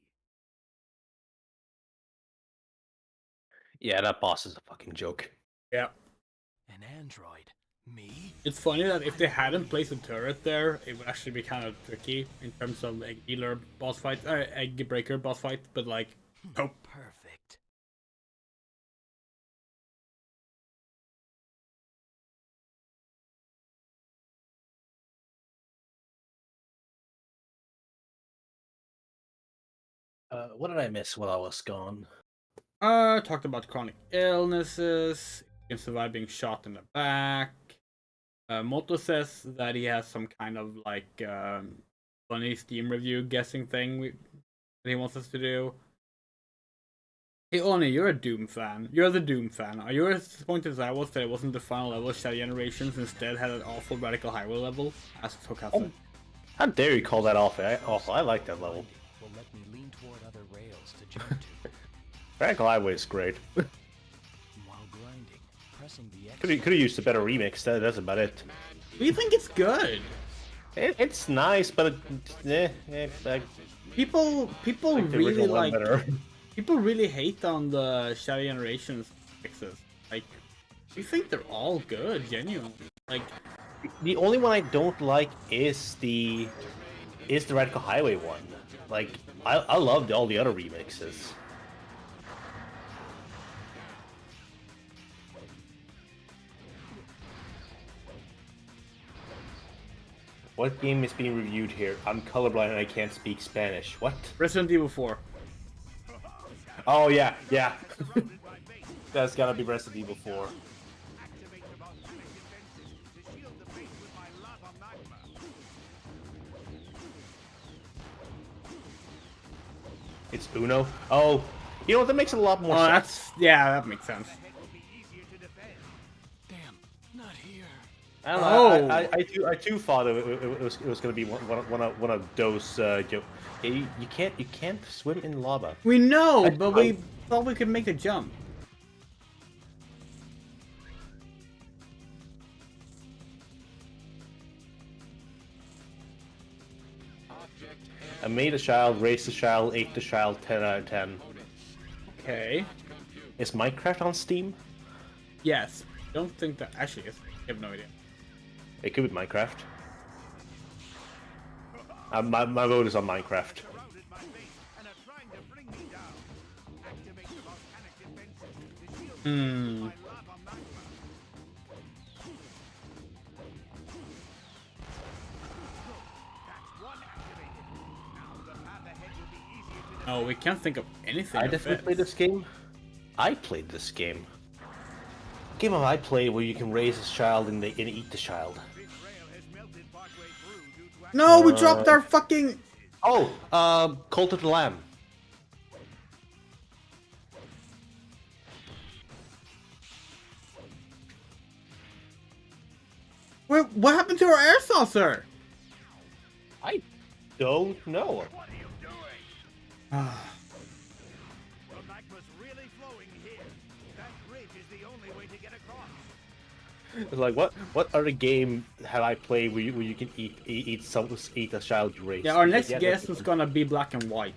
Yeah, that boss is a fucking joke. Yeah. An android? Me? It's funny that if they hadn't placed a turret there, it would actually be kind of tricky in terms of egg dealer boss fight, egg breaker boss fight. But like, nope. Perfect. What did I miss while I was gone? Talked about chronic illnesses. You can survive being shot in the back. Moto says that he has some kind of like funny Steam review guessing thing that he wants us to do. Hey Oni, you're a Doom fan. You're the Doom fan. Are you as disappointed as I was that it wasn't the final level of Shadow Generations, instead had an awful Radical Highway level? Asked Tokasa. Oh, how dare you call that awful? I like that level. Will let me lean toward other rails to jump to. Radical Highway is great. While grinding, pressing the X. Could have used a better remix. That's about it. We think it's good. It's nice, but like, People the really original one like. better. People really hate on the Shadow Generations mixes. Like, we think they're all good, genuinely. Like, The only one I don't like is the Radical Highway one. Like, I loved all the other remixes. What game is being reviewed here? I'm colorblind and I can't speak Spanish. What? Resident Evil 4. Oh yeah. That's gotta be Resident Evil 4. Activate the volcanic defenses to shield the base with my lava magma. It's Uno. Oh, you know what? That makes a lot more sense. That makes sense. The head will be easier to defend. Damn, not here. I don't know. Oh. I too thought it was gonna be one of those. You can't swim in lava. We know, but we thought we could make the jump. I made a child, raised a child, ate the child. 10 out of 10. Okay. Is Minecraft on Steam? Yes. Don't think that actually is. I have no idea. It could be Minecraft. My vote is on Minecraft. Surrounded my base and are trying to bring me down. Activate the volcanic defenses to shield the base with my lava magma. That's one activated. Now the path ahead will be easier to defend. Oh, we can't think of anything. I that definitely fits. played this game. I played this game. Game of I played where you can raise a child and eat the child. This rail has melted partway through due to No, we dropped our fucking. Oh, Cult of the Lamb. Wait, what happened to our air saucer? I don't know. What are you doing? The magma's really flowing here. That bridge is the only way to get across. It's like what other game have I played where you can eat a child you raised? Yeah, our next Yeah, guest that's- is gonna be black and white.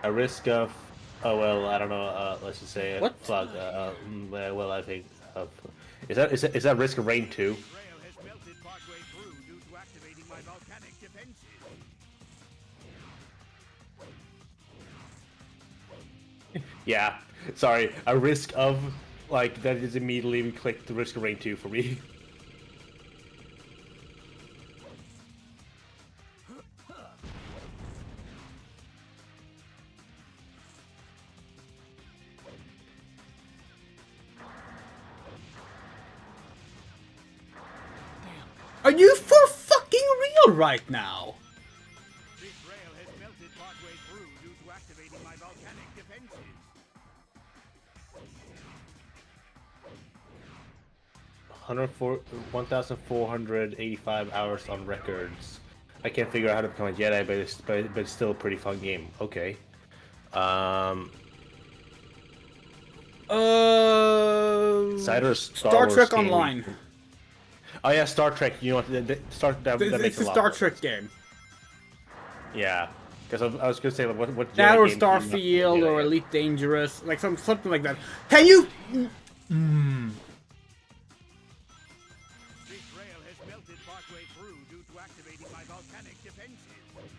A risk of, oh well, I don't know. Let's just say What? Plug. Well, I think. Is that Risk of Rain 2? Rail has melted partway through due to activating my volcanic defenses. Yeah. Sorry. A Risk of, like, that is immediately clicked the Risk of Rain 2 for me. Are you for fucking real right now? This rail has melted partway through due to activating my volcanic defenses. 1,485 hours on records. I can't figure out how to become a Jedi, but it's still a pretty fun game. Okay. Cider Star Trek Wars game. Online. Oh yeah, Star Trek. You know what? That It's makes a lot Star more Trek sense. game. Yeah, because I was gonna say like, what That Jedi or game do you not Starfield play or like? Elite Dangerous, like something like that. Can you? This rail has melted partway through due to activating my volcanic defenses.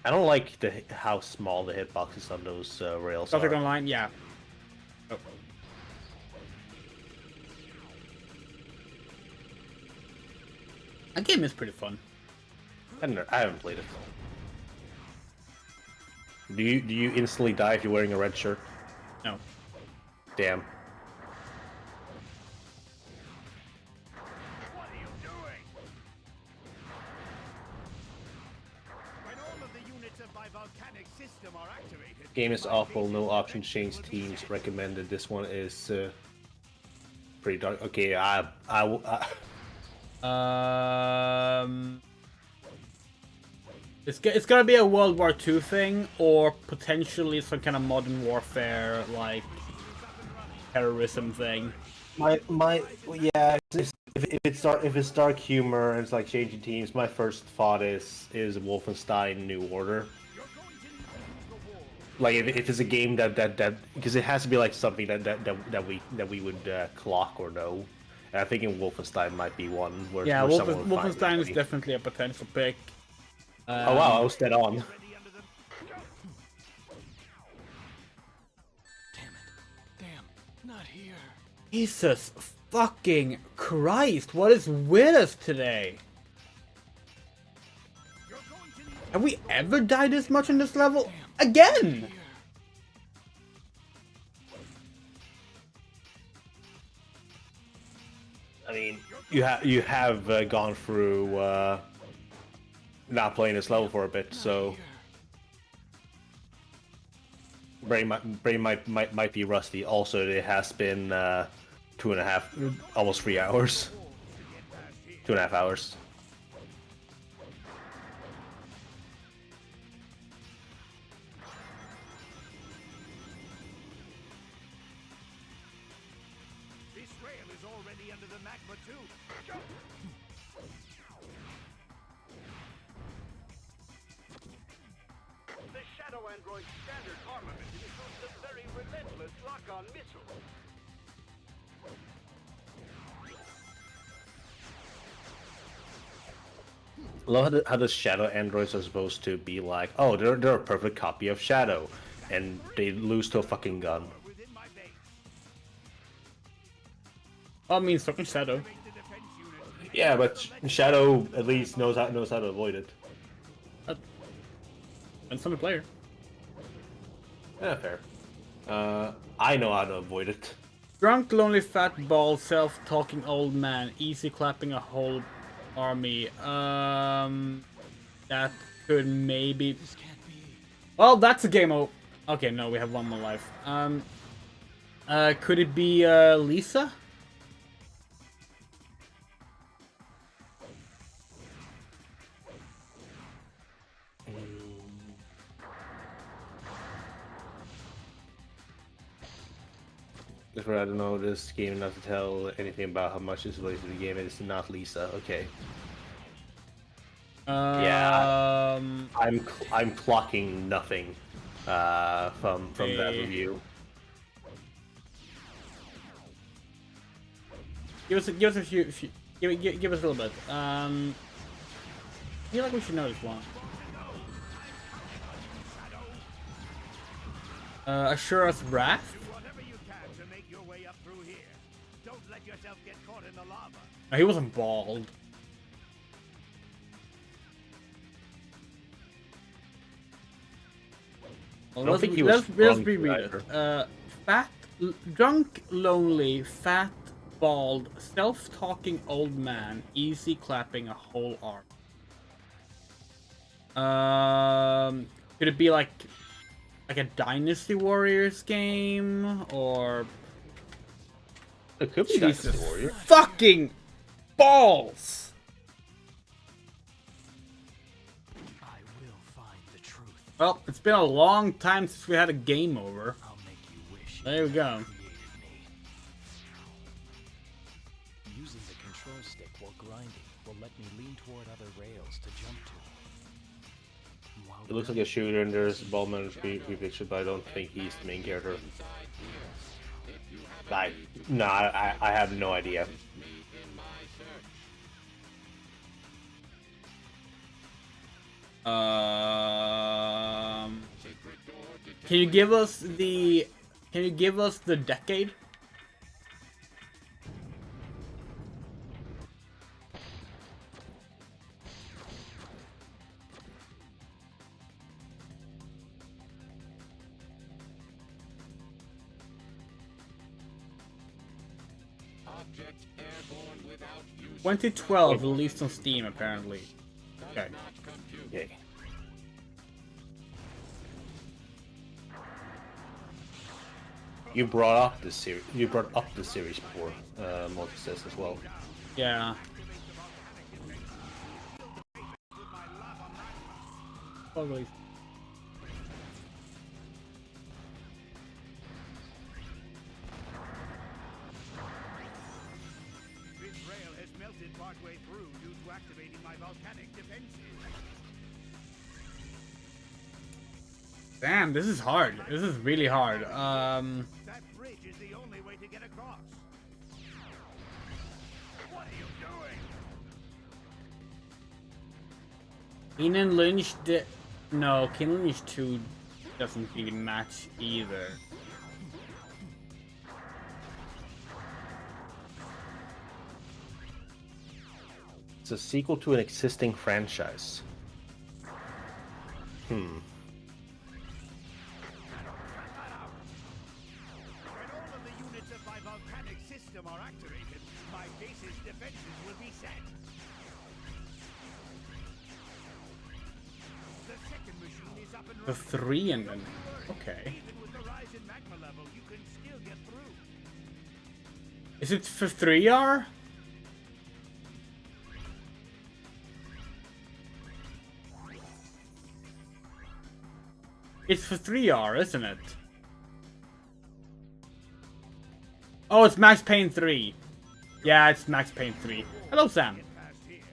I don't like how small the hitboxes on those rails Star Trek are. Online, yeah. Oh. That game is pretty fun. I haven't played it. Do you instantly die if you're wearing a red shirt? No. Damn. of my volcanic system are activated. Game is awful. No option change teams recommended. This one is pretty dark. Okay, It's gonna be a World War II thing, or potentially some kind of modern warfare, like terrorism thing. If it's dark humor and it's like changing teams, my first thought is Wolfenstein New Order. Like if it's a game that because it has to be like something that we would clock or know. And I think in Wolfenstein might be one where someone would find Wolfenstein is it. definitely a potential pick. Oh wow, I was dead on. Damn it. Damn, not here. Jesus fucking Christ, what is with us today? Have we ever died this much in this level? Again! I mean, you have gone through not playing this level for a bit, so brain might be rusty. Also, it has been 2.5, almost 3 hours. 2.5 hours. This rail is already under the magma too. Jump! The Shadow Android's standard armament includes the very relentless lock-on missile. I love how the Shadow androids are supposed to be like, oh, they're a perfect copy of Shadow, and they lose to a fucking gun. Within my base. I mean, fucking Shadow. Make the defense unit. Yeah, but Shadow at least knows how to avoid it. And some player. Yeah, fair. I know how to avoid it. Drunk, lonely, fat, bald, self-talking old man, easy clapping a whole army. That could maybe. This can't be. Well, that's a game over. Okay, no, we have one more life. Could it be Lisa? That's where I don't know this game enough to tell anything about how much is related to the game. It's not Lisa. Okay. Yeah, I'm clocking nothing from that review. Give us a few give us a little bit. I feel like we should know this one. Assure us wrath. Do whatever you can to make your way up through here. Don't let yourself get caught in the lava. No, he wasn't bald. Well, I don't think he was let's drunk reread either. it. Fat, drunk, lonely, fat, bald, self-talking old man, easy clapping a whole arm. Could it be like a Dynasty Warriors game, or It could be Jesus Dynasty Warrior. fucking balls? I will find the truth. Well, it's been a long time since we had a game over. I'll make you wish. There we go. You created me. Using the control stick while grinding will let me lean toward other rails to jump to. While It looks like a shooter, and there's Ballman picture, but I don't think he's the main character. I have no idea. Can you give us the decade? Object airborne without use 2012, released on Steam apparently. Okay. not compute. Okay. You brought up the series. You brought up the series before, Mortis as well. Yeah. Probably. This rail has melted partway through due to activating my volcanic defenses. Damn, this is hard. This is really hard. That bridge is the only way to get across. What are you doing? Keenan Lynch did. No, Keenan Lynch 2 doesn't really match either. It's a sequel to an existing franchise. When all of the units of my volcanic system are activated, my base's defenses will be set. The second machine is up and The running. 3 and then. Okay. Even with the rise in magma level, you can still get through. Is it for 3R? It's for 3R, isn't it? Oh, it's Max Payne 3. Yeah, it's Max Payne 3. Hello, Sam. Past here.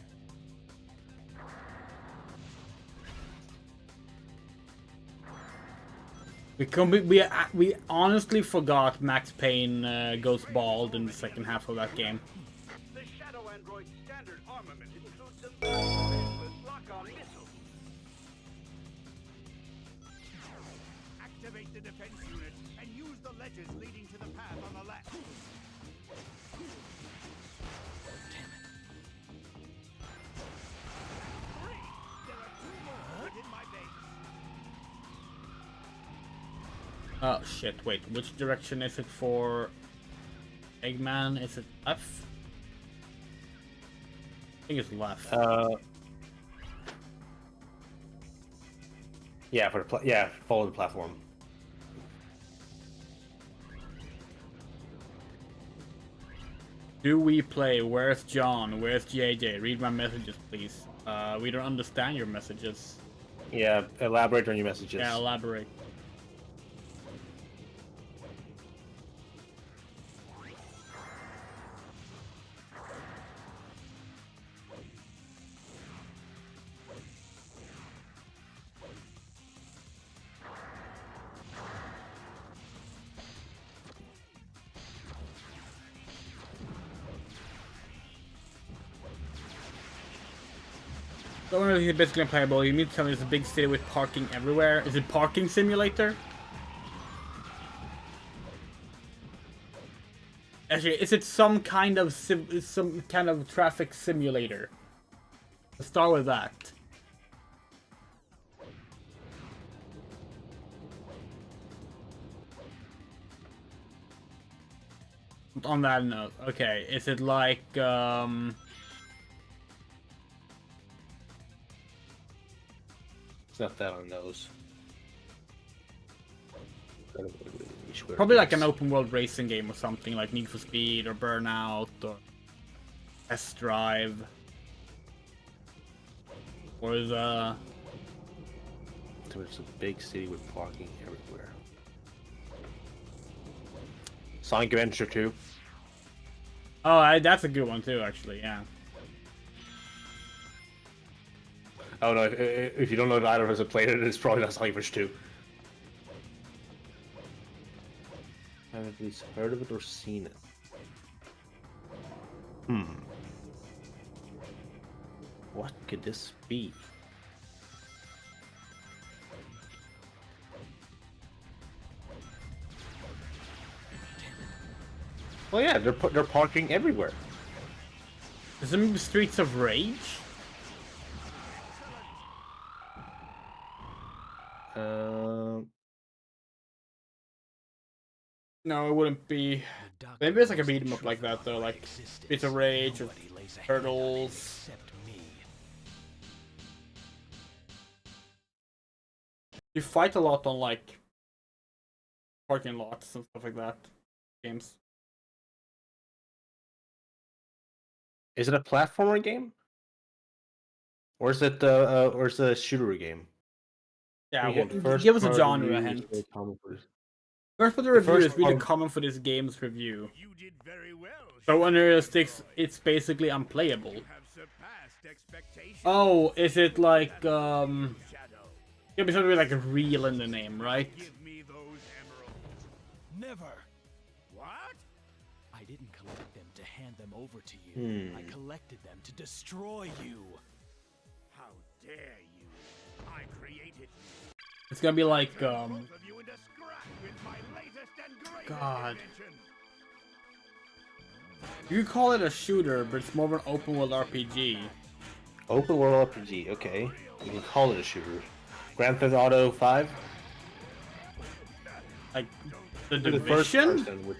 We honestly forgot Max Payne goes bald in the second half of that game. The Shadow Android's standard armament includes some specialist lock-on missiles. Activate the defense unit and use the ledges leading to the path on the left. Three. There are 2 more within my base. Oh shit, wait, which direction is it for Eggman? Is it left? I think it's left. Yeah, follow the platform. Do we play? Where's John? Where's JJ? Read my messages, please. We don't understand your messages. Yeah, elaborate on your messages. Yeah, elaborate. So when is basically unplayable? You mean to tell me it's a big city with parking everywhere? Is it parking simulator? Actually, is it some kind of traffic simulator? Let's start with that. On that note, okay, is it like It's not that on those. probably like an open world racing game or something like Need for Speed or Burnout or Test Drive, or the So it's a big city with parking everywhere. Sonic Adventure 2. oh, that's a good one too, actually. Yeah. Oh no, if you don't know that either of us have played it, it's probably not Sonic Adventure 2. I've at least heard of it or seen it. What could this be? Well, yeah, they're parking everywhere. Is it maybe Streets of Rage? No, it wouldn't be. Maybe it's like a beat 'em up like that though, like Streets of Rage or Turtles. You fight a lot on like parking lots and stuff like that. Games. Is it a platformer game? Or is it a shooter game? Yeah, Again, well, give us a part genre review is hint. very common for this. First part of the The review first is really part- common for this game's review. You did very well. So when Shadow it the sticks, Hedgehog. it's basically unplayable. You have surpassed expectations. Oh, is it like Shadow, It'll be something with like a real in the name, right? give me those emeralds. Never. What? I didn't collect them to hand them over to you. I collected them to destroy you. How dare you? I created you. It's gonna be like Both of you into scrap with my latest and greatest God. invention. you could call it a shooter, but it's more of an open world RPG. Open world RPG, okay. You can call it a shooter. Grand Theft Auto 5? Like the The first Division? person would...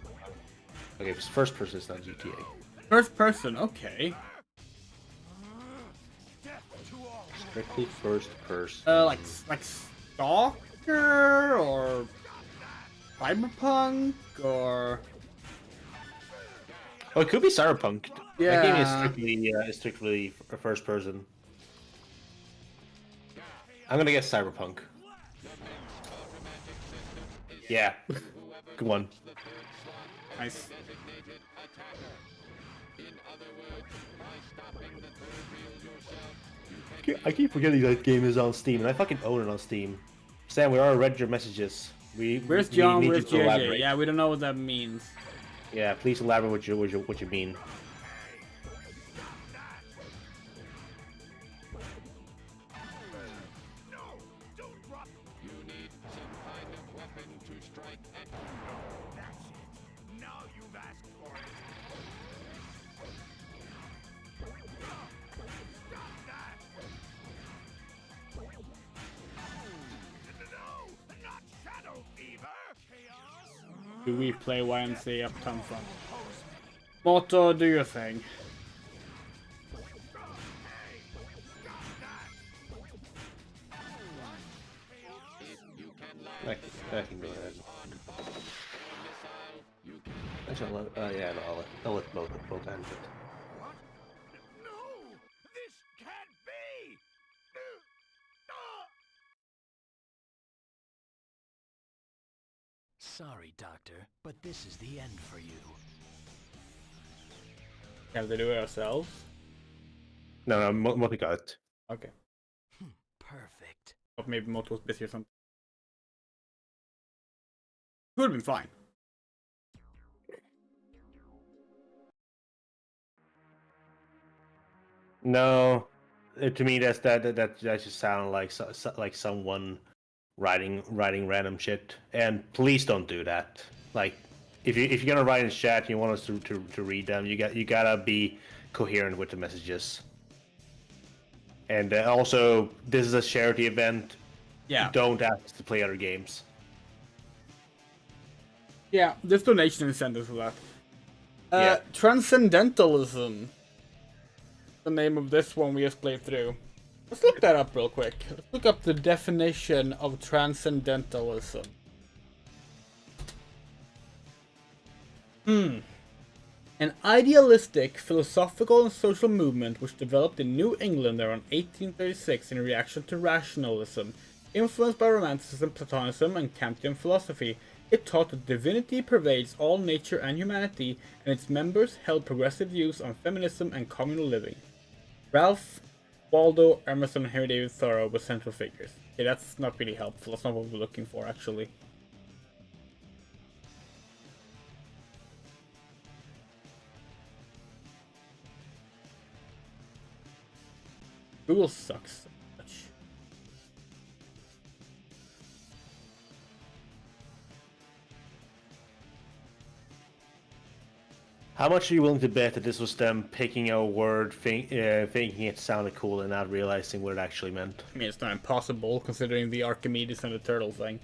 Okay, if it's first person, it's not GTA. First person, okay. Death to all. Strictly first person. Like Stalker or Cyberpunk or Oh, it could be Cyberpunk. That game Yeah. is strictly a first person. I'm gonna guess Cyberpunk. Yeah. Good one. nice. I keep forgetting that game is on Steam, and I fucking own it on Steam. Sam, we already read your messages. Where's we John? need Where's you to JJ? elaborate. Yeah, we don't know what that means. Yeah, please elaborate what you mean. No, don't drop. You need some kind of weapon to strike at. That's it. Now you've asked for it. Stop that! No, not Shadow Fever. Chaos. Do we play YMCA Uptown Fun? Moto, do your thing. I can go ahead. Actually, yeah, no, I'll let both handle it. What? No! This can't be! Sorry, Doctor, but this is the end for you. Have to do it ourselves? No, Moto got it. Okay. Perfect. Or maybe Moto was busy or something. Could have been fine. No, to me that just sounded like like someone writing random shit. And please don't do that. Like, if you're gonna write in chat and you want us to read them, you gotta be coherent with the messages. And also, this is a charity event. Yeah. Don't ask us to play other games. Yeah, there's donation incentives for that. Yeah. Transcendentalism. The name of this one we just played through. Let's look that up real quick. Let's look up the definition of transcendentalism. An idealistic, philosophical and social movement which developed in New England around 1836 in reaction to rationalism, influenced by Romanticism, Platonism and Kantian philosophy. It taught that divinity pervades all nature and humanity, and its members held progressive views on feminism and communal living. Ralph Waldo Emerson and Henry David Thoreau were central figures. Okay, that's not really helpful. That's not what we're looking for, actually. Google sucks so much. How much are you willing to bet that this was them picking a word, thinking it sounded cool, and not realizing what it actually meant? I mean, it's not impossible considering the Archimedes and the turtle thing.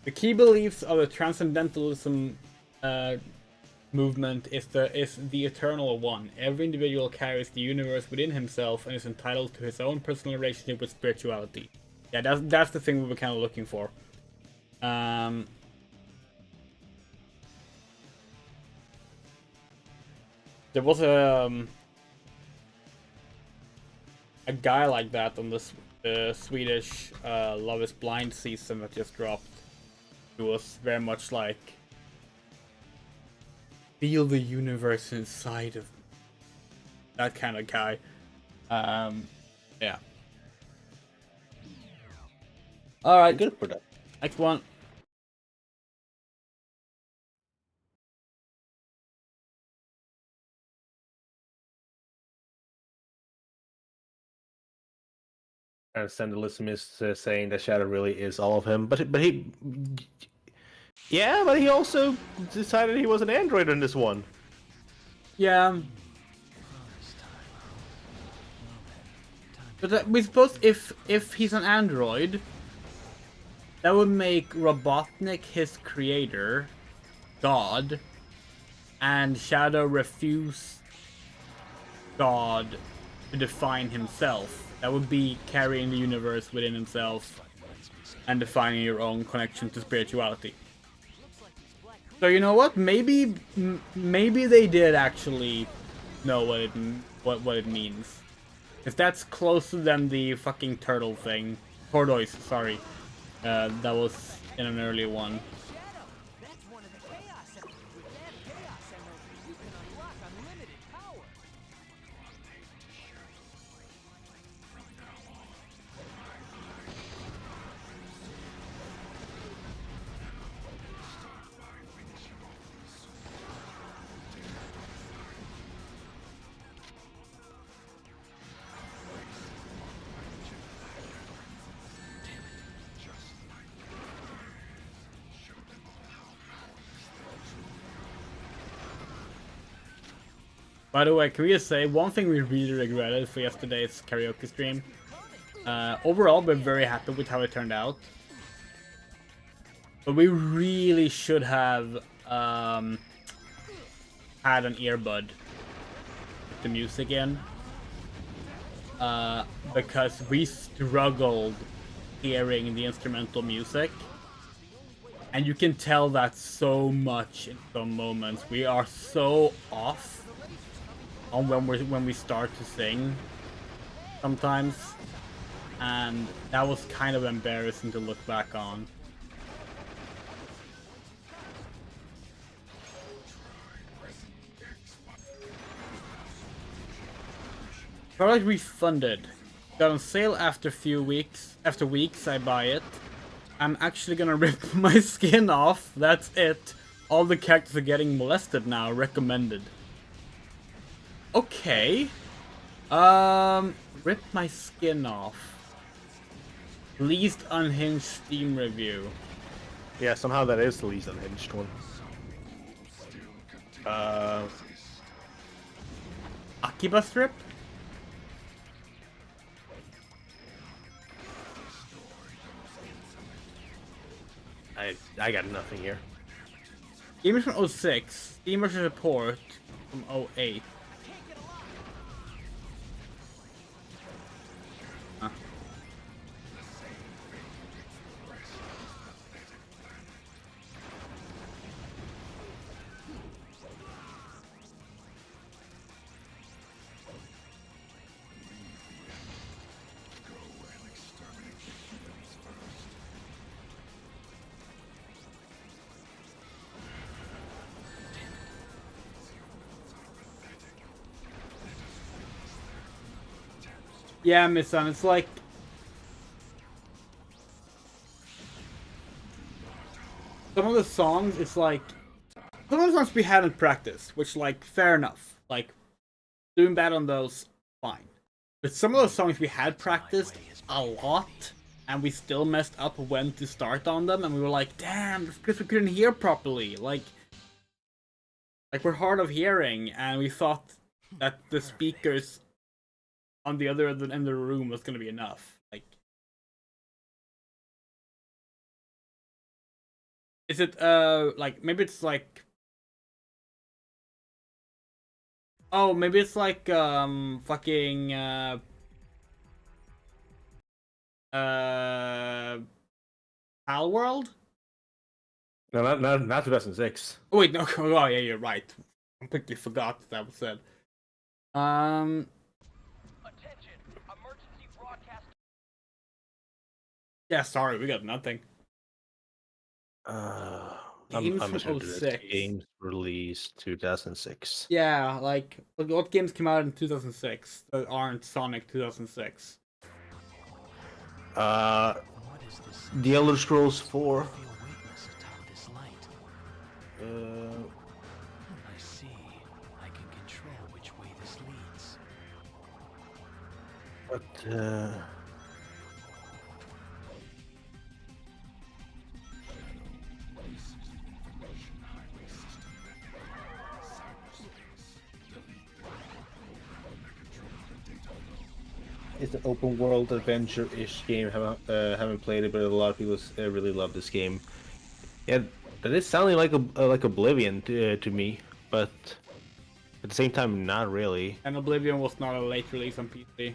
The key beliefs of the transcendentalism movement is the eternal one. Every individual carries the universe within himself and is entitled to his own personal relationship with spirituality. Yeah, that's the thing we were kind of looking for. There was a guy like that on the Swedish Love is Blind season that just dropped. It was very much like, feel the universe inside of me. That kind of guy. Yeah. Alright, Good for that. next one. Transcendentalism is saying that Shadow really is all of him, but he, yeah, but he also decided he was an android in this one. Yeah. But we suppose if he's an android, that would make Robotnik his creator, God, and Shadow refuse God to define himself. That would be carrying the universe within himself and defining your own connection to spirituality. So you know what? Maybe they did actually know what it means. If that's closer than the fucking turtle thing, tortoise. Sorry, that was in an earlier one. Shadow, that's one of the Chaos Emeralds. With that Chaos Emerald, you can unlock unlimited power. By the way, can we just say one thing we really regretted for yesterday's karaoke stream? Overall, we're very happy with how it turned out. But we really should have had an earbud with the music in. Because we struggled hearing the instrumental music. And you can tell that so much in some moments. We are so off on when we start to sing sometimes, and that was kind of embarrassing to look back on. Product refunded. Got on sale after weeks. After weeks, I buy it. I'm actually gonna rip my skin off. That's it. All the characters are getting molested now. Recommended. Okay. Rip my skin off. Least unhinged Steam review. Yeah, somehow that is the least unhinged one. Akiba strip? I got nothing here. Gamers from 06. Steamers report from 08. Yeah, Miss Sun, it's like some of the songs, it's like some of the songs we hadn't practiced, which like fair enough. Like doing bad on those, fine. But some of those songs we had practiced a lot and we still messed up when to start on them, and we were like, damn, it's because we couldn't hear properly. Like we're hard of hearing, and we thought that the speakers on the other end of the room was gonna be enough. Like, Is it like maybe it's like oh maybe it's like fucking Pal World? No, not 2006. Oh wait, no. Oh yeah, you're right. Completely forgot that was said. Attention! Emergency broadcast. Yeah, sorry, we got nothing. Games I'm from just gonna do this. 06. Games released 2006. Yeah, like what games came out in 2006 that aren't Sonic 2006? What is this? The Elder Scrolls 4. I feel weightless atop this light. I see. I can control which way this leads. But This is the information highway system network. Cyberspace. Delete the I control the data flow. it's an open world adventure-ish game. Haven't played it, but a lot of people really love this game. Yeah, that is sounding like Oblivion to me, but at the same time, not really. And Oblivion was not a late release on PC.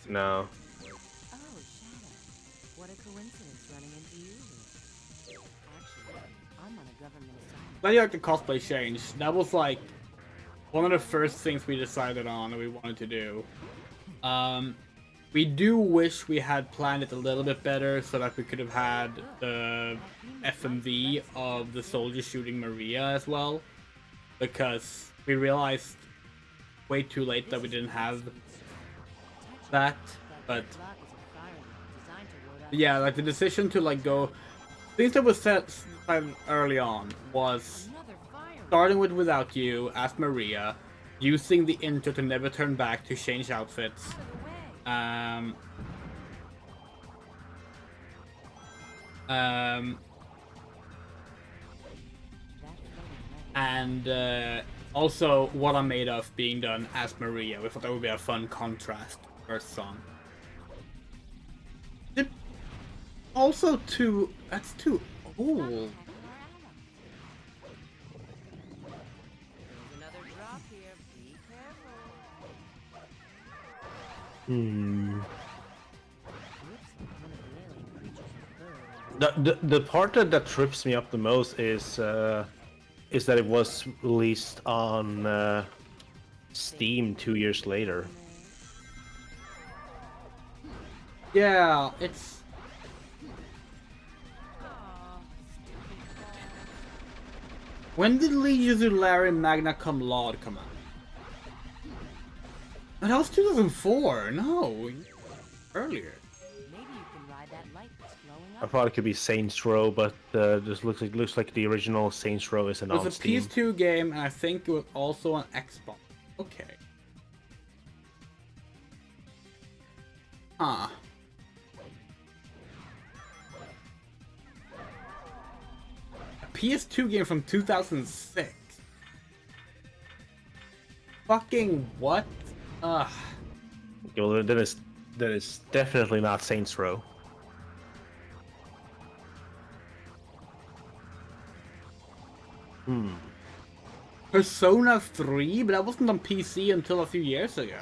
No. Oh, Shadow. What a coincidence running into you here. Actually, I'm on a government assignment. But you like the cosplay change. That was like one of the first things we decided on that we wanted to do. We do wish we had planned it a little bit better so that we could have had the FMV of the soldier shooting Maria as well. Because we realized way too late that we didn't have that. But Block is a fire designed to ward off yeah, like the decision to like go... Things that was set early on was another fire. starting with Without You as Maria, using the intro to Never Turn Back to change outfits. And also What I'm Made Of being done as Maria. We thought that would be a fun contrast to the first song. Also that's too old. There's another drop here. Be careful. Hmm. Looks like one of the alien creatures is burned. The part that trips me up the most is that it was released on Steam 2 years later. Yeah, it's... When did Legionary Magna Cum Laude come out? That was 2004. No, earlier. Maybe you can ride that light that's glowing I up. thought it could be Saints Row, but this looks like the original Saints Row isn't It was on a Steam. PS2 game, and I think it was also on Xbox. Okay. Huh. A PS2 game from 2006. Fucking what? Ugh. Okay, well, that is definitely not Saints Row. Persona 3? But that wasn't on PC until a few years ago.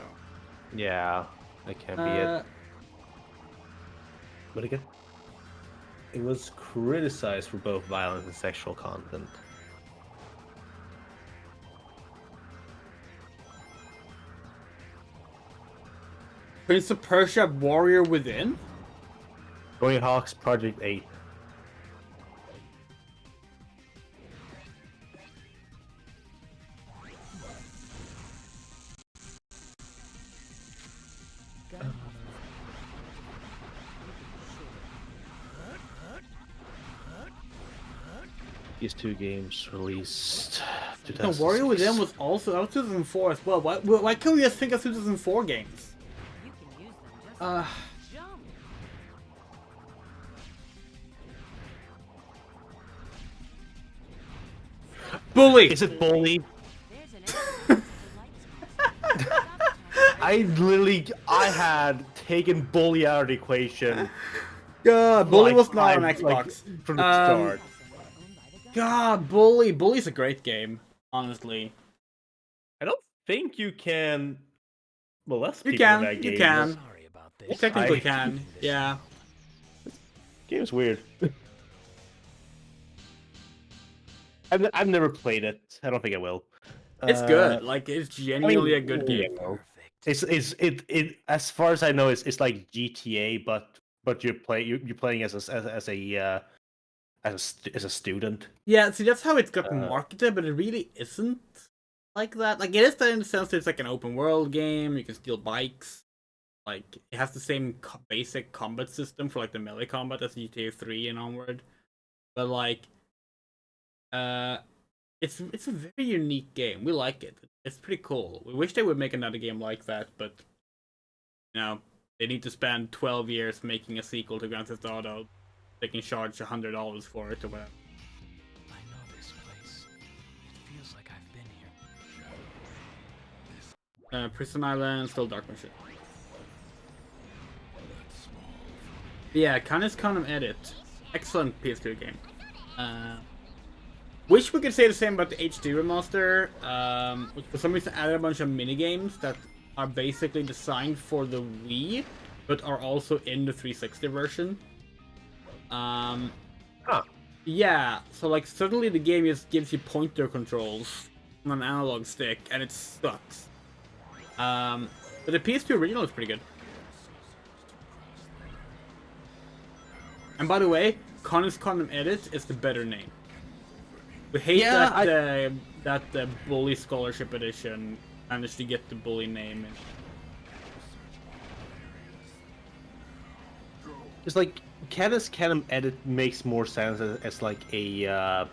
Yeah, that can't be it. But again, it was criticized for both violence and sexual content. Prince of Persia Warrior Within? Tony Hawk's Project 8. PS2 games released No, Warrior Within was also... That was 2004 as well. Why can't we just think of 2004 games? You can use them just jump. Bully! Is it Bully? There's an enemy. The light speed. I had taken Bully out of the equation Bully like was not on like Xbox. from the start. God, Bully. Bully's a great game, honestly. I don't think you can molest You people in can, that you game. can. Sorry about You this. technically I- can, yeah. Game's weird. I've never played it. I don't think I will. It's good. Like, it's genuinely a good game. you know, Perfect. it as far as I know, it's like GTA, but you're playing as a student. Yeah, see, that's how it's got Uh, marketed, but it really isn't like that. Like, it is that in the sense that it's like an open world game. You can steal bikes. Like, it has the same basic combat system for like the melee combat as GTA 3 and onward. But like, it's a very unique game. We like it. It's pretty cool. We wish they would make another game like that, but you know, they need to spend 12 years making a sequel to Grand Theft Auto. They can charge $100 for it or whatever. I know this place. It feels like I've been here. Prison Island, still Dark Mission. Yeah, Canis Condom Edit. Excellent PS2 game. Wish we could say the same about the HD remaster, which for some reason added a bunch of minigames that are basically designed for the Wii, but are also in the 360 version. Yeah, so like suddenly the game just gives you pointer controls on an analog stick, and it sucks. But the PS2 original is pretty good. And by the way, Canis Condom Edit is the better name. We hate that the Bully Scholarship Edition managed to get the Bully name in. It's like Canis Condom Edit makes more sense as like a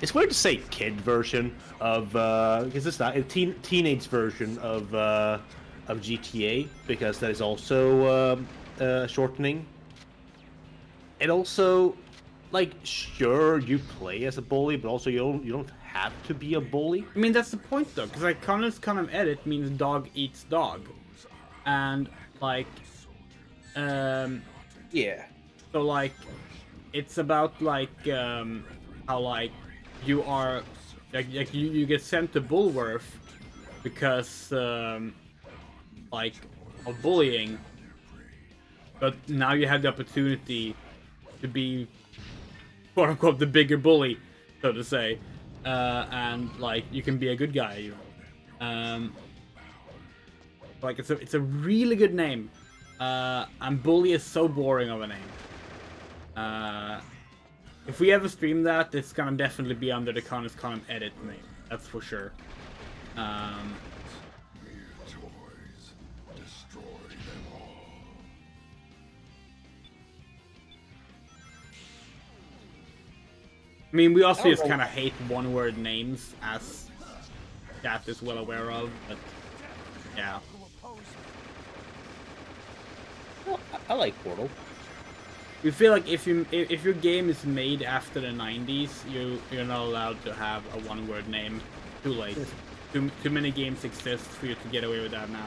it's weird to say kid version of because it's not a teenage version of GTA, because that is also shortening. And also, like, sure, you play as a bully, but also you don't have to be a bully. I mean, that's the point though, because like Canis Condom Edit means dog eats dog, and like, Yeah. so like, it's about like how like you are like you get sent to Bulworth because like of bullying, but now you have the opportunity to be quote unquote the bigger bully, so to say, and like you can be a good guy, you know. Like it's a really good name, and bully is so boring of a name. If we ever stream that, it's gonna definitely be under the Canis Condom Edit name, that's for sure. Mere toys. Destroy them all. I mean, we also just kind of hate one-word names, as Chat is well aware of, but yeah. Well, I like Portal. We feel like if your game is made after the 90s, you're not allowed to have a one-word name. Too late. Too many games exist for you to get away with that now.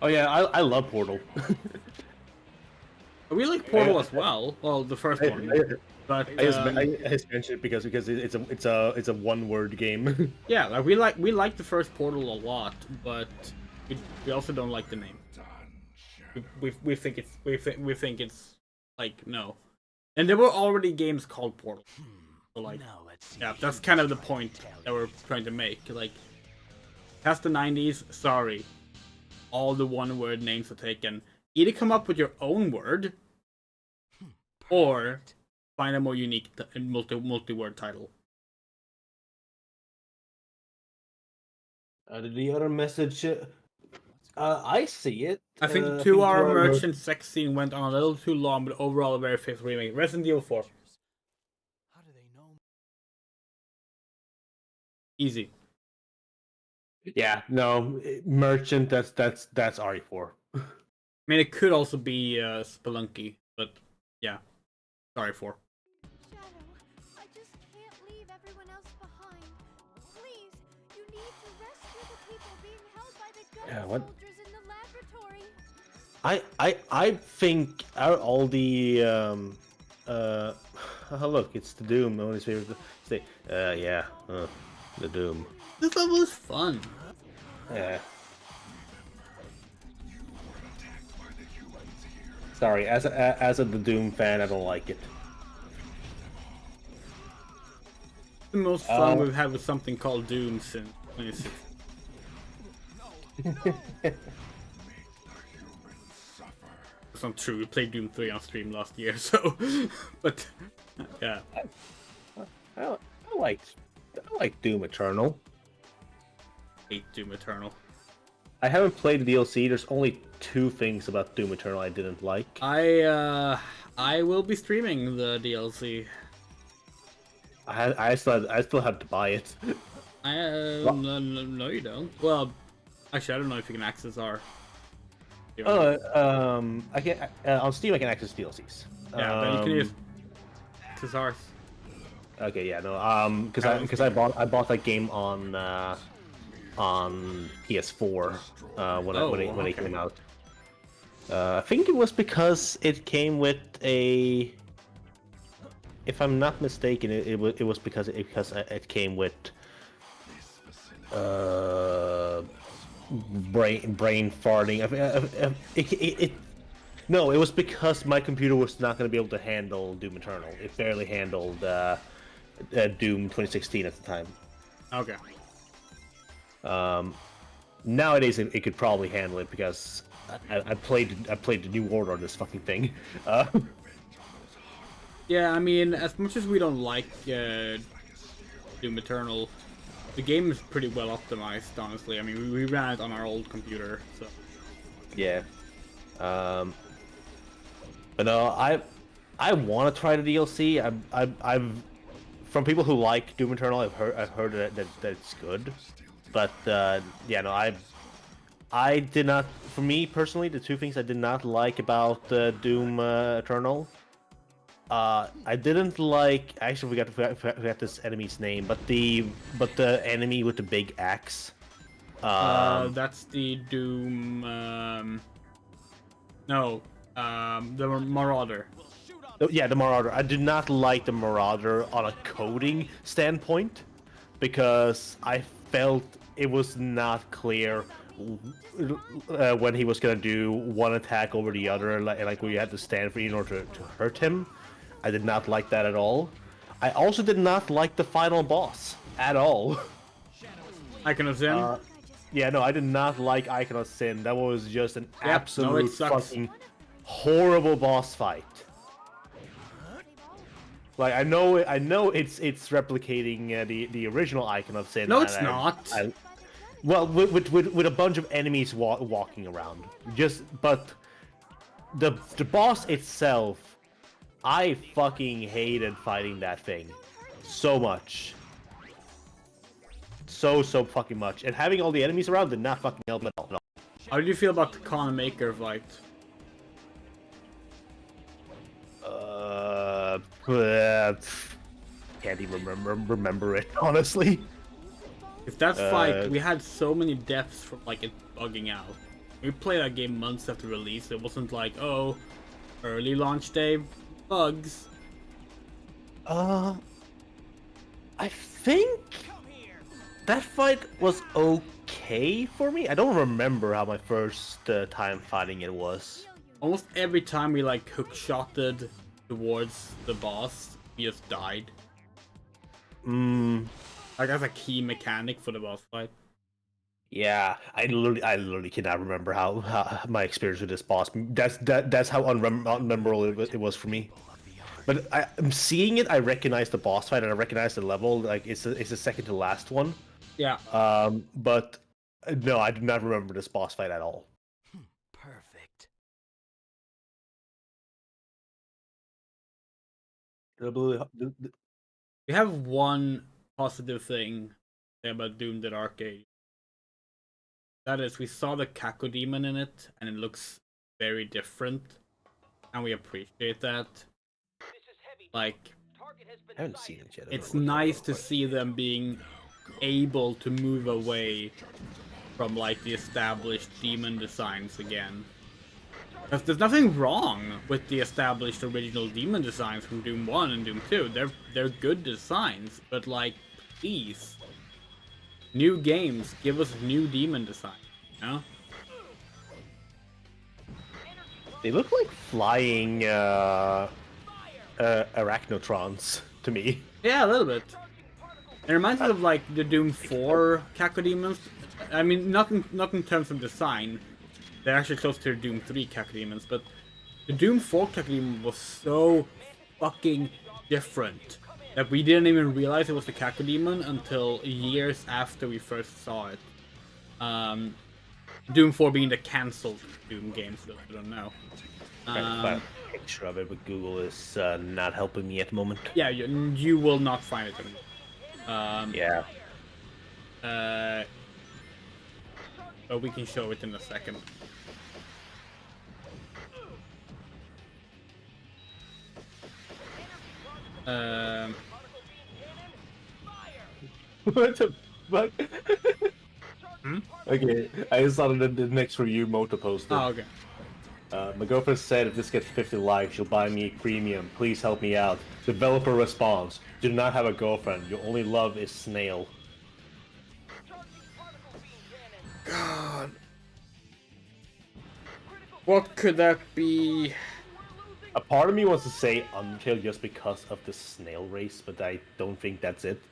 Oh yeah, I love Portal. We like Portal as well. Well, the first one, but I just mentioned it because it's a one-word game. yeah, like we like the first Portal a lot, but we also don't like the name. We think it's like no, and there were already games called Portal. So like, Now let's see yeah, who that's kind of the can point tell that you. we're trying to make. Like, past the 90s, sorry, all the one-word names are taken. Either come up with your own word, or find a more unique multi-word title. The other message. I see it. I think I 2-hour two-hour merchant sex scene went on a little too long, but overall a very faithful remake. Resident Evil 4. How do they know? Easy. Yeah, no, merchant. That's RE4. I mean, it could also be Spelunky, but yeah. Sorry for. Shadow, I just can't leave everyone else behind. Please, you need to rescue the people being held by the gun Yeah, what? soldiers in the laboratory. I think out all the oh, look, it's the Doom. One of his favorite. Say, yeah, the Doom. This level is fun. Yeah. Sorry, as a the Doom fan, I don't like it. The most fun we've had with something called Doom since 2016. It's not true. We played Doom 3 on stream last year, so. But yeah, I like Doom Eternal. hate Doom Eternal. I haven't played the DLC. There's only 2 things about Doom Eternal I didn't like. I will be streaming the DLC. I still have to buy it. No, you don't. Well, actually, I don't know if you can access our. I can on Steam. I can access DLCs. Yeah, but you can use access ours. Okay, yeah, no, because I bought that game on PS4 when it came out. I think it was because it came with a. If I'm not mistaken, it was because it came with brain farting. No, it was because my computer was not going to be able to handle Doom Eternal. It barely handled Doom 2016 at the time. Okay. Nowadays it could probably handle it because I played the New Order on this fucking thing. Yeah, I mean, as much as we don't like Doom Eternal, the game is pretty well optimized, honestly. I mean, we ran it on our old computer, so. Yeah. But no, I want to try the DLC. I've from people who like Doom Eternal, I've heard that it's good. But yeah, no, I did not. For me personally, the 2 things I did not like about Doom Eternal. I didn't like. I actually forgot this enemy's name, but the enemy with the big axe. That's the Doom. No, the Marauder. Yeah, the Marauder. I did not like the Marauder on a coding standpoint because I felt it was not clear when he was gonna do one attack over the other, like where you had to stand for in order to hurt him. I did not like that at all. I also did not like the final boss at all. Icon of Sin. Yeah, no, I did not like Icon of Sin. That was just an absolute sucks. fucking horrible boss fight. Like I know it's replicating the original Icon of Sin. No, it's not. Well, with a bunch of enemies walking around. But the boss itself, I fucking hated fighting that thing so much. So fucking much. And having all the enemies around did not fucking help at all. No. How did you feel about the Con Maker fight? Can't even remember it, honestly. If that fight, we had so many deaths from like it bugging out. We played that game months after release. It wasn't like, oh, early launch day bugs. I think that fight was okay for me. I don't remember how my first time fighting it was. Almost every time we like hook-shotted towards the boss, we just died. Like that's a key mechanic for the boss fight. Yeah, I literally cannot remember how my experience with this boss. That's how unmemorable it was for me. But I'm seeing it. I recognize the boss fight and I recognize the level. Like it's the second to last one. Yeah. But No, I do not remember this boss fight at all. Perfect. We have one positive thing about Doom the Arcade. That is, we saw the Kako Demon in it, and it looks very different, and we appreciate that. Like, I haven't seen it yet. it's nice to see them being able to move away from like the established demon designs again. Because there's nothing wrong with the established original demon designs from Doom 1 and Doom 2. They're good designs, but like, please. New games, give us new demon design, you know? They look like flying arachnotrons to me. Yeah, a little bit. It reminds me of like the Doom 4 Cacodemons. I mean, not in terms of design. They're actually close to the Doom 3 Cacodemons, but the Doom 4 Cacodemon was so fucking different that we didn't even realize it was the Cacodemon until years after we first saw it. Doom 4 being the cancelled Doom game, for those who don't know. A picture of it, but Google is not helping me at the moment. Yeah, you will not find it anymore. Yeah. But we can show it in a second. What the fuck? Hmm? Okay, I just saw the next review Moto posted. Oh, okay. My girlfriend said if this gets 50 likes, she'll buy me premium. Please help me out. Developer response: do not have a girlfriend. Your only love is snail. God. What could that be? A part of me wants to say Unreal just because of the snail race, but I don't think that's it.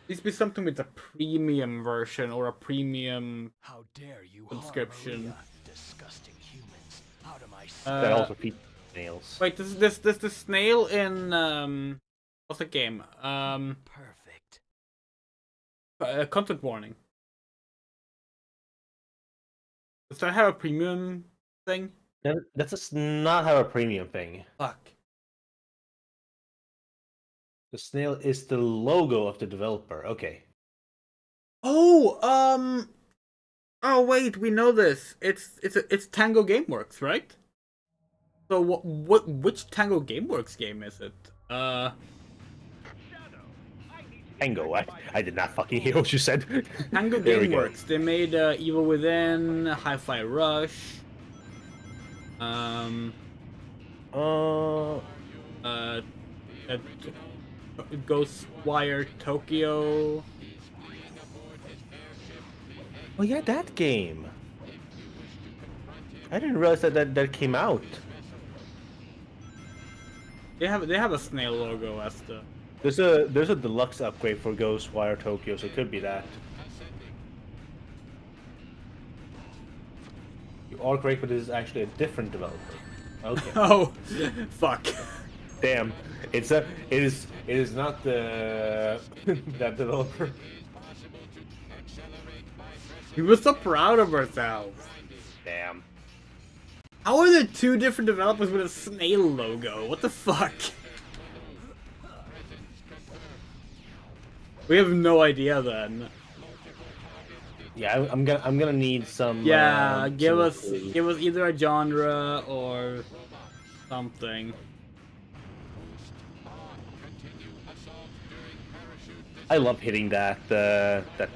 Needs to be something with a premium version or a premium. How dare you Subscription. harm Maria, disgusting humans out of my sight. That also features snails. Wait, this the snail in what's the game? Perfect. Content warning. Does that have a premium thing? That does not have a premium thing. Fuck. The snail is the logo of the developer. Okay. Oh, oh wait, we know this. It's Tango Gameworks, right? So which Tango Gameworks game is it? Tango. I did not fucking hear what you said. Tango There we go. Gameworks. They made Evil Within, Hi-Fi Rush. Ghostwire Tokyo. Oh yeah, that game. I didn't realize that came out. They have a snail logo as the. There's a deluxe upgrade for Ghostwire Tokyo, so it could be that. You are correct, but this is actually a different developer. Okay. Oh, fuck. Damn. It is not the that developer. We were so proud of ourselves. Damn. How are there two different developers with a snail logo? What the fuck? We have no idea then. Yeah, I'm gonna need some. Yeah, give us clues. either a genre or something. I love hitting that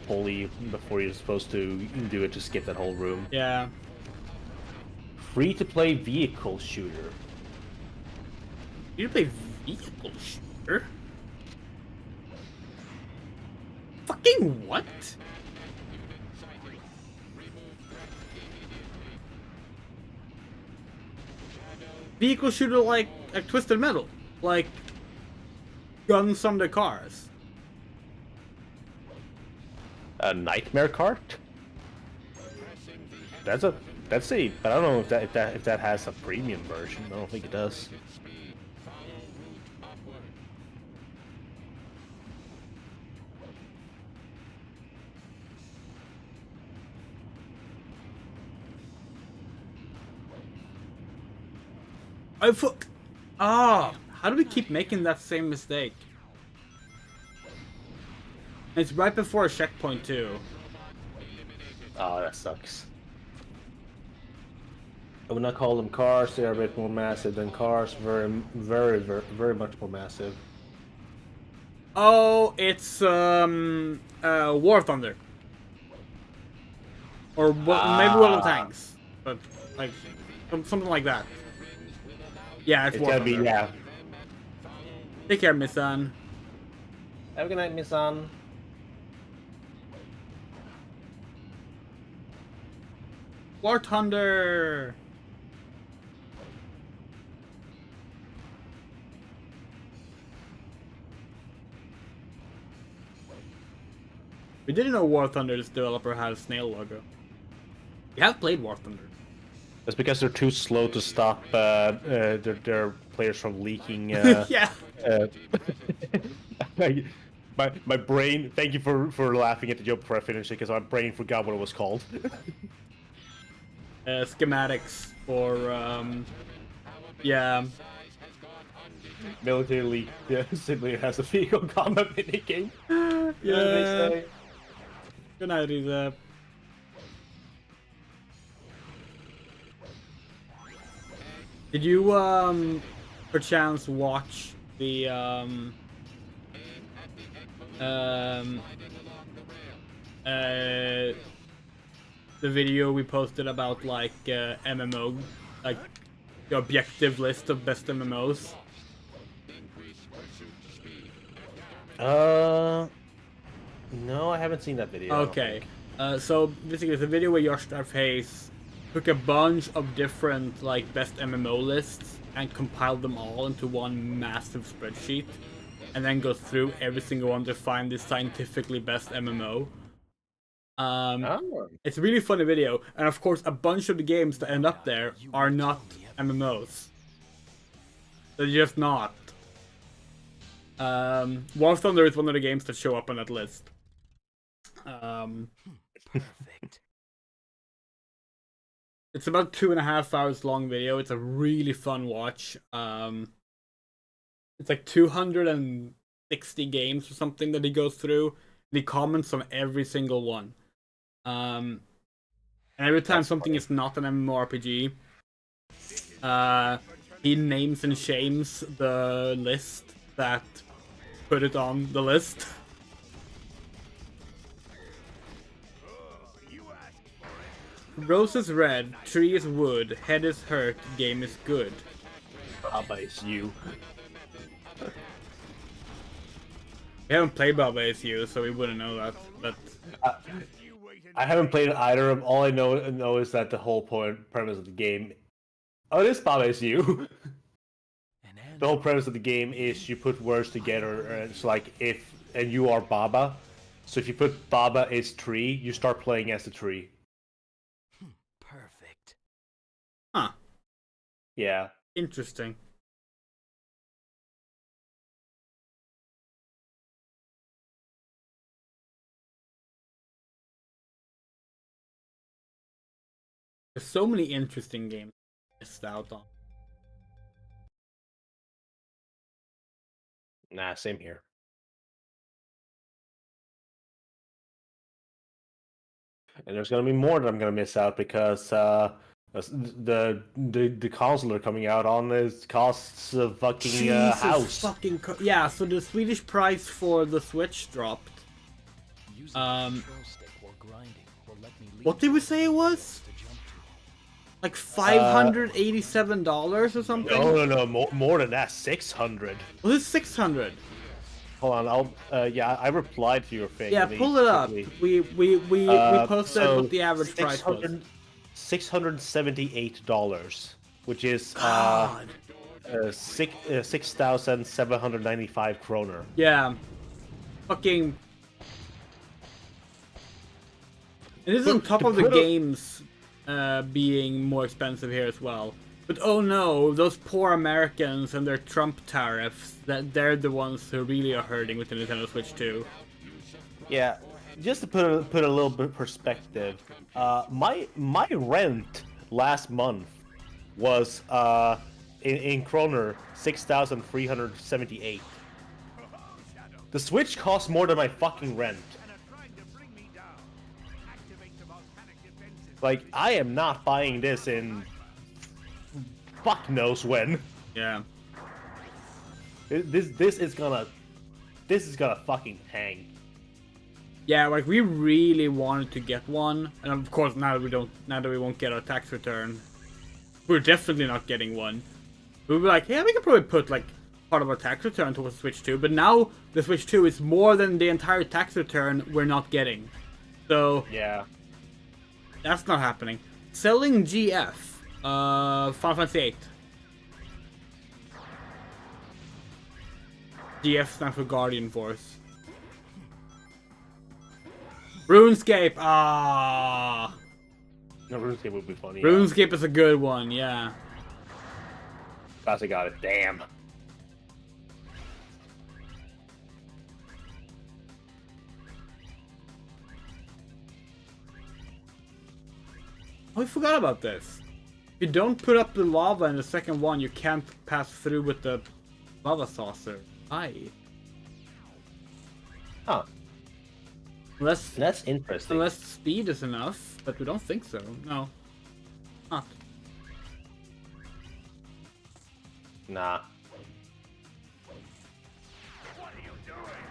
pulley before you're supposed to do it to skip that whole room. Yeah. Free to play vehicle shooter. You play vehicle shooter? Fucking what? Vehicle shooter like Twisted Metal, like guns on the cars. A nightmare cart. But I don't know if that has a premium version. I don't think it does. Ah, how do we keep making that same mistake? It's right before a checkpoint too. Oh, that sucks. I would not call them cars. They are a bit more massive than cars. Very much more massive. Oh, it's War Thunder. Or maybe one of the tanks, but like something like that. Yeah, it's It's War gotta be, Thunder. yeah. Take care, Miss Anne. Have a good night, Miss Ann. War Thunder. We didn't know War Thunder's developer had a snail logo. We have played War Thunder. That's because they're too slow to stop their players from leaking. Yeah. My brain. Thank you for laughing at the joke before I finished it, because my brain forgot what it was called. Schematics for yeah. Military League simply has a vehicle combat minigame. Yeah. Good night, Riza. Did you perchance watch the video we posted about like MMO, like the objective list of best MMOs? No, I haven't seen that video. Okay, so basically it's a video where Josh Starface took a bunch of different like best MMO lists and compiled them all into one massive spreadsheet, and then go through every single one to find the scientifically best MMO. It's a really funny video, and of course a bunch of the games that end up there are not MMOs. They're just not. War Thunder is one of the games that show up on that list. Perfect. It's about 2.5 hours long video. It's a really fun watch. It's like 260 games or something that he goes through. And he comments on every single one. And every time something is not an MMORPG, he names and shames the list that put it on the list. Rose is red, tree is wood, head is hurt, game is good. Baba is you. We haven't played Baba is you, so we wouldn't know that. But I haven't played either of them. All I know is that the whole premise of the game. Oh, it is Baba is you. The whole premise of the game is you put words together, and it's like and you are Baba. So if you put Baba is tree, you start playing as the tree. Perfect. huh, Yeah. interesting. There's so many interesting games I missed out on. Nah, same here. And there's gonna be more that I'm gonna miss out because the console they're coming out on costs a fucking Jesus house. fucking yeah, so the Swedish price for the Switch dropped. Using the control stick while grinding will let me lead What did we you say it was? to jump to. Like $587 or something? No, more than that. 600. Was it 600? Hold on, I'll I replied to your thing. Yeah, really pull it up. quickly. We posted So, what the average price was. $678, which is God. 6,795 kroner. Yeah. Fucking. And this is on top of the games being more expensive here as well. But oh no, those poor Americans and their Trump tariffs, they're the ones who really are hurting with the Nintendo Switch 2. Yeah, just to put a little bit of perspective, my rent last month was in kroner 6,378. The Switch costs more than my fucking rent. And are trying to bring me down. Activate the volcanic defenses. Like, I am not buying this in fuck knows when. Yeah. This is gonna fucking hang. Yeah, like we really wanted to get one, and of course now that we won't get our tax return, we're definitely not getting one. We were like, yeah, we could probably put like part of our tax return towards Switch 2, but now the Switch 2 is more than the entire tax return we're not getting. So Yeah. that's not happening. Selling GF, Final Fantasy 8. GF stands for Guardian Force. RuneScape, ah. No, RuneScape would be funny. RuneScape is a good one, yeah. I got it. Damn. Oh, I forgot about this. If you don't put up the lava in the second one, you can't pass through with the lava saucer. Aye. Huh. Unless, That's interesting. unless speed is enough, but we don't think so. No. Not. Nah. What are you doing?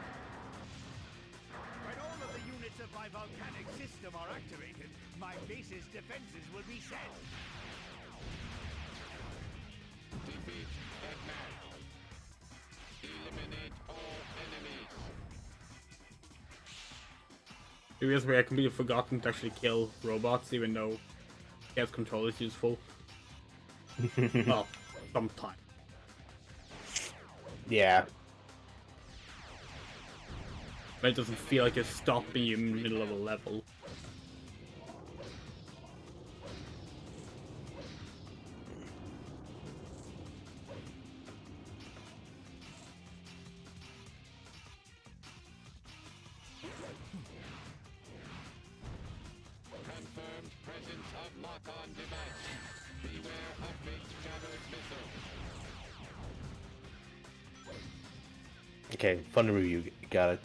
When all of the units of my volcanic system are activated, my base's defenses will be set. Defeat Eggman. Eliminate all enemies. Areas where I completely forgotten to actually kill robots, even though chaos control is useful. Well, sometimes. Yeah. But it doesn't feel like it's stopping you in the middle of a level. Confirmed presence of lock-on device. Beware of big shattered missile. Okay, fun review. Got it.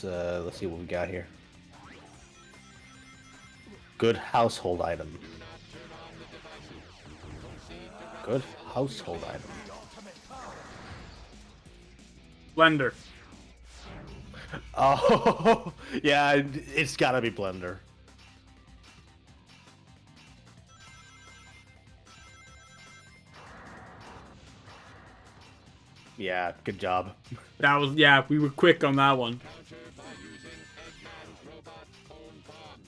Let's see what we got here. Good household item. Do not turn on the devices. Proceed to Good household item. Blender. Oh, yeah, it's gotta be Blender. Yeah, good job. That was, yeah, we were quick on that one. counter by using Eggman's robot own bombs.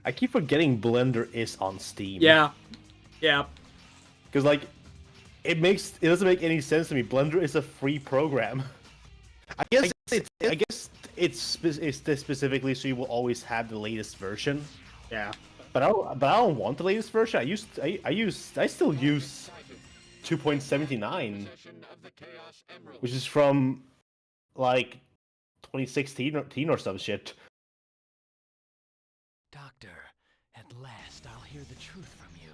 I keep forgetting Blender is on Steam. Yeah. Yeah. Because like, it doesn't make any sense to me. Blender is a free program. I guess it's specifically so you will always have the latest version. Yeah. But I don't want the latest version. I still use 2.79, Possession of the Chaos Emerald. which is from like 2016 or some shit. Doctor, at last I'll hear the truth from you.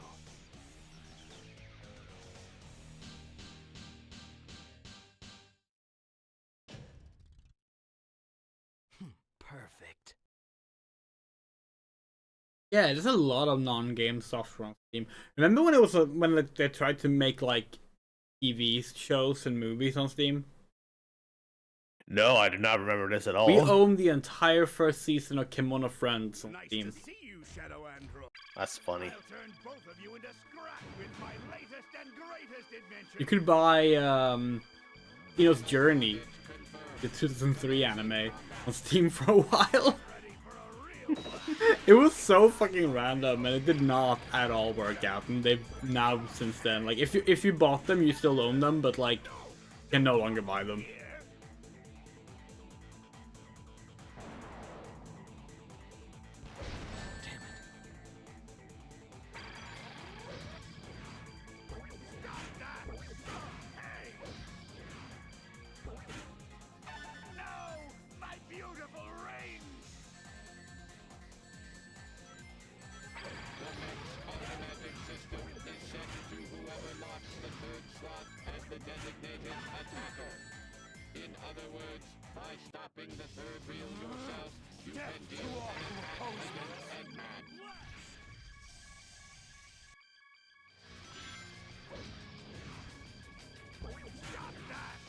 Perfect. Yeah, there's a lot of non-game software on Steam. Remember when it was when like, they tried to make like TV shows and movies on Steam? No, I do not remember this at all. We own the entire first season of Kimono Friends on Nice Steam. to see you, Shadow Andro. That's funny. I'll turn both of you into scrap with my latest and greatest invention. You could buy Ino's Journey, the 2003 anime, on Steam for a while. It was so fucking random, and it did not at all work out. And they've now since then, like, if you bought them, you still own them, but like, you can no longer buy them. Damn it. No, my beautiful rings. The mech's automatic system is set to whoever other words, by stopping the third wheel yourself, you can deal an attack against Eggman.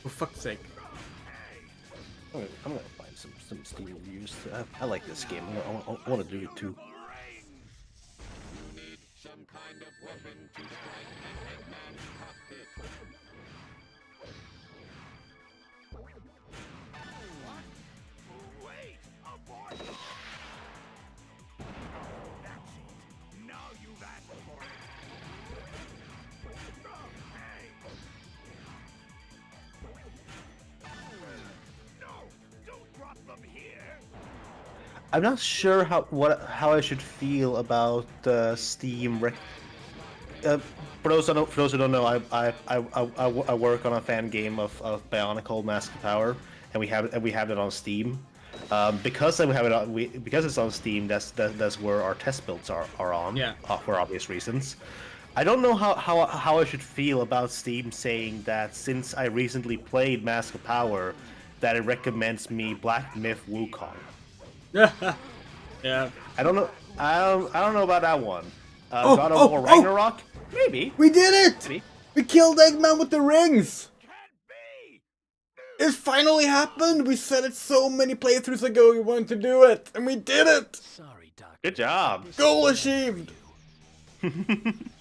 For fuck's sake. I'm gonna find some Steam reviews. I like this game. I want to do it too. You need some kind of weapon to strike at Eggman's cockpit. Wait! Abort! That's it. Now you've asked for it. Hey! No! Don't drop them here! I'm not sure how I should feel about Steam. For those who don't know, I work on a fan game of Bionicle Mask of Power, and we have it on Steam. Because we have it on, because it's on Steam, that's where our test builds are on. Yeah. For obvious reasons. I don't know how I should feel about Steam saying that since I recently played Mask of Power, that it recommends me Black Myth Wukong. Yeah. I don't know. I don't know about that one. Oh, God of War Ragnarok, maybe. We did it! Maybe. We killed Eggman with the rings! Can't be! It finally happened! We said it so many playthroughs ago we wanted to do it, and we did it! Sorry, Doctor. Good job. Goal achieved!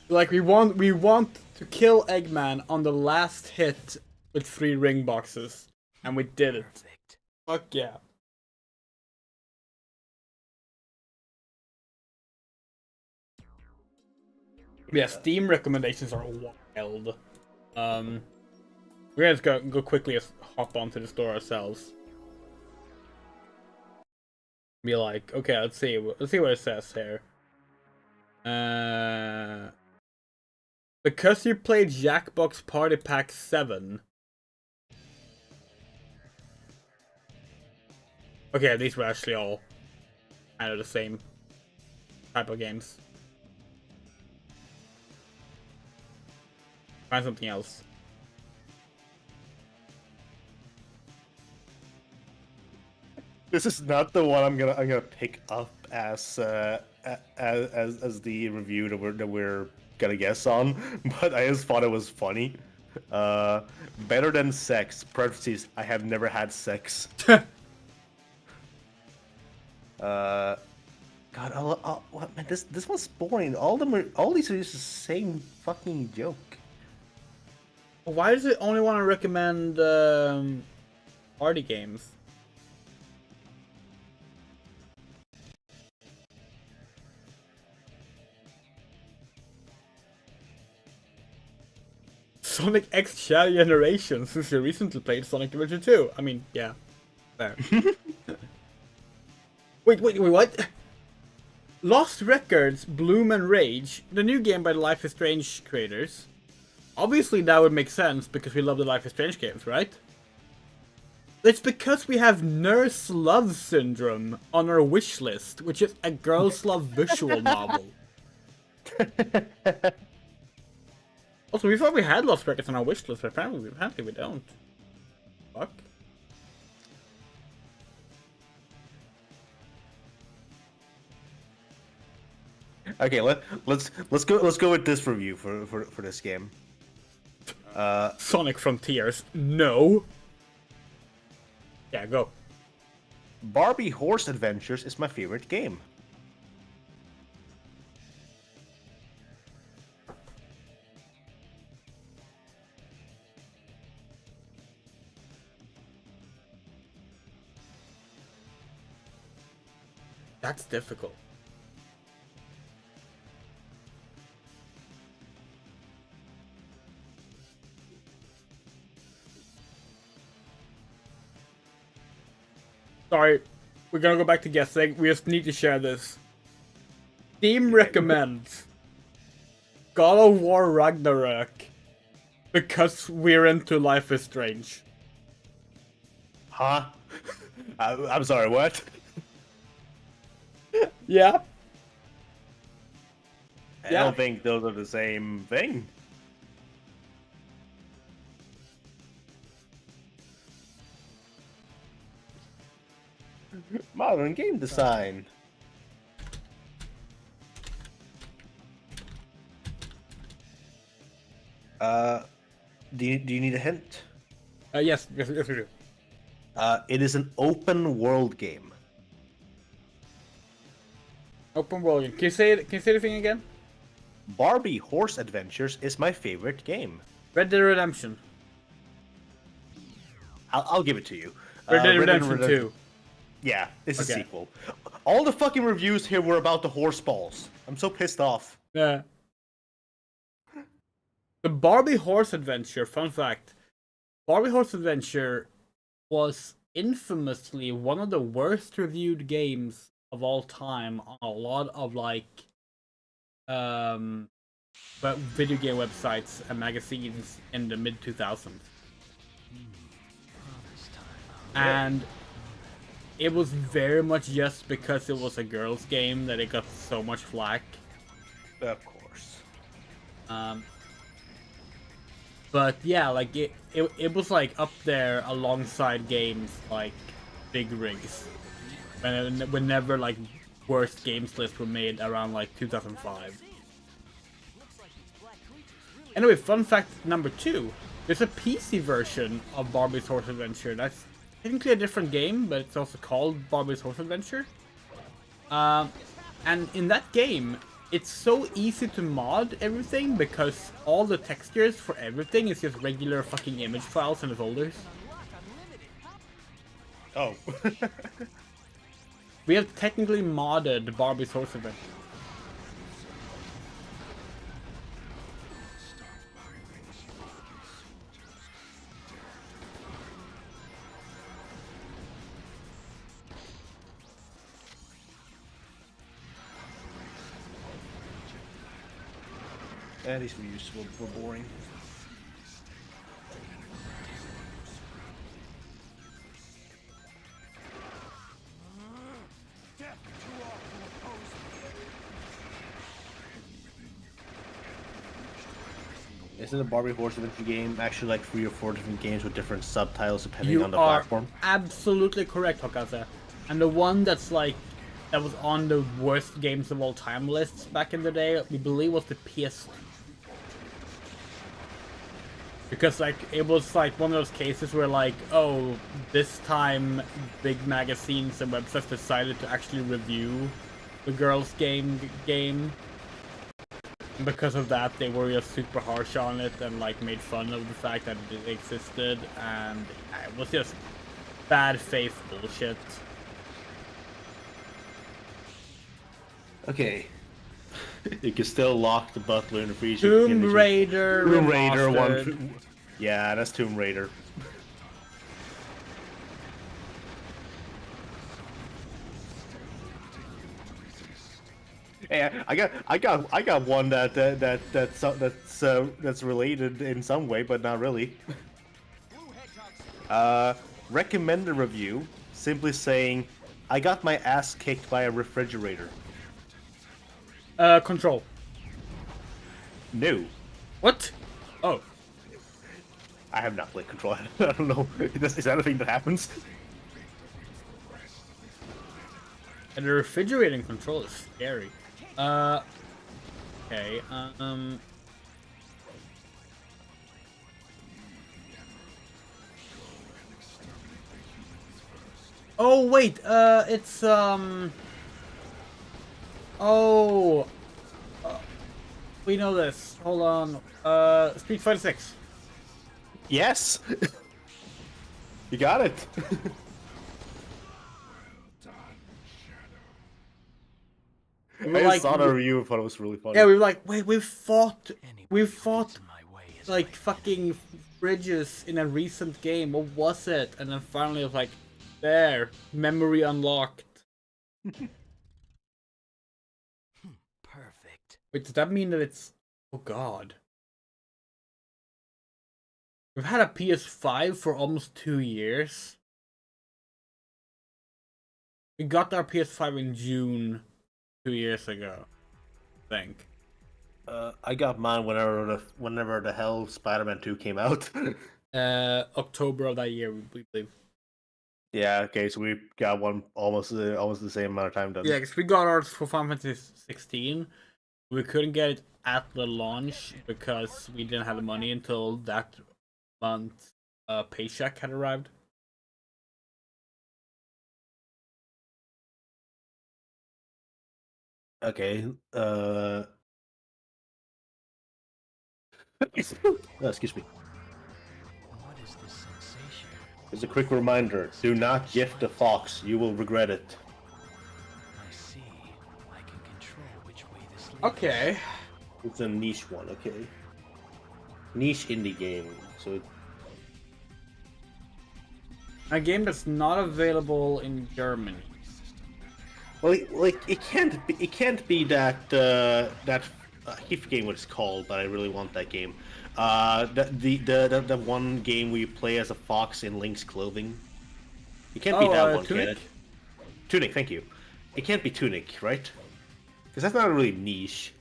Like, we want to kill Eggman on the last hit with 3 ring boxes. And we did it. Perfect. Fuck yeah. Yeah, Steam recommendations are wild. We're gonna just go quickly hop onto the store ourselves. Be like, okay, let's see what it says here. Because you played Jackbox Party Pack 7. Okay, these were actually all kind of the same type of games. Find something else. This is not the one I'm gonna pick up as the review that we're gonna guess on, but I just thought it was funny. Better than sex. Parentheses. I have never had sex. God, what, man, this one's boring. All these are just the same fucking joke. Why does it only want to recommend party games? Sonic X Shadow Generation, since you recently played Sonic Adventure 2. I mean, yeah. There. Wait, what? Lost Records, Bloom and Rage, the new game by the Life is Strange creators. Obviously that would make sense because we love the Life is Strange games, right? It's because we have Nurse Love Syndrome on our wish list, which is a girls love visual novel. Also, we thought we had Lost Records on our wish list, but apparently we don't. Fuck. Okay, let's go with this review for this game. Sonic Frontiers, no. Yeah, go. Barbie Horse Adventures is my favorite game. That's difficult. Sorry, we're gonna go back to guessing. We just need to share this. Steam recommends God of War Ragnarok because we're into Life is Strange. Huh? I'm sorry, what? Yeah. I don't think those are the same thing. Modern game design. Do you need a hint? Yes, we do. It is an open world game. Open world. Can you say it? Can you say the thing again? Barbie Horse Adventures is my favorite game. Red Dead Redemption. I'll give it to you. Red Dead Red Redemption 2. Yeah, it's a Okay. sequel. All the fucking reviews here were about the horse balls. I'm so pissed off. Yeah. The Barbie Horse Adventure, fun fact. Barbie Horse Adventure was infamously one of the worst reviewed games of all time on a lot of but video game websites and magazines in the mid 2000s. And it was very much just because it was a girls' game that it got so much flack. Of course. But yeah, like it was like up there alongside games like Big Rigs. Whenever like worst games lists were made around like 2005. Anyway, fun fact number 2. There's a PC version of Barbie's Horse Adventure. That's technically a different game, but it's also called Barbie's Horse Adventure. And in that game, it's so easy to mod everything because all the textures for everything is just regular fucking image files in the folders. Oh. We have technically modded Barbie's Horse Adventure. Yeah, these reviews were boring. Isn't a Barbie Horse Adventure game actually like 3 or 4 different games with different subtitles depending on the platform? Absolutely correct, Hokaza. And the one that's like that was on the worst games of all time lists back in the day, we believe was the PS2. Because like it was like one of those cases where like, oh, this time big magazines and websites decided to actually review the girls' game. And because of that, they were just super harsh on it and like made fun of the fact that it existed, and it was just bad faith bullshit. Okay. You can still lock the butler in the freezer. Tomb Raider. Tomb Raider Remastered. 1. Yeah, that's Tomb Raider. Hey, I got one that's related in some way, but not really. Recommend a review, simply saying, I got my ass kicked by a refrigerator. Control. No. What? Oh. I have not played Control. I don't know. Is that a thing that happens? And the refrigerating Control is scary. Okay, Oh, wait, it's, Oh! We know this. Hold on. Street Fighter 6. Yes! You got it! We I like, saw the review and thought it was really funny. yeah, we were like, wait, we've fought In my way is like fucking bridges in a recent game. What was it? And then finally it was like, there, memory unlocked. perfect. Wait, does that mean that it's... Oh god. We've had a PS5 for almost 2 years. We got our PS5 in June 2 years ago, I think. I got mine whenever the hell Spider-Man 2 came out. October of that year, we believe. Yeah. Okay. So we got one almost the same amount of time done. Yeah, because we got ours for Final Fantasy 16. We couldn't get it at the launch because we didn't have the money until that month's paycheck had arrived. Okay. Excuse me. What is this sensation? As a quick reminder, do not gift a fox. You will regret it. I see. I can control which way this leads. Okay. It's a niche one, okay? Niche indie game. So A game that's not available in Germany. well, it can't be that that I forget what it's called, but I really want that game. The one game where you play as a fox in Link's clothing. It can't be that one, can Tunic? it? Tunic, thank you. It can't be Tunic, right? Because that's not really niche.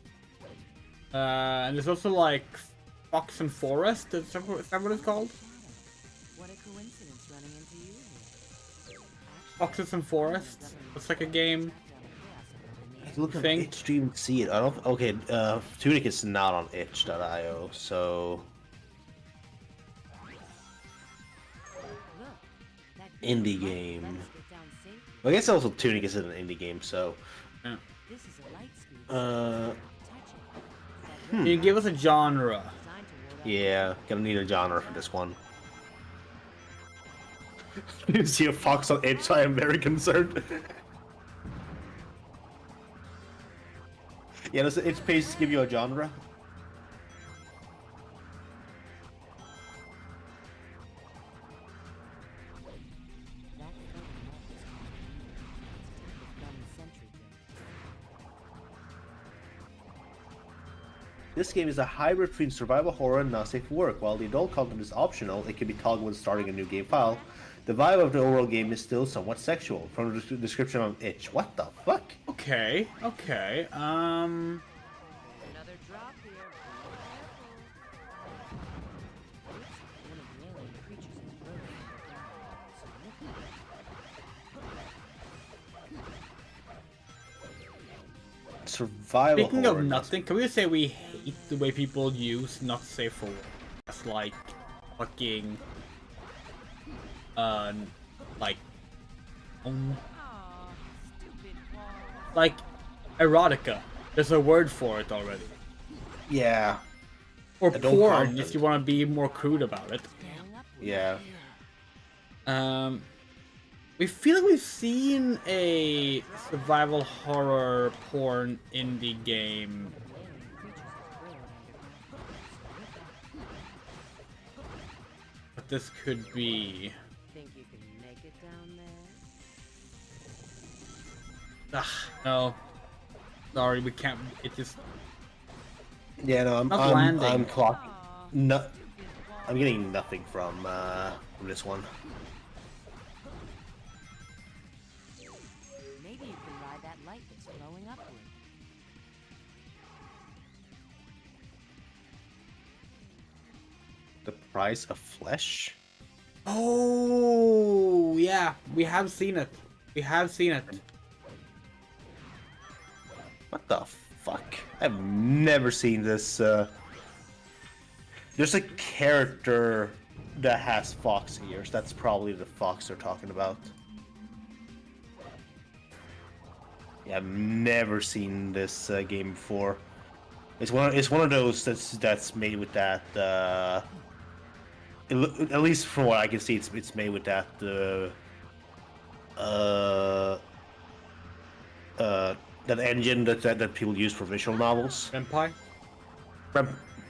And there's also like Fox and Forest. Is that what it's called? What a coincidence running into you here. Foxes and Forest. It's like a game. Look at Think. itch to even see it. I don't. Okay, Tunic is not on itch.io, so Look, that indie light game. lets us get down safely. I guess also Tunic isn't an indie game, so Yeah. This is a light speed. uh, Touch it. That Can you give us a genre? designed to ward off yeah, gonna need a genre for this one. You see a fox on itch, I am very concerned. Yeah, does the itch page give you a genre? that sentry This game is a hybrid between survival horror and not safe for work. While the adult content is optional, it can be toggled when starting a new game file. The vibe of the overall game is still somewhat sexual. From the description on itch. What the fuck? Okay. Okay. Another drop here. Be careful. One of the alien creatures is broken. So look Survival Speaking horror. of not nothing, can we just say we hate the way people use not safe for work? That's like fucking like stupid wall. like erotica. There's a word for it already. Yeah. Or Adult porn, content. if you want to be more crude about it. Going up with Yeah. We feel like we've seen a survival horror porn indie game. But this could be. Think you can make it down there? No. Sorry, we can't. It just. Yeah, no, Not landing. I'm clocking. No, I'm getting nothing from this one. Maybe you can ride that light that's flowing upward. The price of flesh? Oh, yeah. We have seen it. We have seen it. What the fuck? I've never seen this. There's a character that has fox ears. That's probably the fox they're talking about. Yeah, I've never seen this game before. It's one of those that's made with that. At least from what I can see, it's made with that. That engine that people use for visual novels. Vampire?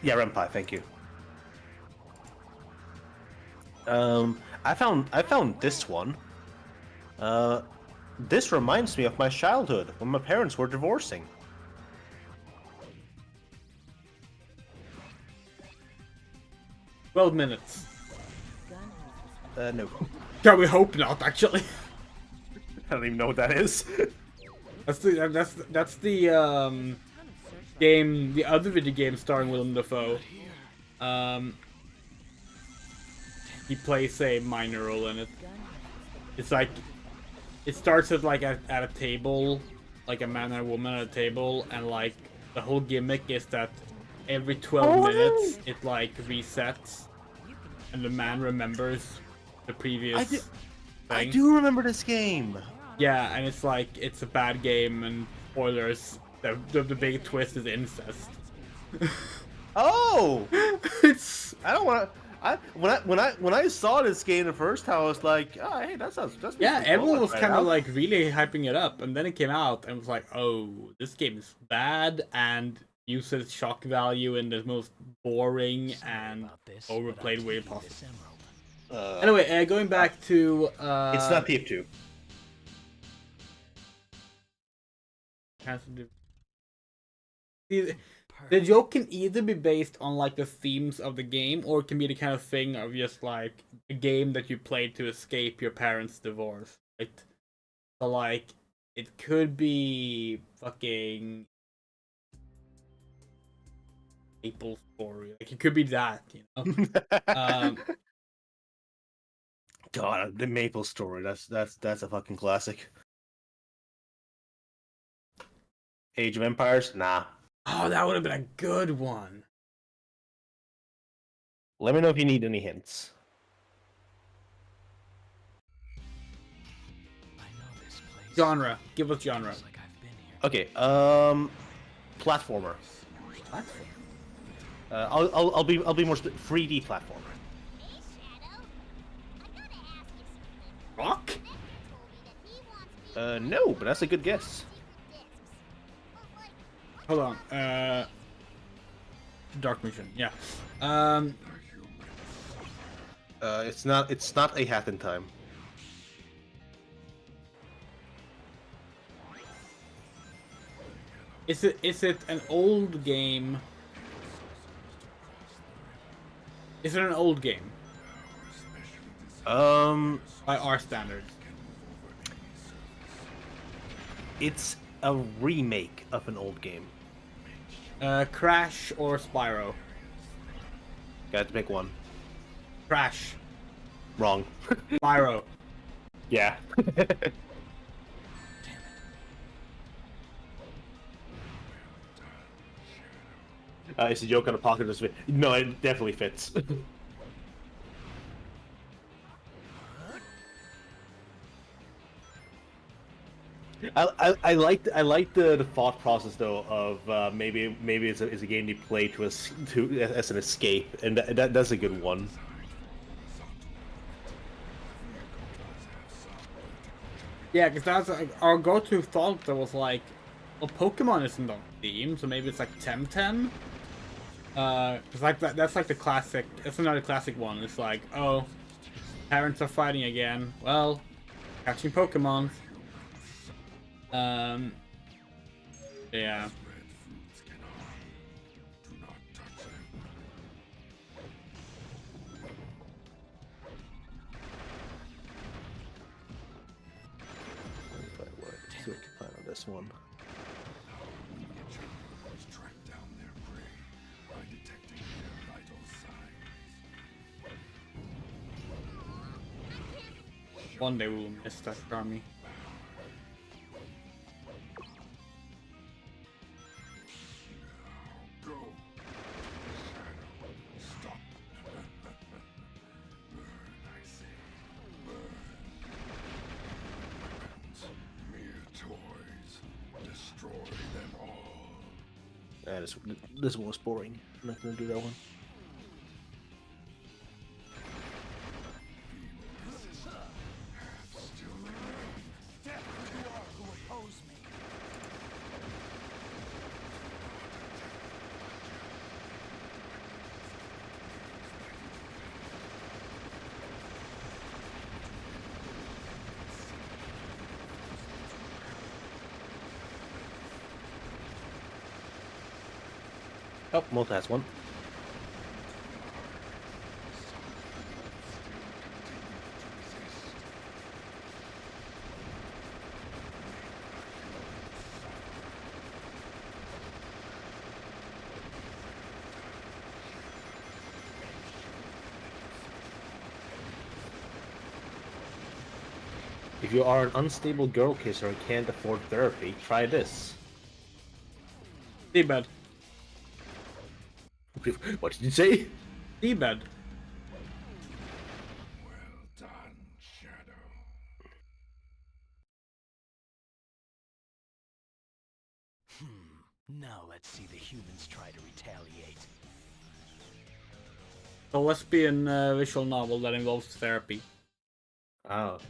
Yeah, Renpai. Thank you. I found this one. This reminds me of my childhood when my parents were divorcing. $12 minutes. No, Can we hope not, actually? I don't even know what that is. That's the game, the other video game starring Willem Dafoe. He plays a minor role in it. It's like it starts at like at a table, like a man and a woman at a table, and like the whole gimmick is that every 12 minutes it like resets, and the man remembers the previous I thing. do remember this game. Yeah, and it's like it's a bad game, and spoilers. The big twist is incest. Oh, It's I don't want to. When I saw this game the first time, I was like, oh, hey, that's yeah, pretty everyone cool. was Right kind of out. like really hyping it up, and then it came out and was like, oh, this game is bad and uses shock value in the most boring and About this, overplayed but I'm way taking possible. this emerald. Anyway, going back to It's not PF2. See, the joke can either be based on like the themes of the game, or it can be the kind of thing of just like a game that you played to escape your parents' divorce, right? So like, it could be fucking Maple Story. Like it could be that, you know. God, the Maple Story. That's a fucking classic. Age of Empires? Nah. Oh, that would have been a good one. Let me know if you need any hints. I know this place. Genre. Give us genre. Looks like I've been here. Okay. Platformer. Platform. I'll be more 3D platformer. Hey, Shadow. I gotta ask you something. Rock? Nick told me that he wants me No, but that's a good guess. to discs. But like, what Hold on. Dark Mission. Yeah. It's not a Hat in Time. Is it an old game? Is it an old game by our standards? It's a remake of an old game. Crash or Spyro? Got to pick one. Crash. Wrong. Spyro. Yeah. It's a joke on a pocket. No, it definitely fits. I like the thought process though of maybe it's a game you play as an escape, and that's a good one. Yeah, because that's like, our go-to thought that was like, well, Pokemon isn't on Steam, so maybe it's like Temtem. Cause like that's like the classic. It's another classic one. It's like, oh, parents are fighting again. Well, catching Pokemon. Yeah. Red fruits can harm. Do not touch them. See what you find on this one. Jaguars track down their prey by detecting their vital signs. One day we will miss that army. Go. Shadow, stop. Burn, I say. Burn. Weapons, mere toys. Destroy them all. This one was boring. I'm not gonna do that one. Still remain. Death to all who oppose me. Oh, Malta has one. If you are an unstable girl kisser and can't afford therapy, try this. Seabed. What did you say? Seabed. Well done, Shadow. Now let's see the humans try to retaliate. A lesbian visual novel that involves therapy. Oh.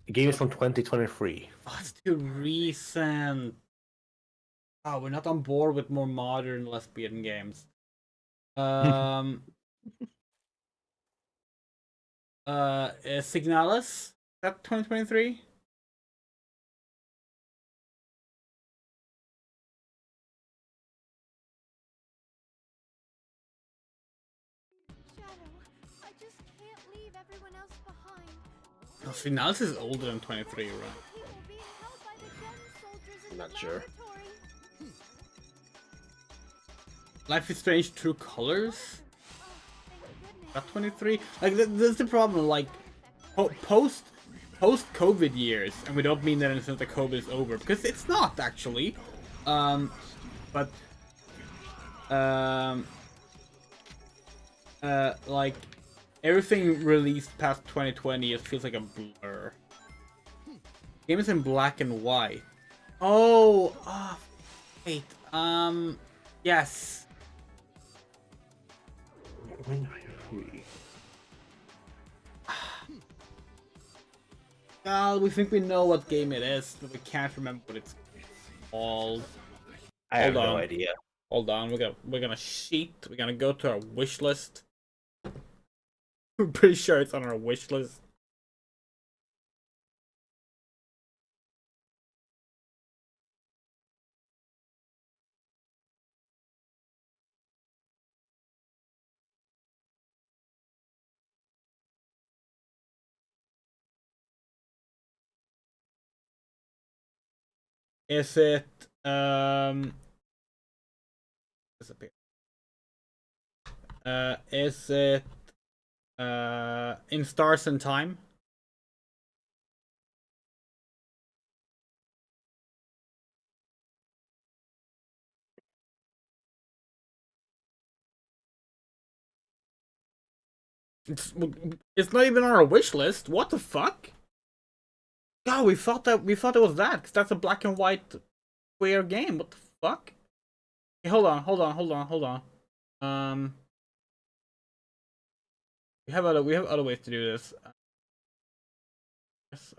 The game is from 2023. Oh, it's too recent. Oh, we're not on board with more modern lesbian games. Signalis? Is that 2023? Shadow, I just can't leave everyone else behind. Oh, Signalis is older than 23, right? People being held by the gun soldiers in Not the sure. laboratory. Life is Strange True Colors? Oh, thank goodness. That 23? Like, that's the problem, like, post-COVID years, and we don't mean that in the sense that COVID is over, because it's not, actually. But, like, everything released past 2020, it feels like a blur. Game is in black and white. Oh, wait, yes. When are you free? We think we know what game it is, but we can't remember what it's called. I have Hold no on. idea. Hold on, we're gonna sheet. We're gonna go to our wish list. We're pretty sure it's on our wish list. Is it disappear? Is it In Stars and Time? It's not even on our wish list. What the fuck? God, we thought it was that, because that's a black and white queer game. What the fuck? Hey, hold on. We have other ways to do this. Yes.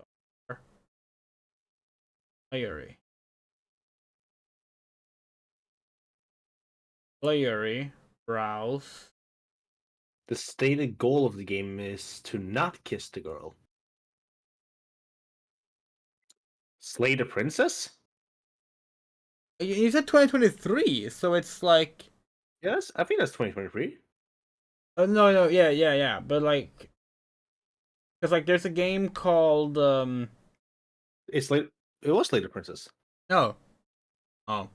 Playery. Browse. The stated goal of the game is to not kiss the girl. Slay the princess? You said 2023, so it's like... Yes, I think that's 2023. No, yeah, but like... Because like there's a game called... It's like it was Slay the Princess. No. Oh.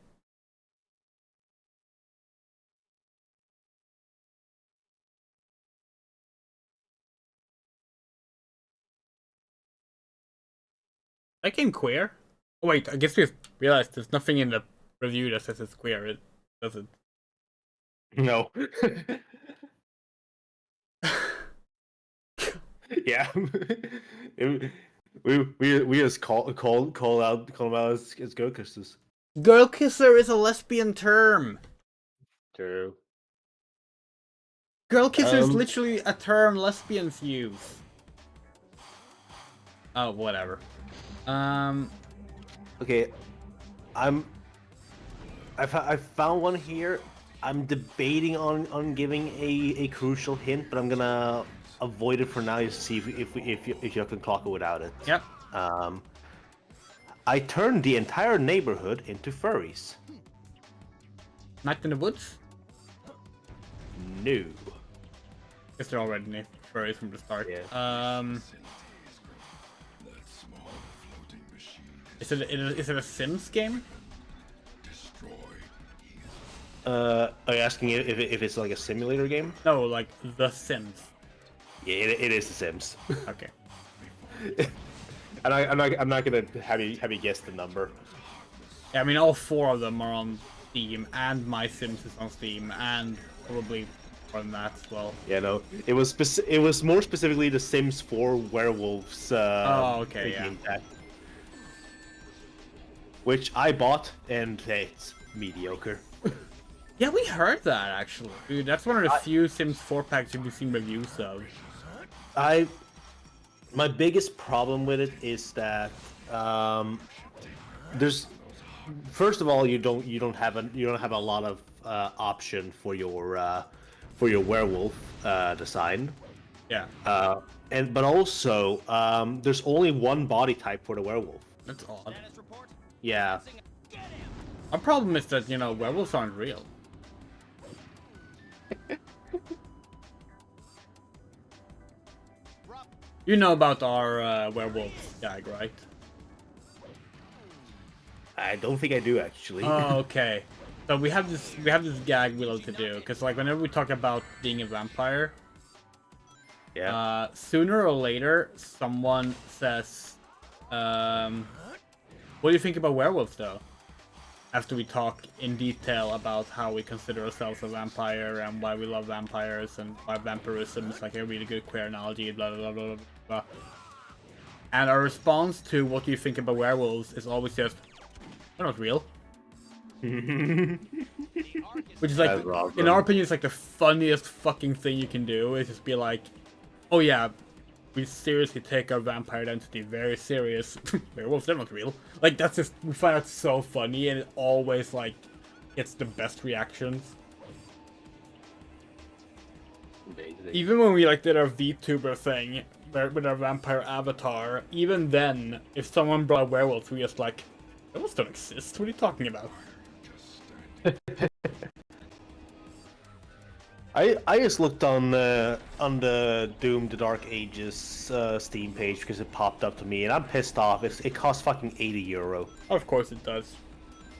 That game queer? Oh wait, I guess we realized there's nothing in the review that says it's queer, it doesn't. No. Yeah. we just call them out as girl kissers. Girl kisser is a lesbian term. True. Girl kisser is literally a term lesbians use. Oh, whatever. Okay, I found one here. I'm debating on giving a crucial hint, but I'm gonna avoid it for now to see if you can clock it without it. Yep. I turned the entire neighborhood into furries. Night in the Woods? No. Guess they're already furries from the start. Yeah. That small floating machine Is it a Sims game? destroy. Are you asking if it's like a simulator game? No, like The Sims. Yeah, it is The Sims. Okay. I'm not gonna have you guess the number. Yeah, I mean, all 4 of them are on Steam, and My Sims is on Steam, and probably on that as well. Yeah, no, it was more specifically the Sims 4 Werewolves. Oh, okay, yeah. game pack, which I bought, and it's mediocre. Yeah, we heard that actually, dude. That's one of the few Sims 4 packs you've seen reviews of. My biggest problem with it is that there's, first of all, you don't have a lot of option for your werewolf design. Yeah. But also there's only one body type for the werewolf. That's odd. Yeah. Our problem is that, werewolves aren't real. You know about our werewolf gag, right? I don't think I do, actually. Oh, okay. So we have this gag we love to do, because like whenever we talk about being a vampire, yeah. Sooner or later someone says, "What do you think about werewolves, though?" After we talk in detail about how we consider ourselves a vampire and why we love vampires and why vampirism is like a really good queer analogy, blah blah blah blah blah. And our response to "What do you think about werewolves?" is always just, "They're not real." Which is like, in our opinion, it's like the funniest fucking thing you can do. Is just be like, "Oh yeah, we seriously take our vampire identity very serious. Werewolves, they're not real." Like, that's just, we find that so funny, and it always like gets the best reactions. Even when we like did our VTuber thing with our vampire avatar, even then, if someone brought werewolves, we just like, werewolves don't exist. What are you talking about? I just looked on the Doom the Dark Ages Steam page because it popped up to me, and I'm pissed off. It costs fucking €80. Of course it does.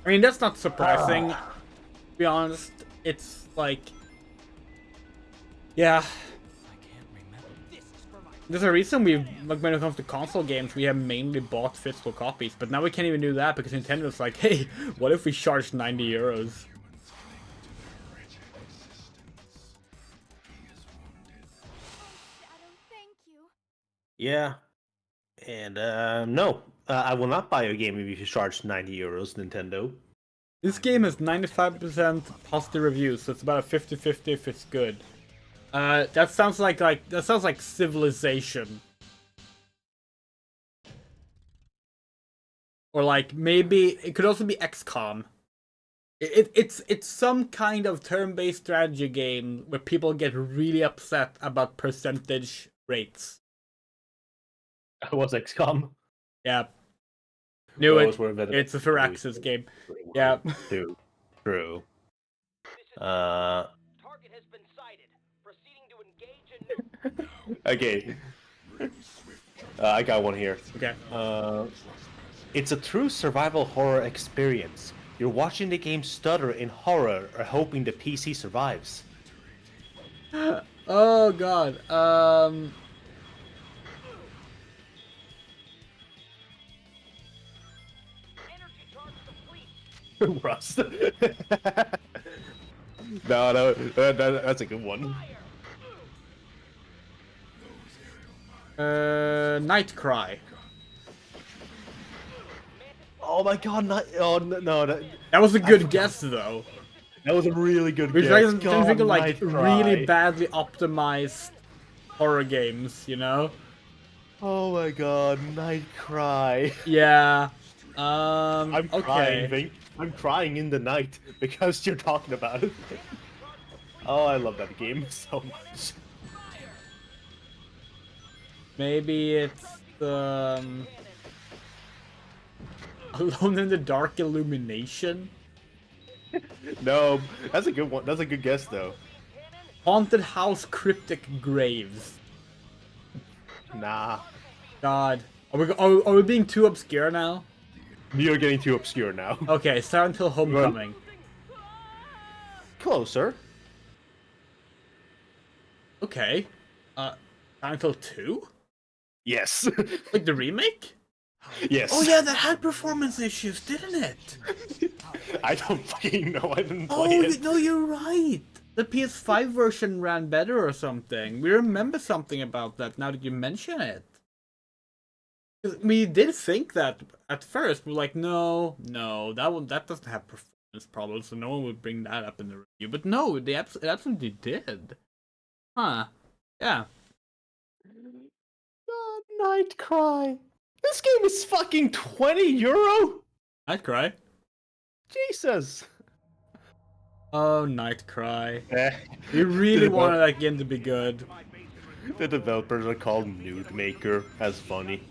I mean, that's not surprising. To be honest, it's like, yeah. There's a reason we, like, when it comes to console games, we have mainly bought physical copies, but now we can't even do that because Nintendo's like, hey, what if we charge €90? Yeah, and no, I will not buy a game if you charge €90, Nintendo. This game has 95% positive reviews, so it's about a 50-50 if it's good. That sounds like Civilization, or like maybe it could also be XCOM. It's some kind of turn-based strategy game where people get really upset about percentage rates. What's XCOM? Yeah. Knew it. It's a Firaxis game. Yeah. True. Target has been sighted. Proceeding to engage in... Okay. I got one here. Okay. It's a true survival horror experience. You're watching the game stutter in horror or hoping the PC survives. Oh god. Rust. No, that's a good one. Night Cry. Oh my god, That was a good guess, though. That was a really good guess. guess. I didn't think of like really badly optimized horror games, you know? Oh my god, Night Cry. Yeah. I'm okay. crying, Vink. I'm crying in the night because you're talking about it. Oh, I love that game so much. Maybe it's Alone in the Dark Illumination? No, that's a good one. That's a good guess, though. Haunted House Cryptic Graves. Nah. God. Are we being too obscure now? You're getting too obscure now. Okay, Silent Hill Homecoming. Closer. Okay. Silent Hill 2? Yes. Like the remake? Yes. Oh yeah, that had performance issues, didn't it? I don't fucking know. I didn't play Oh, it. no, you're right. The PS5 version ran better or something. We remember something about that now that you mention it. 'Cause we did think that at first. We're like, no, that doesn't have performance problems, so no one would bring that up in the review. But no, it absolutely did. Huh? Yeah. God, Night Cry. This game is fucking €20. I'd cry. Jesus. Oh, Night Cry. Eh. We really The wanted that game to be good. The developers are called Nude Maker. That's funny.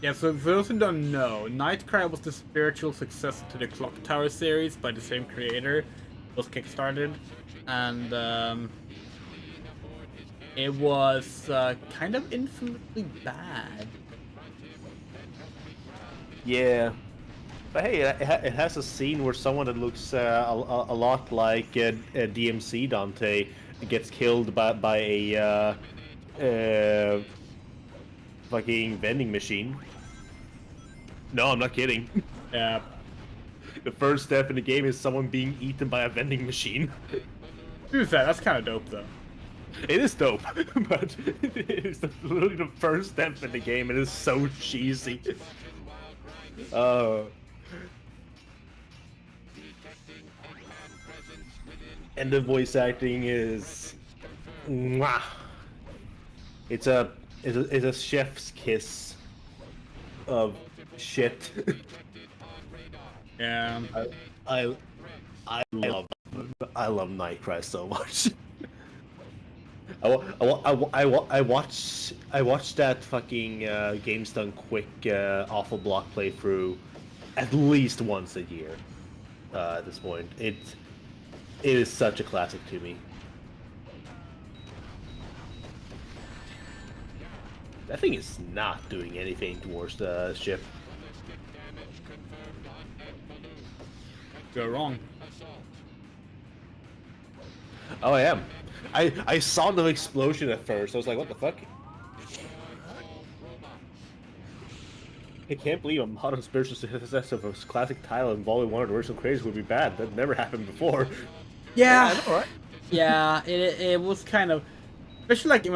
Yeah, so for those who don't know, Nightcry was the spiritual successor to the Clock Tower series by the same creator. It was kickstarted, and it was kind of infamously bad. Yeah. But hey, it has a scene where someone that looks a lot like a DMC Dante gets killed by a fucking vending machine. No, I'm not kidding. Yeah. The first step in the game is someone being eaten by a vending machine. To be fair, that's kind of dope though. It is dope, but it's literally the first step in the game. It is so cheesy. And the voice acting is, mwah. It's a chef's kiss of shit. Yeah. I love Nightcry so much. I watched that fucking Games Done Quick Awful Block playthrough at least once a year. At this point, it is such a classic to me. That thing is not doing anything towards the ship. You're wrong. Oh, I am. I saw the explosion at first. I was like, what the fuck? I can't believe a modern spiritual success of a classic title involving one of the original creators would be bad. That never happened before. Yeah. I know, right? Yeah, it was kind of, especially like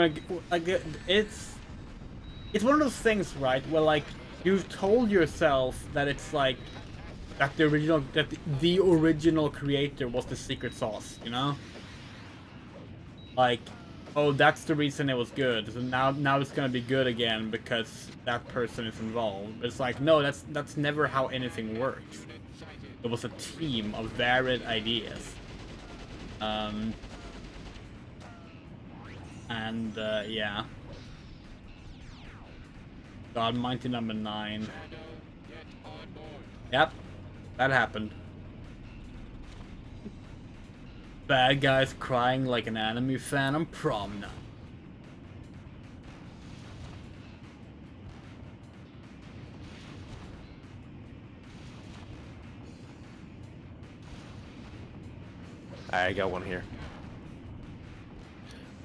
it's one of those things, right? Where like you've told yourself that it's like that the original creator was the secret sauce, you know? Like, oh, that's the reason it was good. So now it's gonna be good again because that person is involved. But it's like, no, that's never how anything works. It was a team of varied ideas. Yeah. God, Mighty number 9. Yep, that happened. Bad guys crying like an anime fan on prom night. I got one here.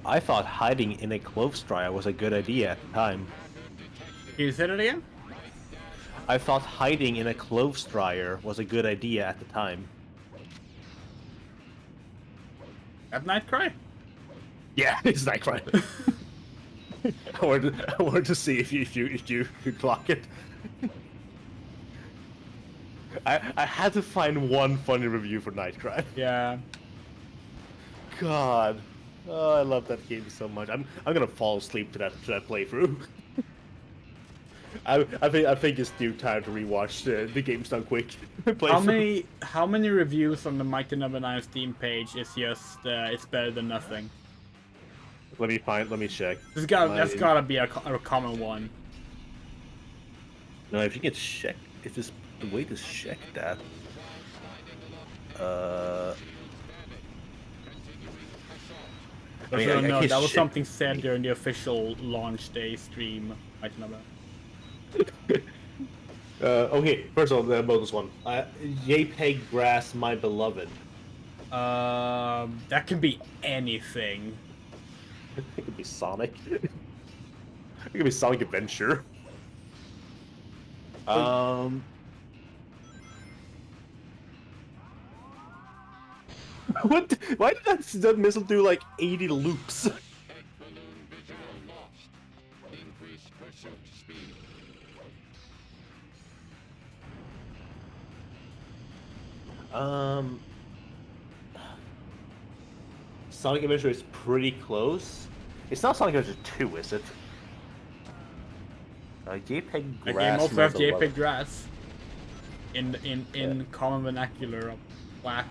I thought hiding in a clothes dryer was a good idea at the time. Can you say that again? I thought hiding in a clothes dryer was a good idea at the time. At Nightcry? Yeah, it's Nightcry. I wanted to see if you could clock it. I had to find one funny review for Nightcry. Yeah. God, oh, I love that game so much. I'm gonna fall asleep to that playthrough. I think it's due time to rewatch the Games Done Quick playthrough. How many reviews on the Mighty number 9 Steam page is just it's better than nothing? Let me check. That's gotta be a common one. No, if you can check, if there's a way to check that. No, that was something said during the official launch day stream. Mighty number. Okay, first of all, the bonus one. JPEG Grass, My Beloved. That could be anything. It could be Sonic. It could be Sonic Adventure. What? Why did that missile do like 80 loops? Egg balloon visual lost. Increase pursuit speed. Sonic Adventure is pretty close. It's not Sonic Adventure 2, is it? JPEG The grass. game also has mode 11. JPEG grass. In common vernacular of flat,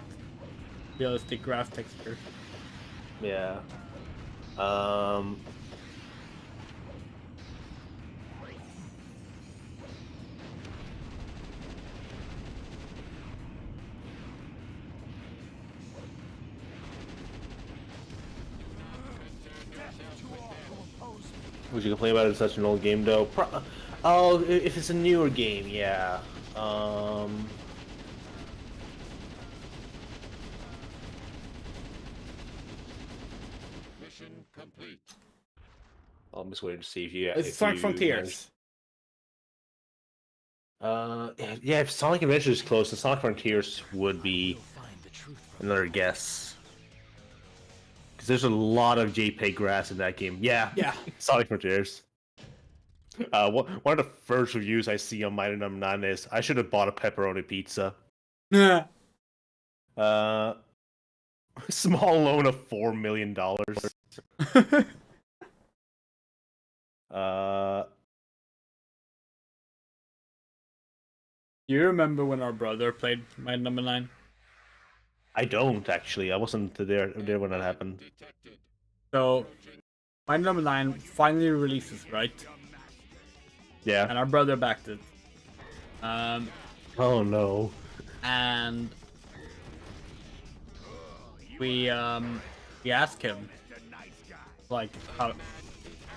realistic grass texture. Yeah. Would you complain about it in such an old game, though? Oh, if it's a newer game, yeah. Mission complete. I'm just waiting to see if you. It's Sonic Frontiers. Yeah, if Sonic Adventure is close, then Sonic Frontiers would be another guess. Because there's a lot of JPEG grass in that game. Yeah. Yeah. Sonic Frontiers. One of the first reviews I see on Minor Number 9 is, I should have bought a pepperoni pizza. Small loan of $4 million. Do you remember when our brother played My Number 9? I don't, actually. I wasn't there when that happened. Detected. So, My Number 9 finally releases, right? Yeah. And our brother backed it. Oh no. And we asked him, like, how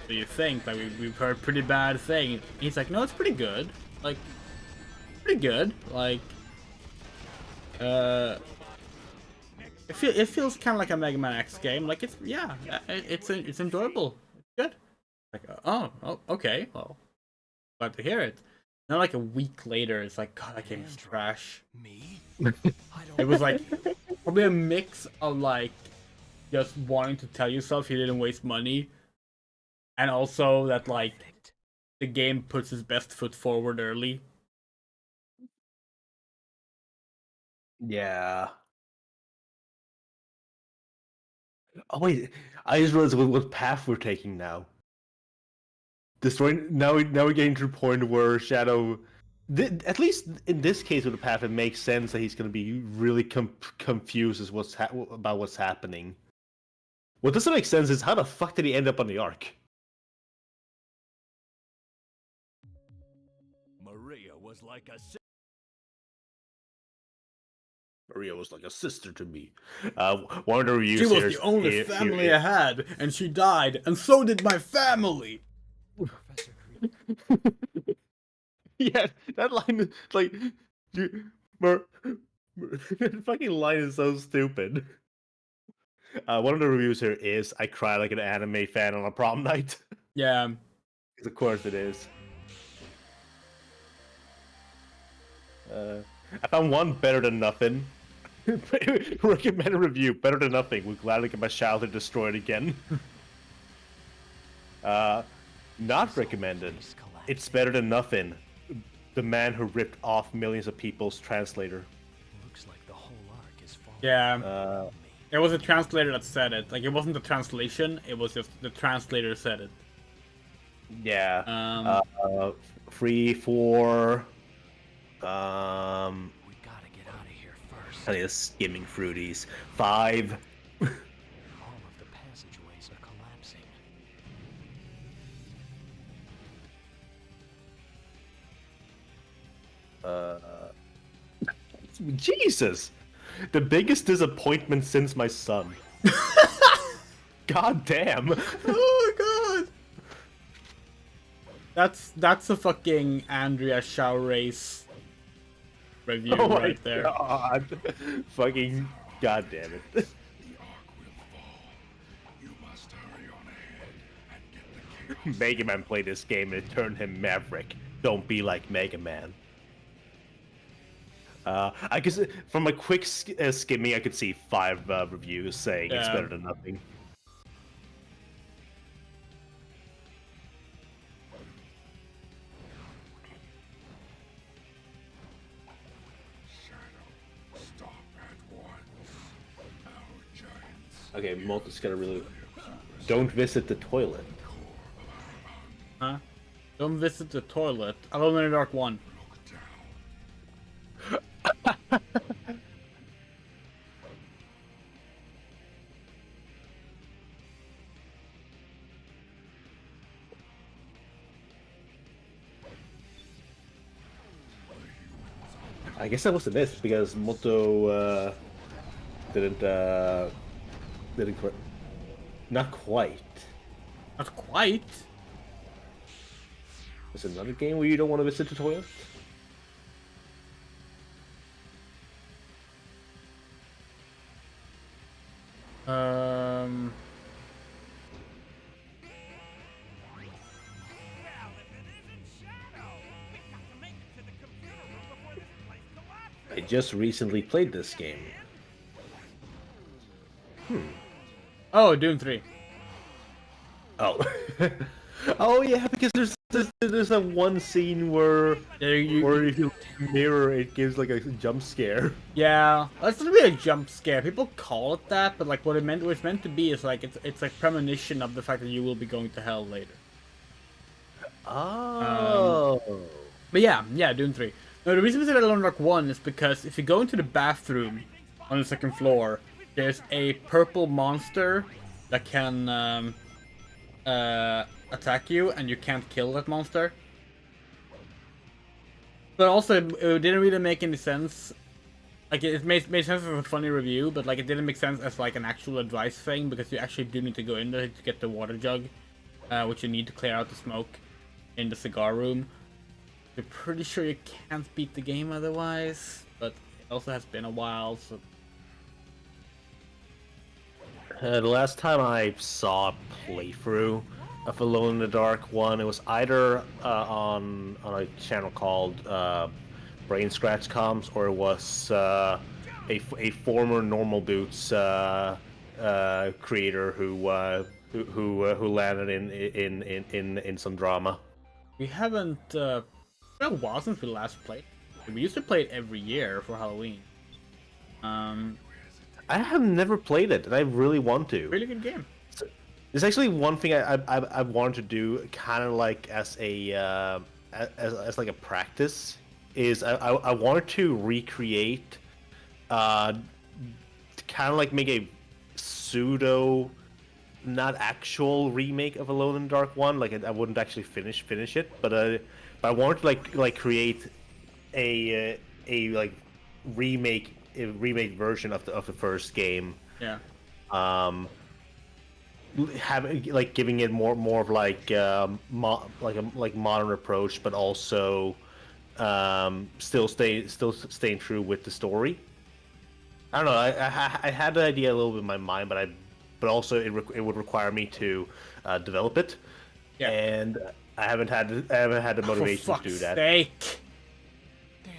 do you think? Like, we've heard pretty bad thing. He's like, no, it's pretty good. Like, pretty good. Like, it feels kind of like a Mega Man X game. Like, it's enjoyable. It's good. Like, oh, okay. Well, glad to hear it. Then like a week later, it's like, God, that game is trash. Me? It was like probably a mix of like just wanting to tell yourself you didn't waste money, and also that like the game puts its best foot forward early. Yeah. Oh wait, I just realized what path we're taking now. Now we're getting to the point where Shadow, at least in this case with the path, it makes sense that he's going to be really confused as about what's happening. What doesn't make sense is how the fuck did he end up on the Ark? Maria was like a Maria was like a sister to me. One of the reviews She was here the only family I had, and she died, and so did my family. Professor Creed. Yeah, that line is like, that fucking line is so stupid. One of the reviews here is, I cry like an anime fan on a prom night. Yeah. Of course it is. I found one better than nothing. Recommend a review, better than nothing. Would gladly get my childhood destroyed again. Not recommended. It's better than nothing. The man who ripped off millions of people's translator. Looks like the whole arc is falling. Yeah. It was a translator that said it. Like, it wasn't the translation, it was just the translator said it. Yeah. 3, 4. We gotta get out of here first. I need a skimming fruities. 5. All of the passageways are collapsing. Jesus! The biggest disappointment since my son. God damn. Oh god! That's a fucking Andrea Shaw race review Oh my right there. God. Fucking god damn it. The Ark will fall. You must hurry on ahead and get the Mega Man played this game and it turned him Maverick. Don't be like Mega Man. I guess from a quick skimming, I could see 5 reviews saying it's Yeah. better than nothing. Shadow, stop at once. Our giants. Okay, Molta's gonna really... Don't visit the toilet. Huh? Don't visit the toilet. Alone in the Dark 1. I guess that was the miss because Moto didn't not quite. Not quite. Is another game where you don't want to visit the toilet? Um. Well, if it isn't Shadow, we got to make it to the computer room before this place collapses. I just recently played this game. Oh, Doom 3. Oh. Oh yeah, because there's that one scene where where if you mirror it gives like a jump scare. Yeah, that's not really a jump scare. People call it that, but like what it's meant to be is like it's like premonition of the fact that you will be going to hell later. Oh. But yeah, Doom 3. No, the reason we said Alone in the Dark 1 is because if you go into the bathroom on the second floor, there's a purple monster that can attack you, and you can't kill that monster. But also, it didn't really make any sense. Like, it made sense as a funny review, but like it didn't make sense as like an actual advice thing, because you actually do need to go in there to get the water jug, which you need to clear out the smoke in the cigar room. You're pretty sure you can't beat the game otherwise, but it also has been a while, so... The last time I saw a playthrough of Alone in the Dark 1, it was either on a channel called Brain Scratch Comms, or it was a former Normal Boots creator who landed in some drama. We haven't, it's been a while since we last played. We used to play it every year for Halloween. I have never played it, and I really want to. Really good game. There's actually one thing I wanted to do, kind of like as a as like a practice, is I wanted to recreate, kind of like make a pseudo, not actual remake of Alone in the Dark 1. Like I wouldn't actually finish it, but I wanted to like create a like remake version of the first game. Yeah. Having like giving it more of like like modern approach, but also still staying true with the story. I don't know. I had the idea a little bit in my mind, but also it would require me to develop it. Yeah. And I haven't had the motivation to do that. For fuck's sake! Damn,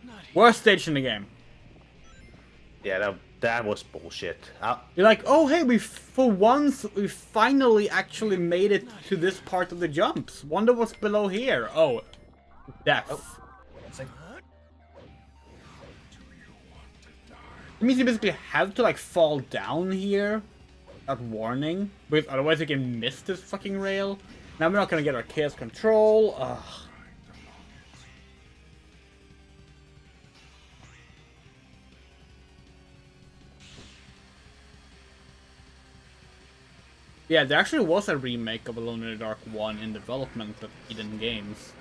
not here. Worst stage in the game. Yeah, that was bullshit. You're like, oh hey, for once we finally actually made it to this part of the jumps. Wonder what's below here. Oh, death. It means you basically have to like fall down here, without warning, because otherwise you can miss this fucking rail. Now we're not gonna get our chaos control. Ugh. Yeah, there actually was a remake of Alone in the Dark 1 in development at Eden Games.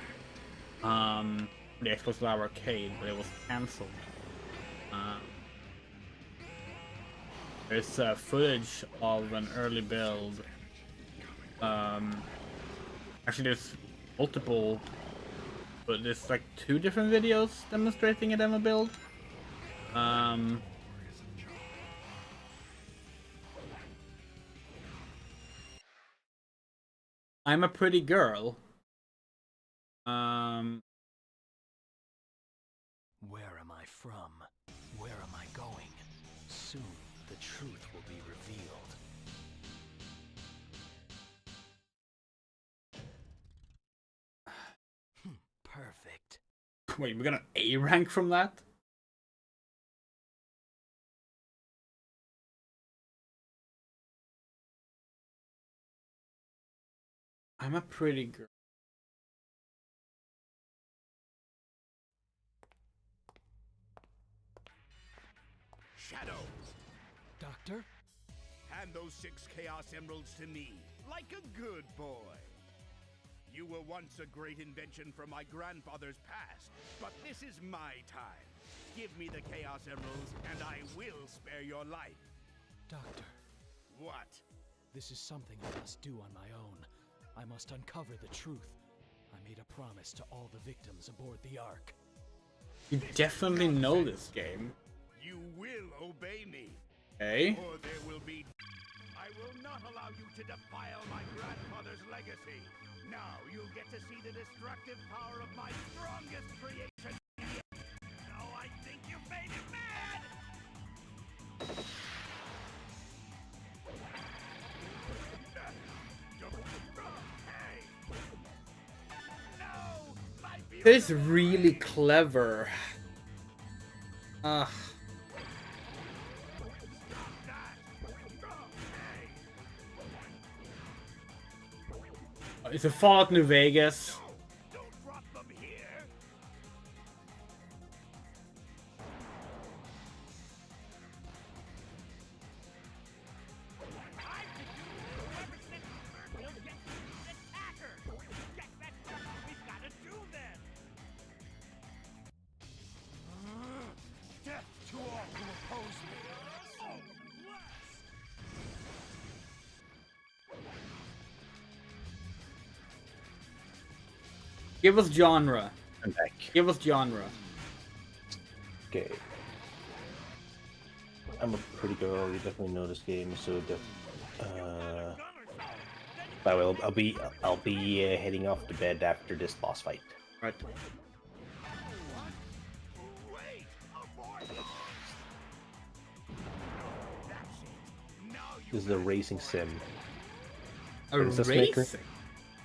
The Xbox Live Arcade, but it was cancelled. There's footage of an early build. Actually, there's multiple, but there's like 2 different videos demonstrating a demo build. I'm a pretty girl. Um, Where am I from? Where am I going? Soon, the truth will be revealed. Perfect. wait, we got an A rank from that? I'm a pretty girl. Shadow, Doctor? hand those 6 Chaos Emeralds to me, like a good boy. You were once a great invention from my grandfather's past, but this is my time. Give me the Chaos Emeralds, and I will spare your life. Doctor, What? this is something I must do on my own. I must uncover the truth. I made a promise to all the victims aboard the Ark. You definitely know this game. You will obey me, Okay. or there will be... I will not allow you to defile my grandfather's legacy. Now you'll get to see the destructive power of my strongest creation. Now I think you made him mad! Hey! No! My That is beautiful really ring! clever. Stop that! Hey! It's a Fallout New Vegas. Don't drop them here! Death to all who oppose me! Oh, Give us genre. I'm back. Give us genre. Okay. I'm a pretty girl. You definitely know this game, so by the way, I'll be heading off to bed after this boss fight. Right. wait! Abort! That's it! Now you This is a racing sim. A Princess Maker? racing.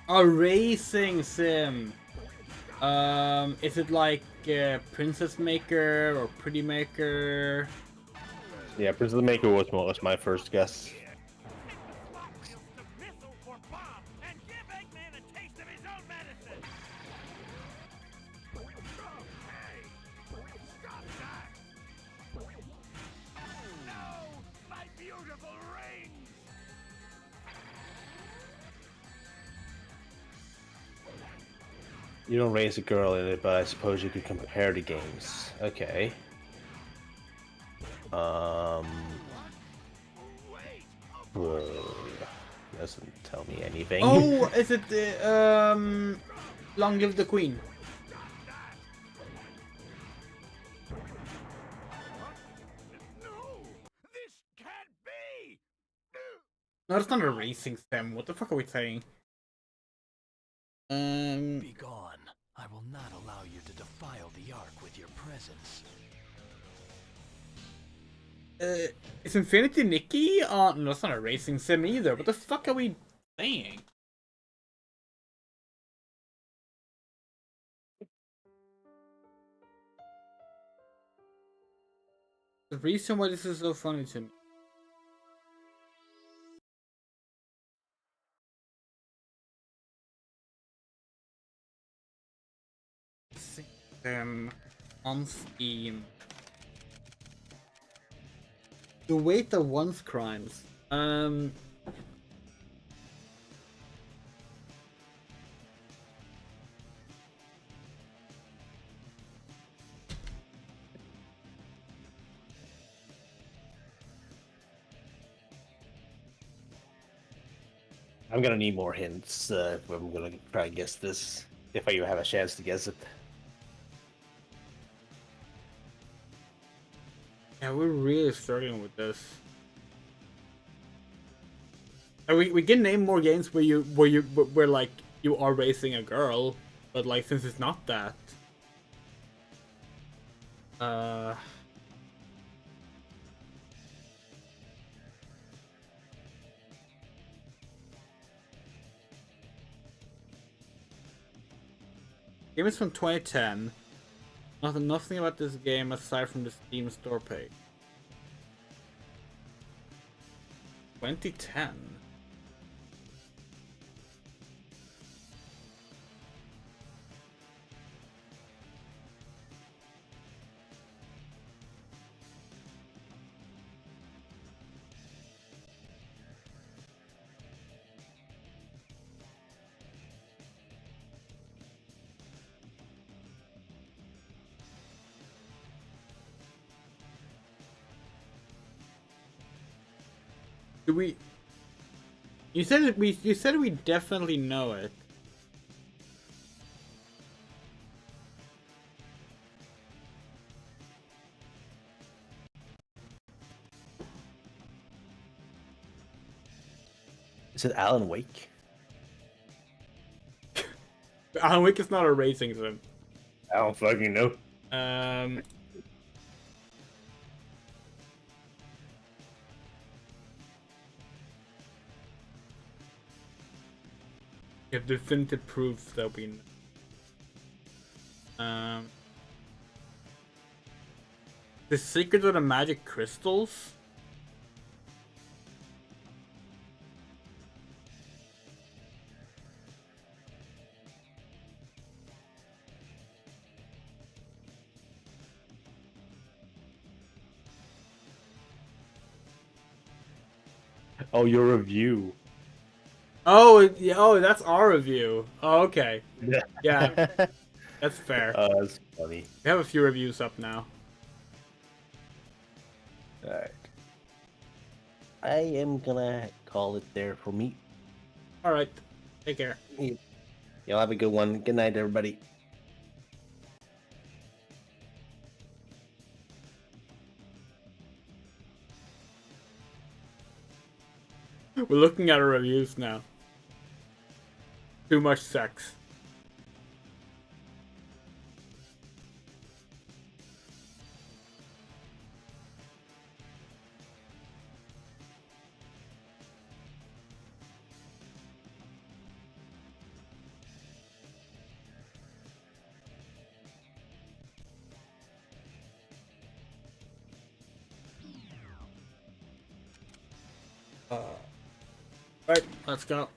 A racing sim. Is it like Princess Maker or Pretty Maker? Yeah, Princess Maker was more or less my first guess. Slot wheels to missile for Bob and give Eggman a taste of his own medicine! Hey! Stop that! No! My beautiful rings! You don't raise a girl in it, but I suppose you could compare the games. Okay. Wait! Whoa. Doesn't tell me anything. Oh, is it Long Live the Queen? No! This can't be! No, it's not a racing sim. What the fuck are we saying? Be gone. I will not allow you to defile the Ark with your presence. Is Infinity Nikki? No, that's not a racing sim either. What the fuck are we saying? The reason why this is so funny to me. On Steam. The weight of one's crimes. I'm gonna need more hints if I'm gonna try and guess this. If I even have a chance to guess it. Yeah, we're really struggling with this. We can name more games where like you are raising a girl, but like since it's not that. Game is from 2010. Nothing about this game aside from the Steam store page. 2010. Do we? You said we definitely know it. Is it Alan Wake? Alan Wake is not a racing sim. I don't fucking know. You have definitive proof that we. The Secret of the Magic Crystals. Oh, your review. Oh, yeah. Oh, that's our review. Oh, okay. Yeah. Yeah, that's fair. That's funny. We have a few reviews up now. Alright. I am gonna call it there for me. All right. Take care. Y'all have a good one. Good night, everybody. We're looking at our reviews now. Too much sex. Right, let's go.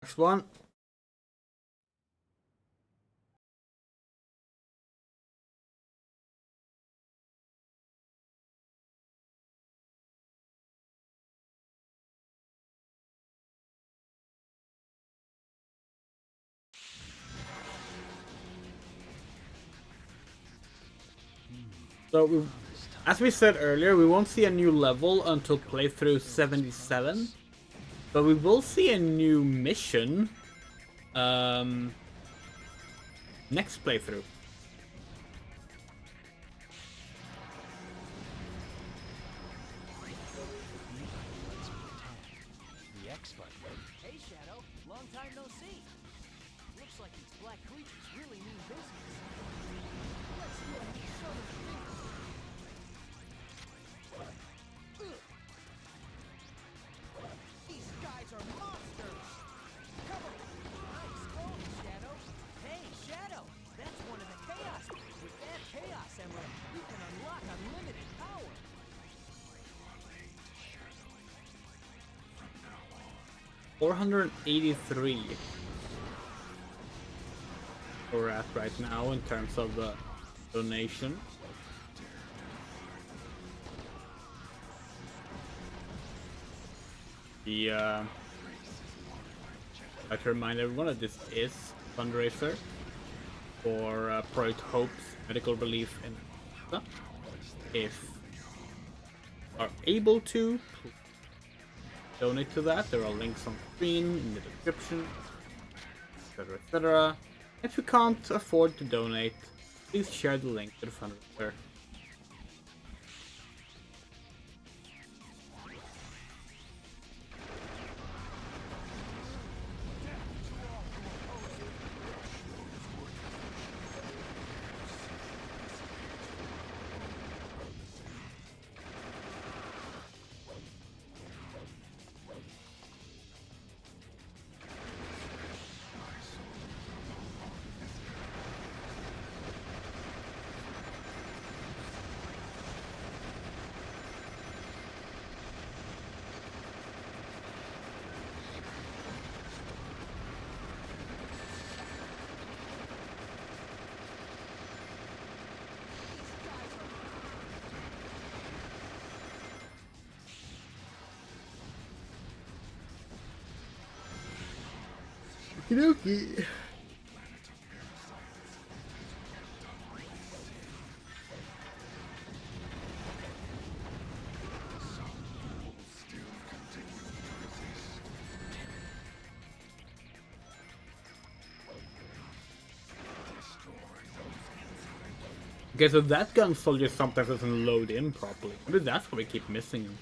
Next one. So, as we said earlier, we won't see a new level until playthrough 77. But we will see a new mission next playthrough. The X button. Hey, Shadow. Long time no see. Looks like these black creatures really mean business. Let's do a show them the These guys are monsters. Come on. Nice going, Shadow. Hey, Shadow. That's one of the chaos. With that chaos emerald, you can unlock unlimited power. 483 we're at right now in terms of the donation. I'd like to remind everyone that this is a fundraiser for Project Hope's medical relief in Gaza. If you are able to, please donate to that. There are links on the screen, in the description, etc, etc. If you can't afford to donate, please share the link to the fundraiser. Okey-dokey. Okay, so that gun soldier sometimes doesn't load in properly. Maybe that's why we keep missing him.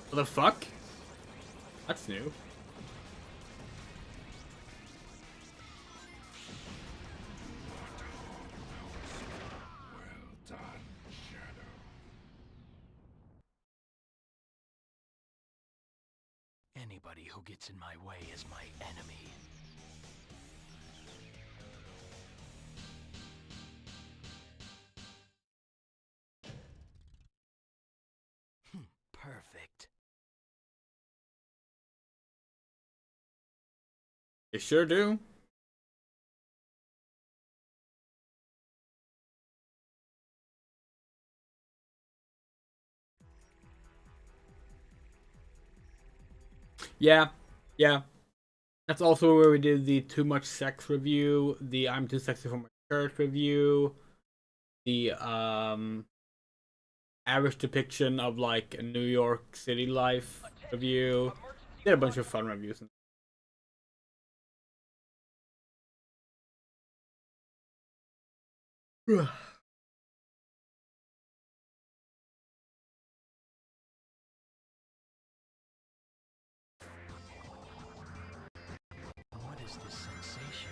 What the fuck? That's new. Well done, Shadow. Anybody who gets in my way is my enemy. Perfect. They sure do. Yeah, yeah. That's also where we did the too much sex review, the I'm too sexy for my shirt review, the average depiction of like a New York City life review. Did a bunch of fun reviews. What is this sensation?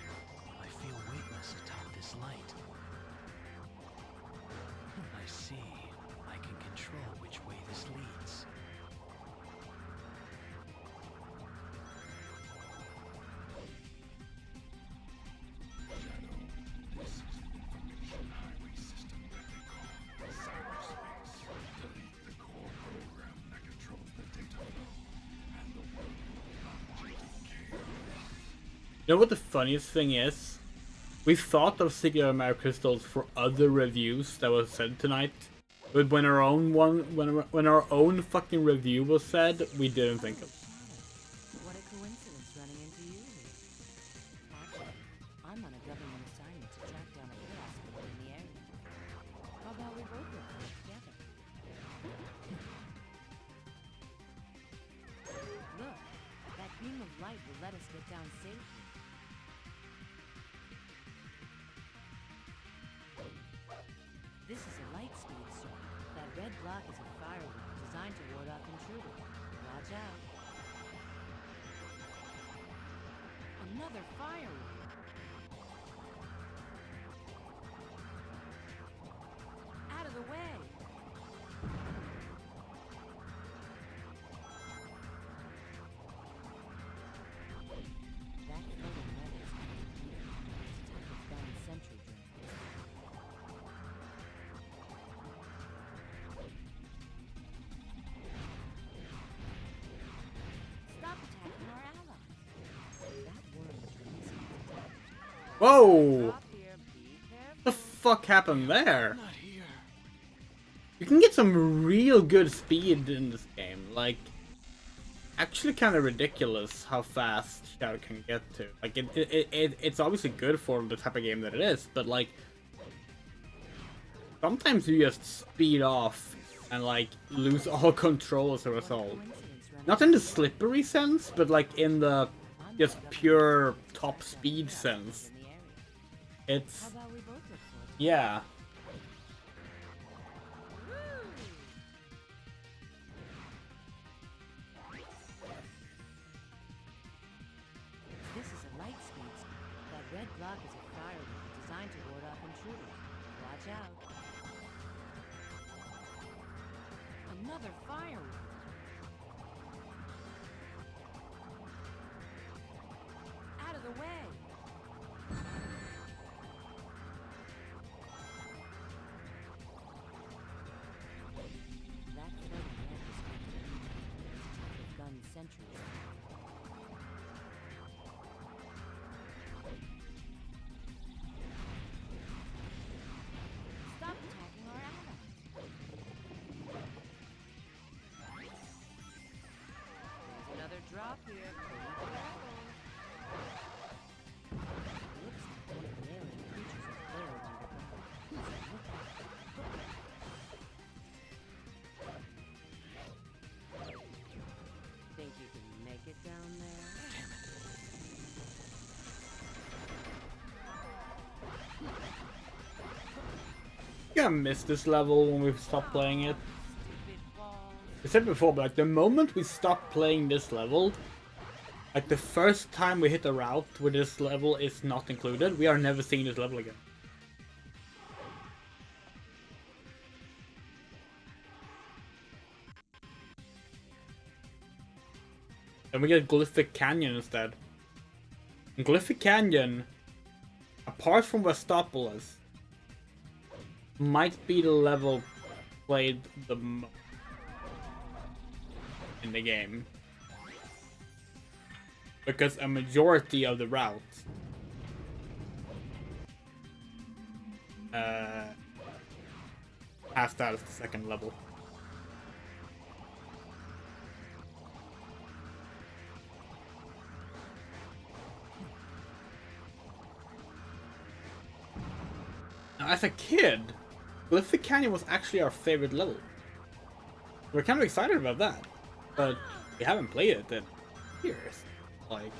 I feel weightless atop this light. I see. I can control which way this leads. This is an information highway system that they call cyberspace. Delete the core program that controls the data flow, and the world will plunge into chaos. You know what the funniest thing is? We thought of SEGA America Crystals for other reviews that was said tonight, but when our own when our own fucking review was said, we didn't think of. What a coincidence running into you here. Actually, I'm on a government assignment to track down a chaos lord in the area. How about we both look for it together? Look, that beam of light will let us get down safely. This is a light speed, sir. That red block is a firework designed to ward off intruders. Watch out. Another firework. Out of the way. That floating metal is connected here. It's a type of bound sentry drone. Stop attacking our allies. That worm is releasing its detector. Whoa! Stop here. Be careful. What the fuck happened there? Not here. You can get some real good speed in this game. Like, actually, kind of ridiculous how fast Shadow can get to. Like, it's obviously good for the type of game that it is, but like, sometimes you just speed off and like lose all control as a result. Coincidence running Not in the slippery sense, but like in the just pure top speed sense. in the area. It's How about we both look for it? yeah. This is a light speed. That red block is a firework designed to ward off intruders. Watch out. Another firework. Out of the way. sentries. Stop attacking our allies. There's another drop here. Be careful. Looks like one of the alien creatures is buried underground. Look out. Think you can make it down there? Yeah, I missed this level when we stopped playing it. Stupid ball. I said before, but like the moment we stop playing this level, like the first time we hit a route where this level is not included, we are never seeing this level again. Then we get Glyphic Canyon instead. And Glyphic Canyon, apart from Westopolis, might be the level played the most in the game. Because a majority of the routes has that as the second level. Now, as a kid, Glyphic Canyon was actually our favorite level. We're kind of excited about that, but we haven't played it in years. Like,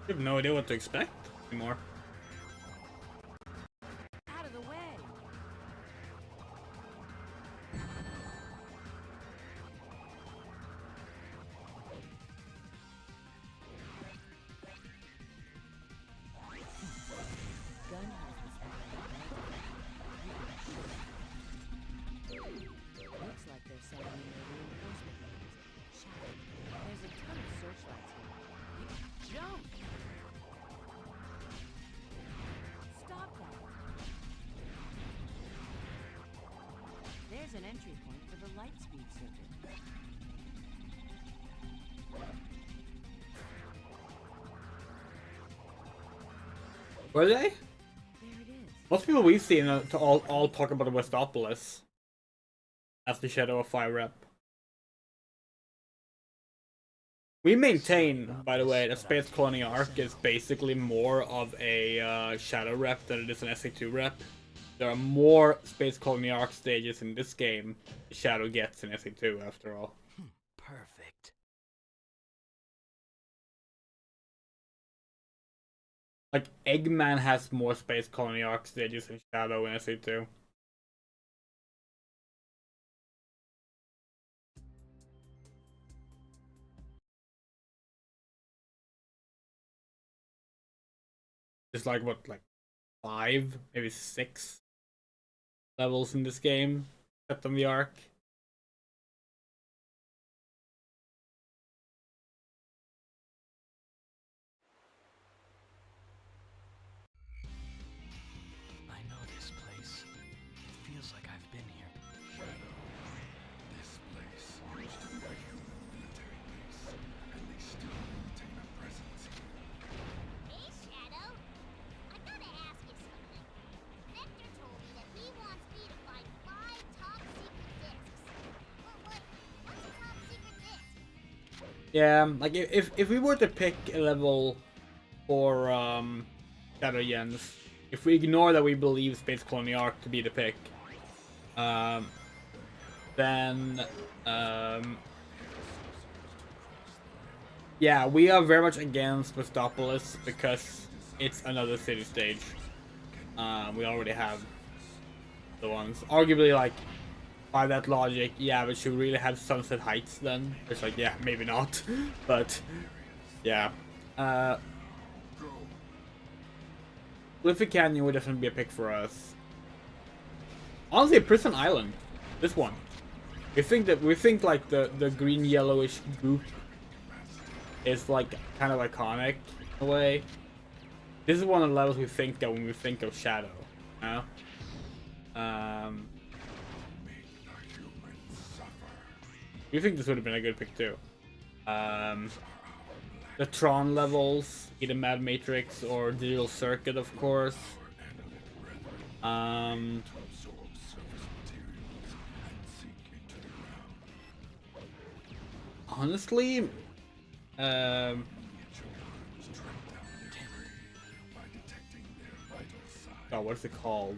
we have no idea what to expect anymore. Out of the way. Gun has this looks like they're sending in their reinforcement lanes. Shadow, there's a ton of searchlights here. Jump! Stop that! There's an entry point for the light speed circuit. Were they? There it is. Most people we've seen to all talk about the Westopolis as the Shadow of Fire rep. We maintain, by the way, that Space Colony Arc is basically more of a Shadow rep than it is an SA2 rep. There are more Space Colony Arc stages in this game than Shadow gets in SA2, after all. Perfect. Like, Eggman has more Space Colony Arc stages in Shadow in SA2. There's like, what, like 5, maybe 6 levels in this game, except on the Arc. I know this place. It feels like I've been here. This place used to be a human military base, and they still maintain a presence here. Hey, Shadow. I gotta ask you something. Vector told me that he wants me to find 5 top secret discs. Well, what's a top secret disc? Yeah, like if we were to pick a level for Shadow Jens, if we ignore that we believe Space Colony Arc to be the pick, then yeah, we are very much against Westopolis because it's another city stage. We already have the ones. Arguably, like, by that logic, yeah, but should we really have Sunset Heights then? It's like, yeah, maybe not. But, yeah. Glyphic Canyon would definitely be a pick for us. Honestly, Prison Island. This one. We think like the green yellowish goop is like kind of iconic in a way. This is one of the levels we think of when we think of Shadow. You know? We think this would have been a good pick too. The Tron levels, either Mad Matrix or Digital Circuit, of course. Absorb surface materials and sink into the ground. Honestly, Get your worms track down their prey by detecting their vital signs. oh, what's it called?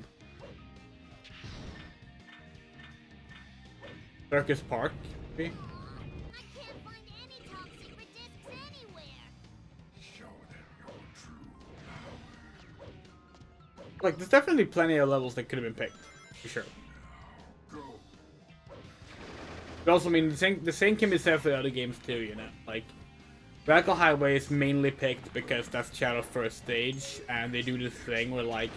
Circus Park, maybe? I can't find any top secret discs anywhere. Show them your true power. Like, there's definitely plenty of levels that could have been picked, for sure. Go. But also, I mean, the same can be said for the other games too, you know? Like, Radical Highway is mainly picked because that's Shadow's first stage, and they do this thing where, like,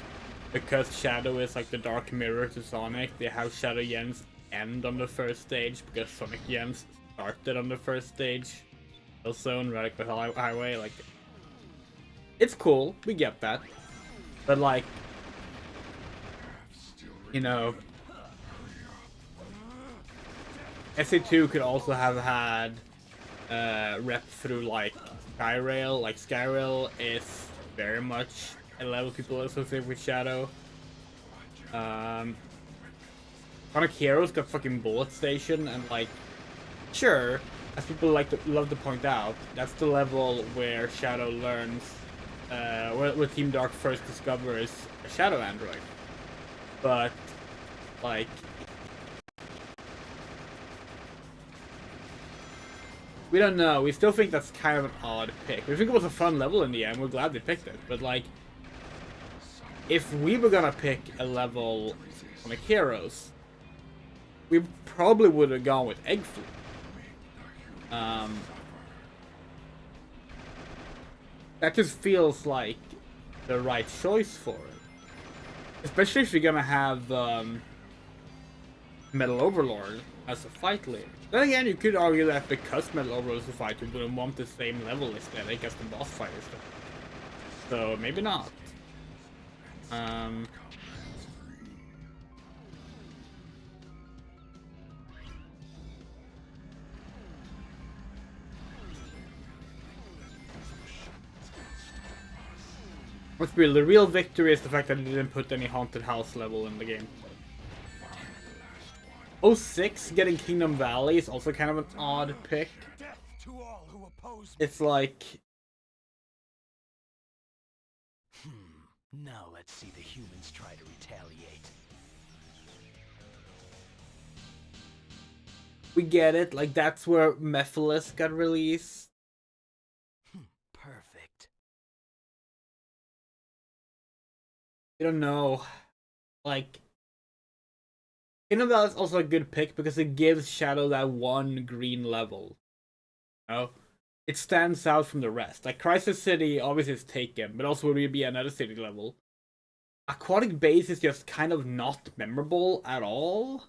because Shadow is like the dark mirror to Sonic, they have Shadow Jens end on the first stage because Sonic Jens started on the first stage. Also in Radical Highway, like, it's cool, we get that. But like, you know, SE2 could also have had rep through like Skyrail. Like, Skyrail is very much a level people associate with Shadow. Sonic Heroes got fucking Bullet Station, and like, sure, as people love to point out, that's the level where Shadow learns, where Team Dark first discovers a Shadow android. But like, we don't know. We still think that's kind of an odd pick. We think it was a fun level in the end. We're glad they picked it. But like, if we were gonna pick a level Sonic Heroes, we probably would have gone with Egg Fleet. That just feels like the right choice for it. Especially if you're gonna have Metal Overlord as a fight leader. Then again, you could argue that because Metal Overlord is a fighter, we wouldn't want the same level aesthetic as the boss fight aesthetic. So maybe not. Let's be real, the real victory is the fact that they didn't put any haunted house level in the game. 06 getting Kingdom Valley is also kind of an odd pick. Death to all who oppose me. It's like, Now let's see the humans try to retaliate. we get it, like that's where Mephiles got released. Perfect. I don't know. Like, Kingdom Valley is also a good pick because it gives Shadow that one green level. You know? It stands out from the rest. Like, Crisis City obviously is taken, but also would be another city level. Aquatic Base is just kind of not memorable at all.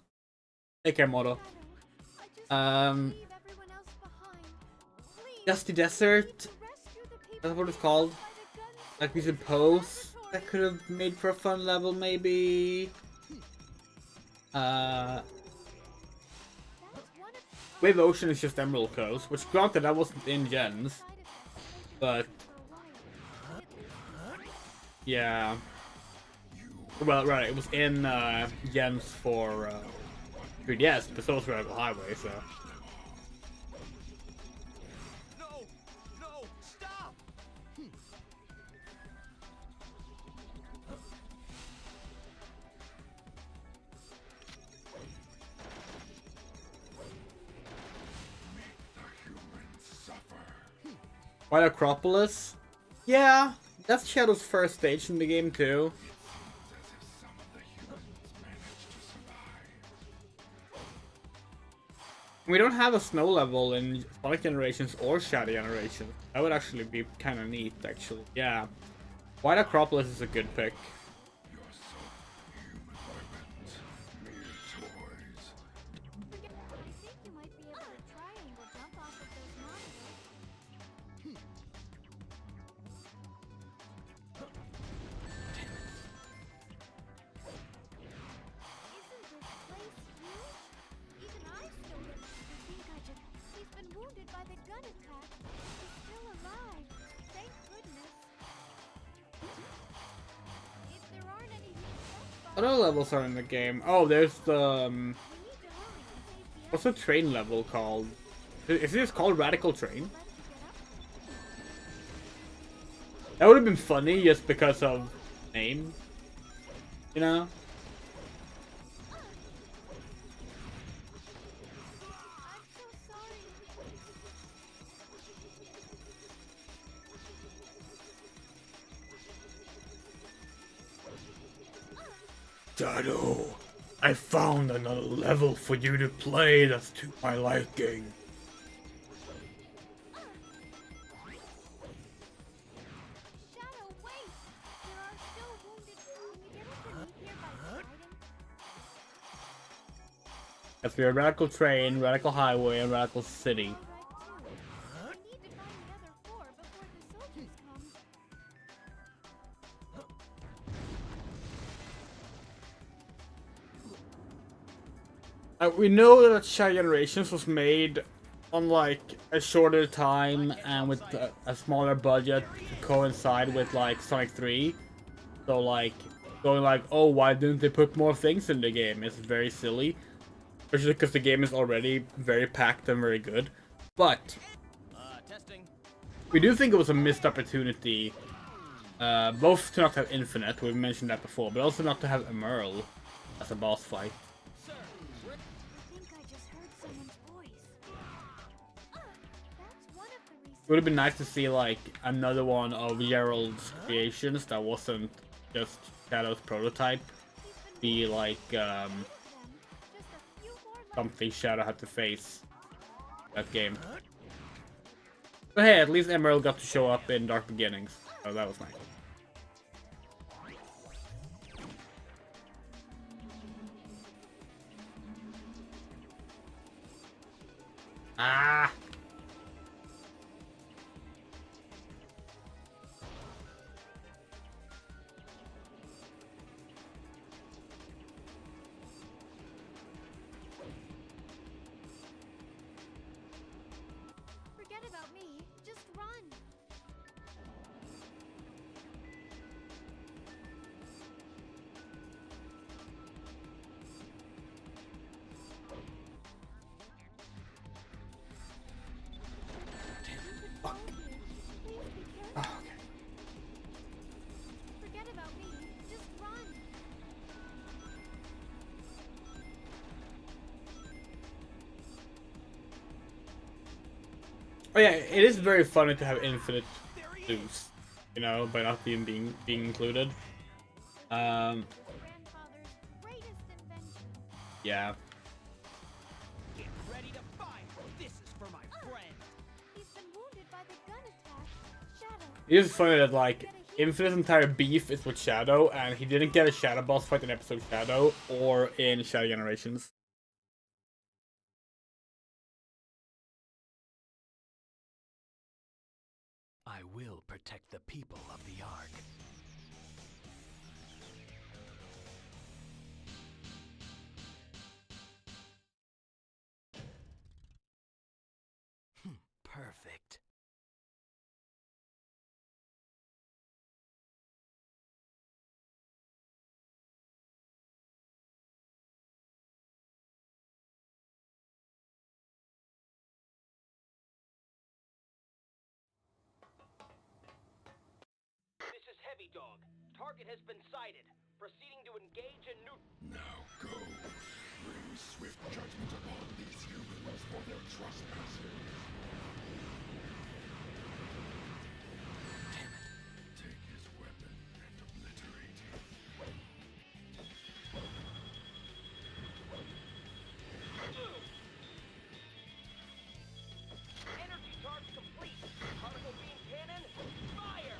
Take care, Moto. Dusty Desert. That's what it's called. Like, we suppose that could have made for a fun level, maybe. Wave Ocean is just Emerald Coast, which granted that wasn't in Gens, but yeah. Well, right, it was in Gens for 3DS, but so was Radical Highway, so. No! No! Stop! White Acropolis? Yeah, that's Shadow's first stage in the game too. We don't have a snow level in Sonic Generations or Shadow Generations. That would actually be kind of neat, actually. Yeah. White Acropolis is a good pick. Isn't this place huge? Even I still don't think I just... He's been wounded by the gun attack is still alive. Thank goodness. If there aren't any death What other levels are in the game? Oh, there's the we need to hurry and save the what's the train level called? Is this called Radical Train? let you get up. That would have been funny just because of name, you know. I'm so sorry. Shadow, I found another level for you to play that's to my liking. Shadow, wait! There are still wounded. Can you get us to meet here by sliding? Yes, we have Radical Train, Radical Highway, and Radical City. All right, too. We need to find the other 4 before the soldiers come. We know that Shadow Generations was made on like a shorter time and with a smaller budget to coincide with like Sonic 3. So like going like, oh, why didn't they put more things in the game? It's very silly, especially because the game is already very packed and very good. But Testing. we do think it was a missed opportunity, both to not have Infinite, we've mentioned that before, but also not to have Emerald as a boss fight. Sir, we're... I think I just heard someone's voice. That's one of the reasons. It would have been nice to see like another one of Gerald's creations that wasn't just Shadow's prototype, be like Just a few more left. something Shadow had to face that game. But hey, at least Emerald got to show up in Dark Beginnings, so that was nice. Ah! Forget about me. Just run. Fuck. Please be careful. Oh, okay. Forget about me. Just run. Oh yeah, it is very funny to have infinite loops, you know, by not being included. Grandfather's greatest invention. Yeah. Get ready to fire. This is for my friend. He's been wounded by the gun attack. Shadow. It is funny that like Infinite's entire beef is with Shadow, and he didn't get a Shadow boss fight in episode Shadow or in Shadow Generations. I will protect the people of the Ark. Perfect. This is Heavy Dog. Target has been sighted. Proceeding to engage and Now go. Bring swift judgment upon these humans for their trespasses. Take his weapon and obliterate him. energy charge complete. Particle beam cannon, fire!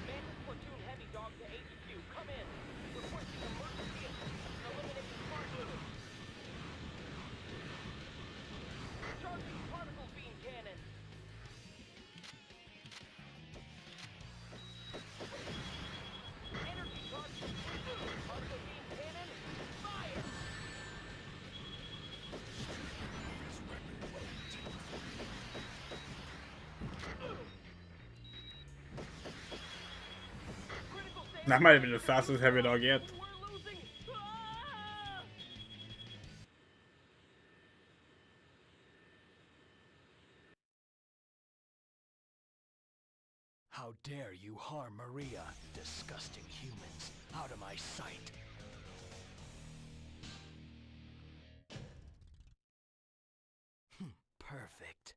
Mantis platoon Heavy Dog to HQ. Come in. Requesting emergency assistance in eliminating smart units. Charging particle beam cannon. Energy charge complete. Particle beam cannon, fire! That might have been the fastest heavy dog yet. We're losing. Ah! How dare you harm Maria, disgusting humans. Out of my sight. Perfect.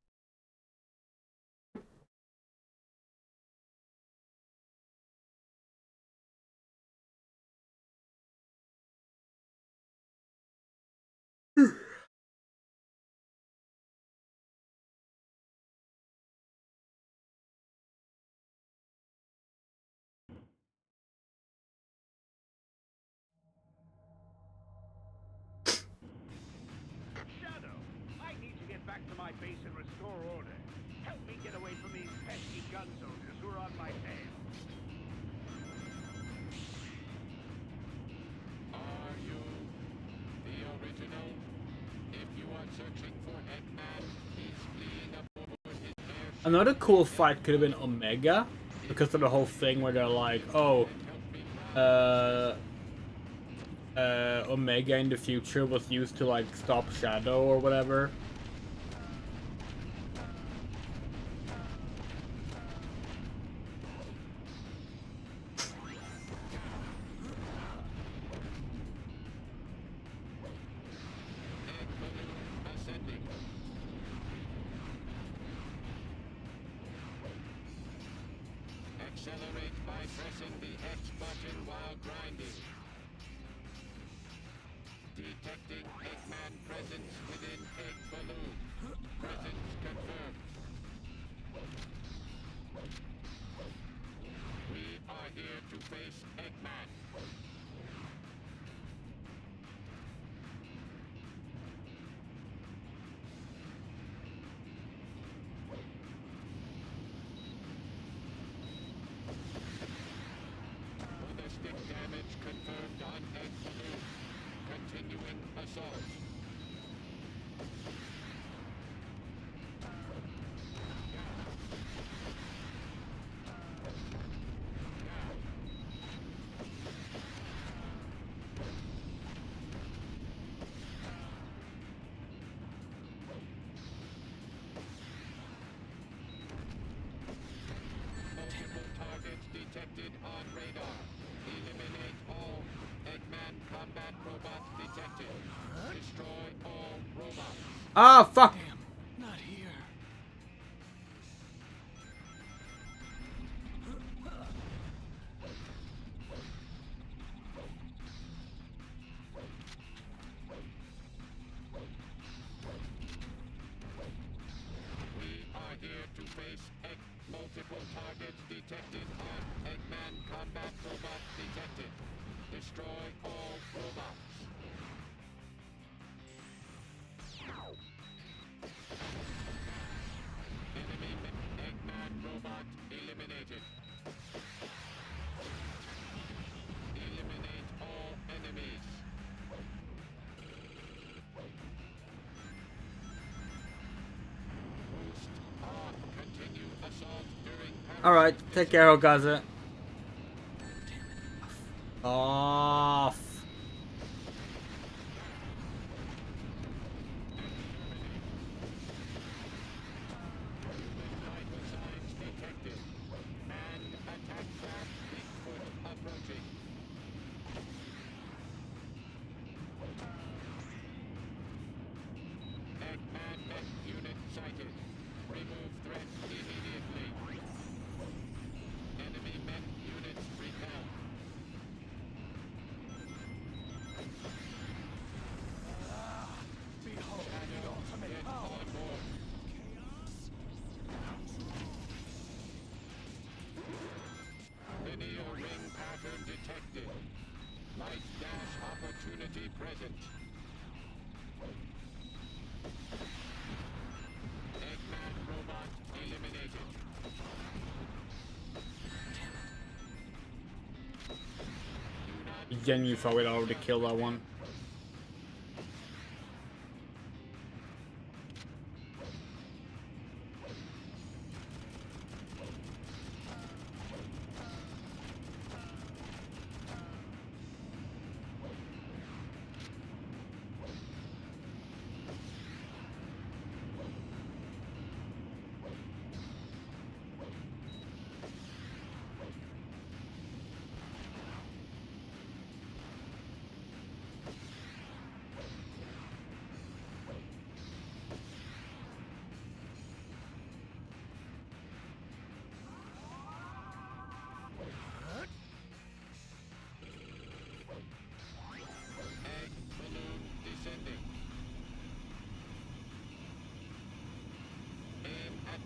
Shadow, I need to get back to my base and restore order. Help me get away from these pesky gun soldiers who are on my tail. Are you the original? If you are searching for Eggman, he's fleeing aboard his airship. Another cool fight could have been Omega, because of the whole thing where they're like, oh, Omega in the future was used to like stop Shadow or whatever. Egg balloon ascending. Accelerate by pressing the X button while grinding. Detecting Eggman presence within Egg balloon. Presence confirmed. We are here to face Eggman. Ballistic damage confirmed on Egg balloon. Continuing assault. Multiple targets detected on radar. Eliminate all. Eggman combat robots detected. Destroy all robots. Ah, fuck! Damn, not here. We are here to face Egg. Multiple targets detected on Eggman combat robots detected. Destroy all robots. Enemy Eggman robot eliminated. Eliminate all enemies. Boost on. Continue assault during Alright, take care, Gaza. Off. vital signs detected. And attack craft Bigfoot approaching. Eggman mech unit sighted. Remove threat immediately. Enemy mech units repelled. Behold the Shadow, ultimate get power. on board. Linear ring pattern detected. Light dash opportunity present. Eggman robot eliminated. Do not Genuinely thought we'd already killed that one.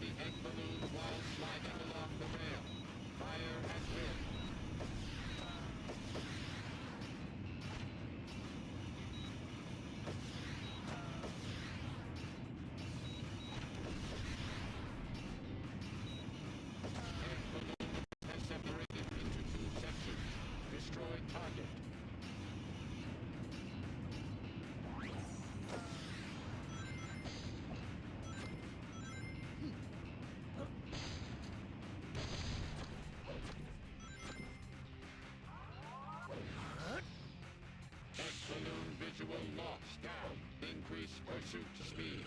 The egg balloon was sliding along the rail. Fire at will. Egg balloon has separated into two sections. Destroy target. Egg balloon visual lost. Down. Increase pursuit speed.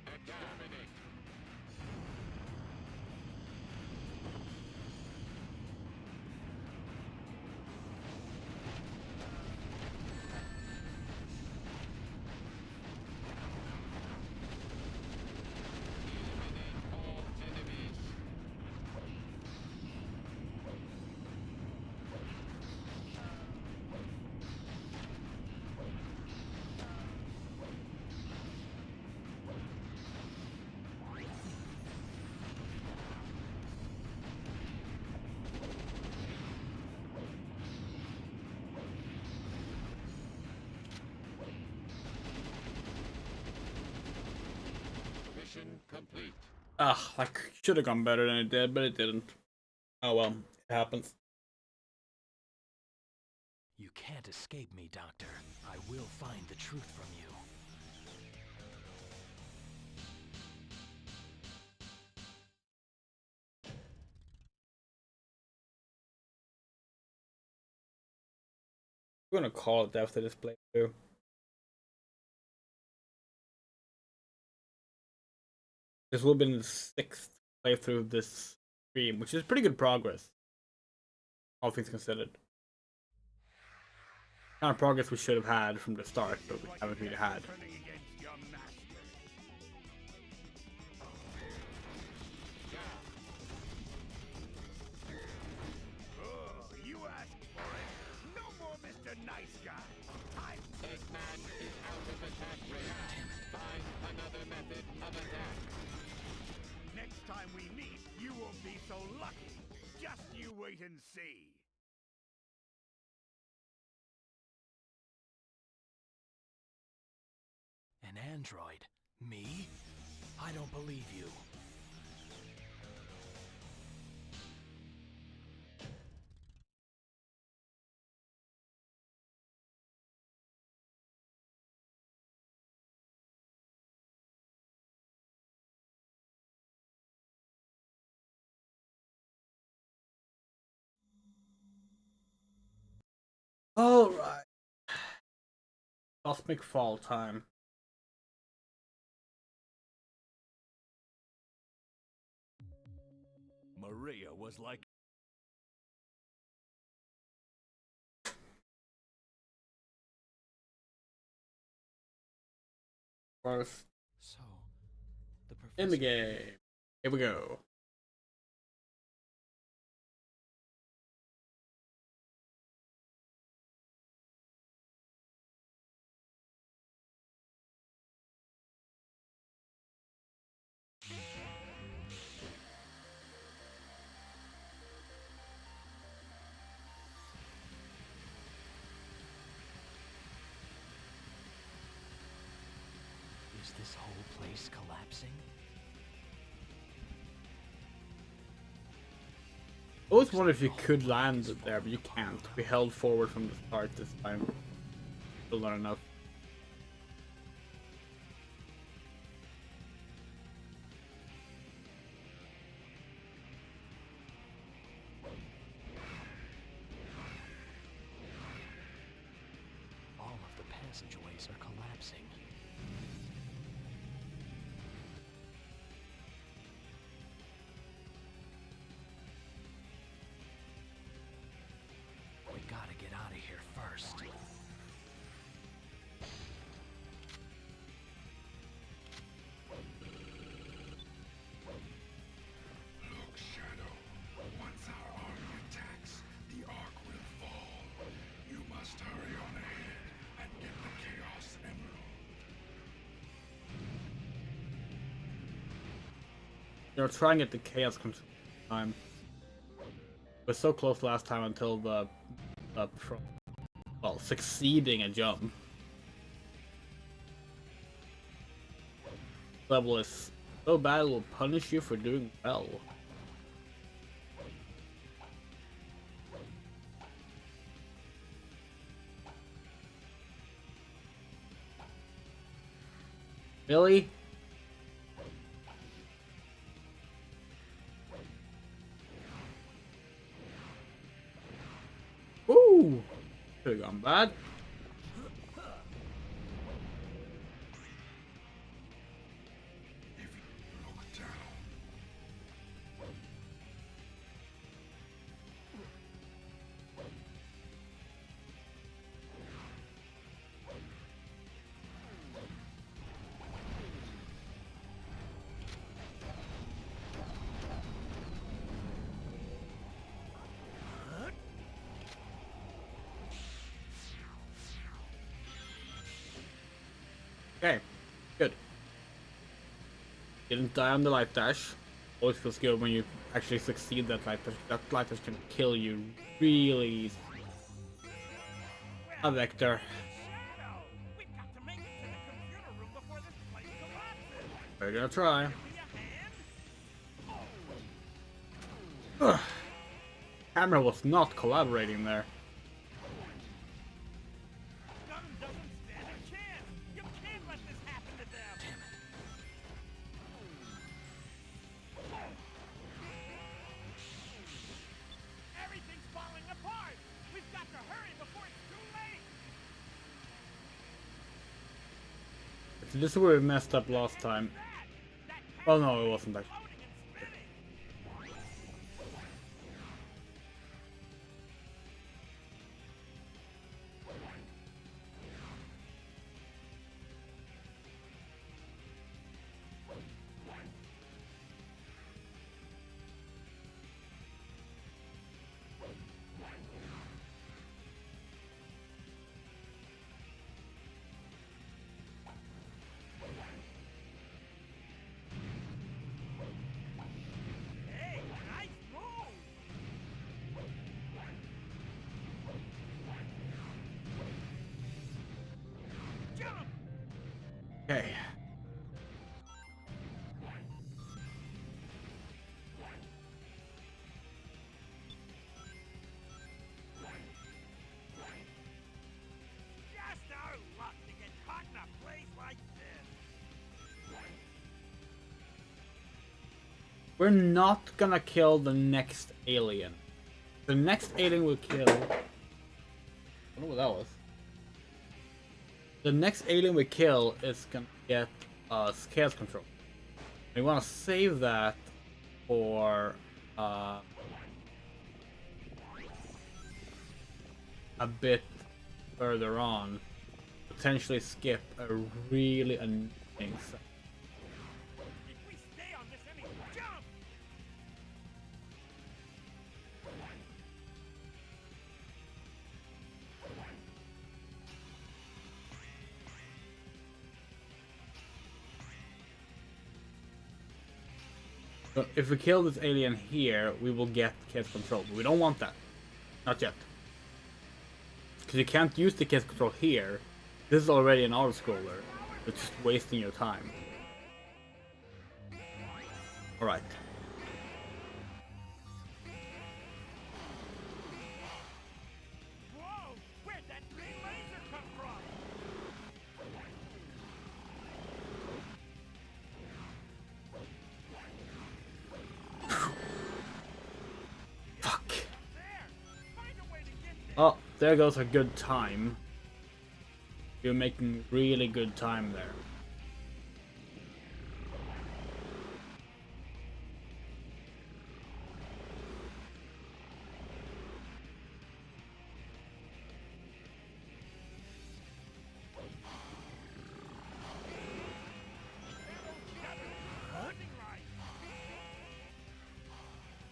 Exterminate. Eliminate all enemies. Mission complete. Ah, like should have gone better than it did, but it didn't. Oh well, it happens. You can't escape me, Doctor. I will find the truth from you. We're gonna call it after this playthrough. This will be the 6th playthrough of this stream, which is pretty good progress, all things considered. Kind of progress we should have had from the start, but we haven't really had. Turning against your master. Oh, you asked for it. No more Mr. Nice Guy. Time. Eggman is out of attack range. Find another method of attack. Next time we meet, you won't be so lucky. Just you wait and see. An android? Me? I don't believe you. Alright. Cosmic Fall time. Maria was like First So, the professor... in the game. Here we go. Is this whole place collapsing? I always wonder if you could land there, but you can't. We held forward from the start this time. Still not enough. All of the passageways are collapsing. We gotta get out of here first. Look, Shadow. Once our army attacks, the Ark will fall. You must hurry on ahead and get the Chaos Emerald. They're trying at the chaos control time. We're so close last time until the well, succeeding a jump. Level is so bad it will punish you for doing well. Really? Ooh! Could've gone bad. Look down. Okay, good. Didn't die on the light dash. Always feels good when you actually succeed that light dash. That light dash can kill you really easy. A vector. Shadow! We've got to make it to the computer room before this place collapses. We're gonna try. Give me a hand? Camera was not collaborating there. Gun doesn't stand a chance. You can't let this happen to them. Damn it. Everything's falling apart. We've got to hurry before it's too late. This is where we messed up last time. Well, no, it wasn't actually. Floating and spinning. Hey, nice move. Jump. Okay. Just our luck to get caught in a place like this. We're not gonna kill the next alien. The next alien we'll kill. I don't know what that was. The next alien we kill is gonna get chaos control. We want to save that for a bit further on. Potentially skip a really annoying set. If we stay on this any jump. So if we kill this alien here, we will get chaos control. But we don't want that. Not yet. Because you can't use the chaos control here. This is already an auto-scroller. It's just wasting your time. Alright. Whoa! Where'd that green laser come from? Fuck. There! Find a way to get there! Oh, there goes a good time. You're making really good time there. Holding right!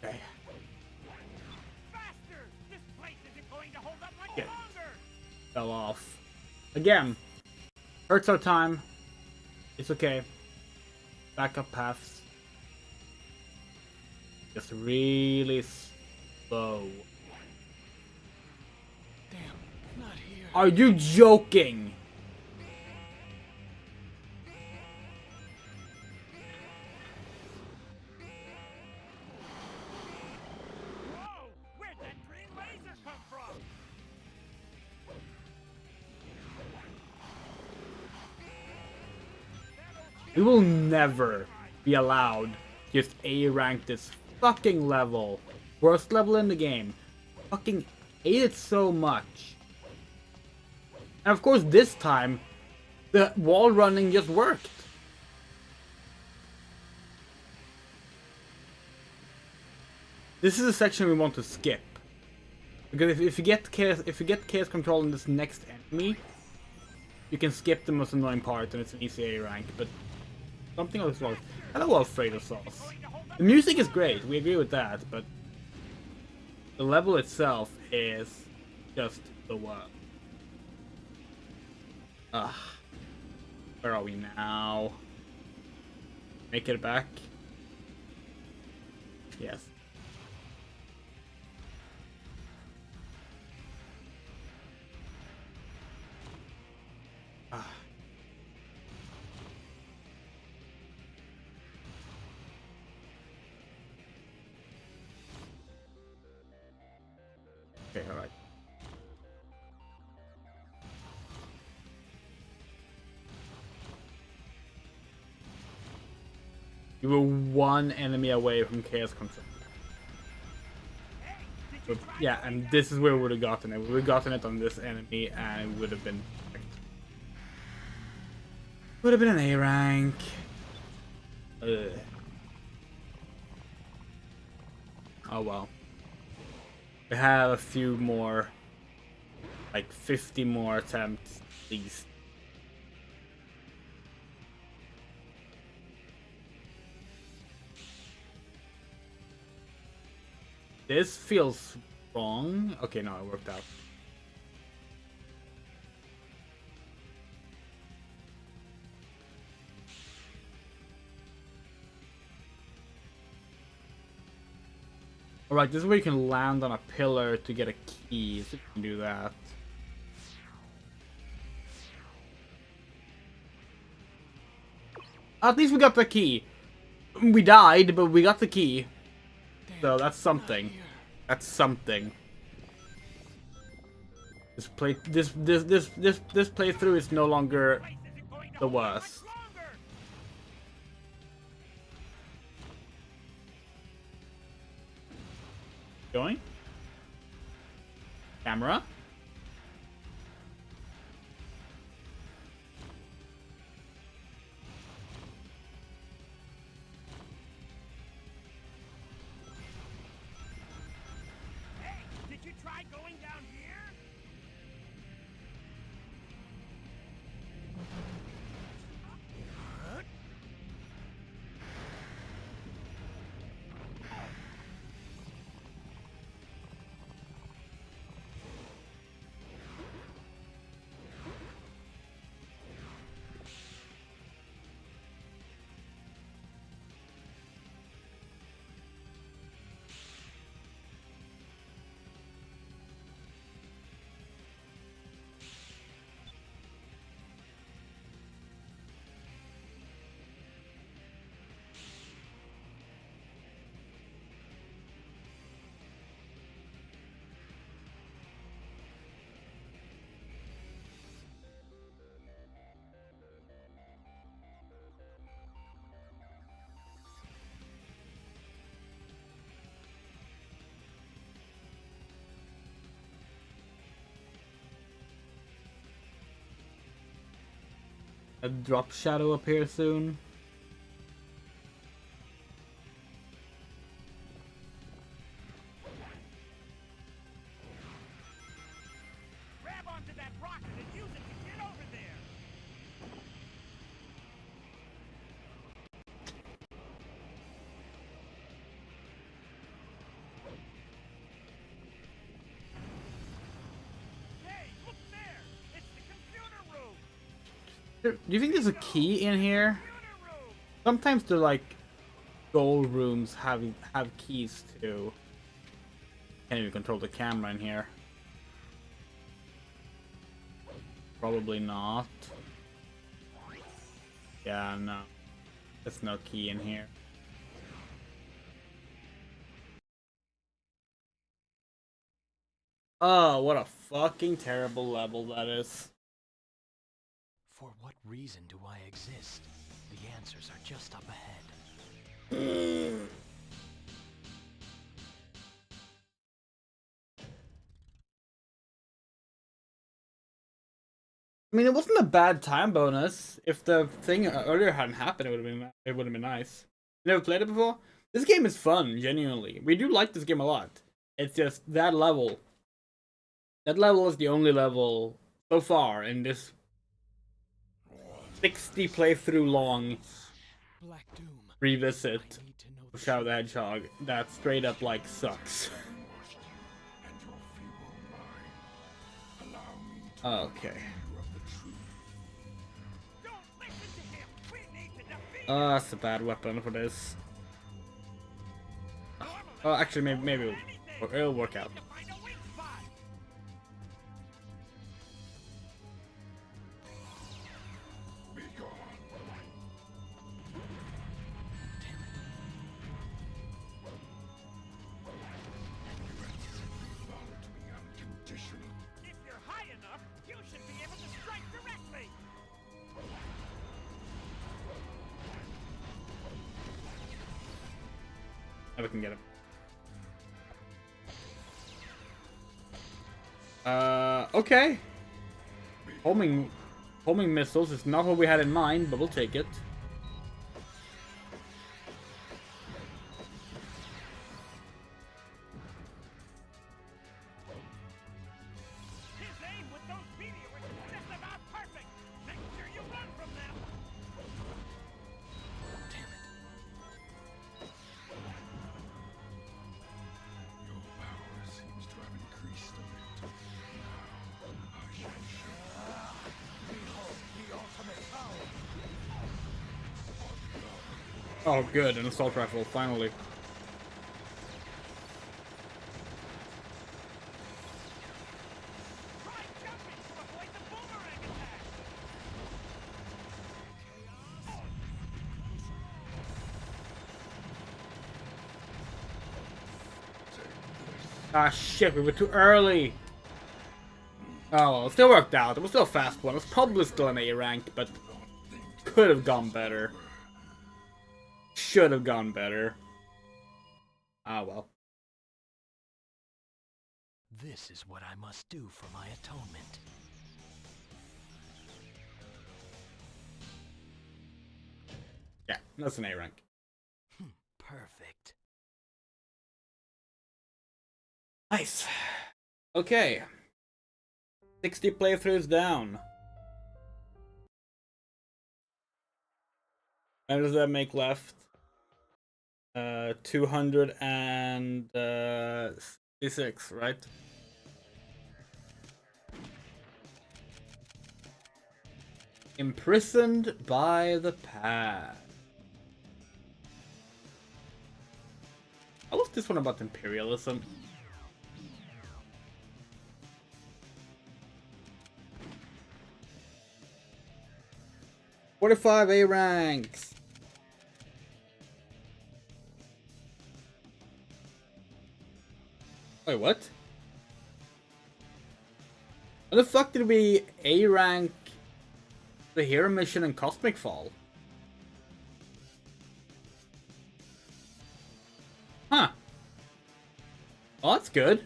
Okay. Faster! This place isn't going to hold up much Yeah. longer! Fell off. Again. Hurts our time. It's okay. Backup paths. Just really slow. Damn, not here. Are you joking? Whoa! Where'd that green laser come from? We will never be allowed to just A rank this fucking level. Worst level in the game. Fucking hate it so much. And of course this time, the wall running just worked. This is a section we want to skip. Because if you get chaos control in this next enemy, you can skip the most annoying part and it's an easy A rank, but something else wrong. Hello, Alfredo sauce. The music is great, we agree with that, but the level itself is just the worst. Where are we now? Make it back? Yes. Okay, alright. You were one enemy away from chaos control. But, yeah, and this is where we would have gotten it. We would have gotten it on this enemy and it would have been perfect. Would have been an A rank. Ugh. Oh well. We have a few more, like 50 more attempts at least. This feels wrong. Okay, no, it worked out. Alright, this is where you can land on a pillar to get a key, so you can do that. At least we got the key. We died, but we got the key. So that's something. That's something. This playthrough is no longer the worst. Going? Camera? Hey, did you try going down here? A drop shadow appear soon. Grab onto that rocket and use it to get over there. Hey, look there! It's the computer room. Do you think there's a key in here? Computer room. Sometimes they're like goal rooms have keys to. Can't even control the camera in here. Probably not. Yeah, no. There's no key in here. Oh, what a fucking terrible level that is. For what reason do I exist? The answers are just up ahead. I mean, it wasn't a bad time bonus. If the thing earlier hadn't happened, it would have been nice. You never played it before? This game is fun, genuinely. We do like this game a lot. It's just that level. That level is the only level so far in this 60 playthrough long Black Doom. revisit I need to know of Shadow the Hedgehog that straight up like sucks. And your feeble mind. Allow me to Okay. remind you of the truth. Don't listen to him! We need to defeat Oh, that's a bad weapon for this. Oh, actually, maybe it'll work out. to find a weak spot! Be gone. You absolutely followed me unconditionally. If you're high enough, you should be able to strike directly! Never can get him. Okay. Homing missiles is not what we had in mind, but we'll take it. His aim with those meteors is just about perfect! Make sure you run from them! Your power seems to have increased a bit. Now, I shall show. Behold the ultimate power. Oh, good, an assault rifle, finally. Try jumping to avoid the boomerang attack! Ah, shit, we were too early. Oh, well, it still worked out. It was still a fast one. It was probably still an A rank, but could have gone better. Should have gone better. Ah, well. This is what I must do for my atonement. Yeah, that's an A rank. Perfect. Nice. Okay. 60 playthroughs down. How does that make left? 266, right? Imprisoned by the past. How was this one about imperialism? "45 A ranks." Wait, what? How the fuck did we A rank the hero mission and Cosmic Fall? Huh. Well, that's good.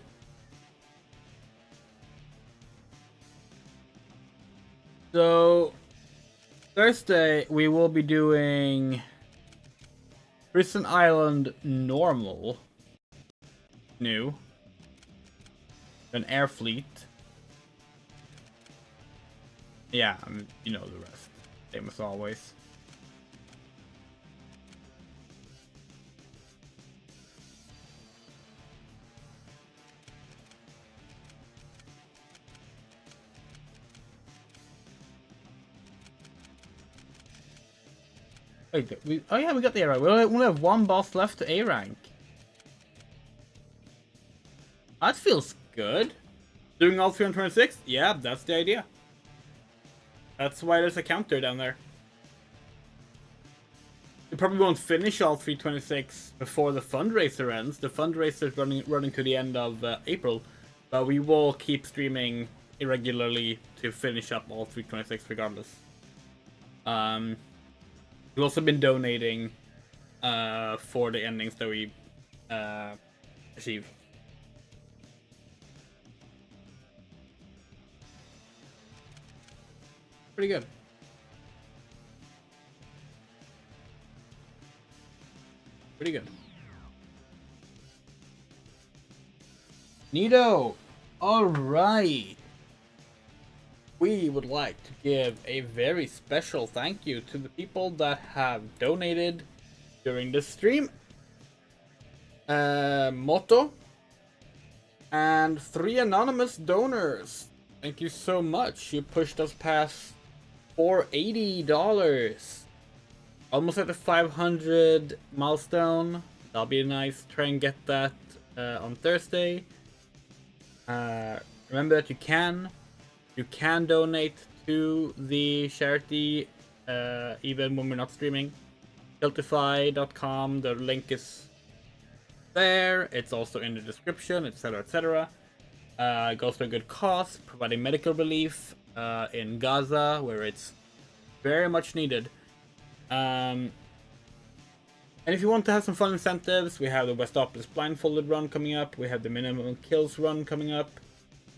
So, Thursday we will be doing Prison Island normal. New. An air fleet. Yeah, you know the rest. Same as always. Wait, oh yeah, we got the A rank. We only have one boss left to A rank. That feels good. Doing all 326? Yeah, that's the idea. That's why there's a counter down there. We probably won't finish all 326 before the fundraiser ends. The fundraiser is running to the end of April, but we will keep streaming irregularly to finish up all 326 regardless. We've also been donating for the endings that we achieve. Pretty good. Pretty good. Neato! Alright! We would like to give a very special thank you to the people that have donated during the stream. Moto and 3 anonymous donors. Thank you so much. You pushed us past $480. Almost at the 500 milestone. That'll be nice. Try and get that on Thursday. Remember that you can donate to the charity even when we're not streaming. Tiltify.com. The link is there. It's also in the description, etc., etc. It goes to a good cause, providing medical relief in Gaza, where it's very much needed. And if you want to have some fun incentives, we have the Westopolis Blindfolded run coming up, we have the Minimum Kills run coming up,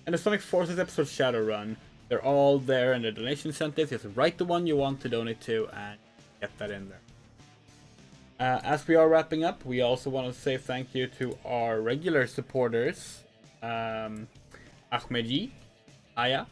and the Sonic Forces episode Shadow run. They're all there in the donation incentives. You have to write the one you want to donate to and get that in there. As we are wrapping up, we also want to say thank you to our regular supporters. Ahmedji, Aya,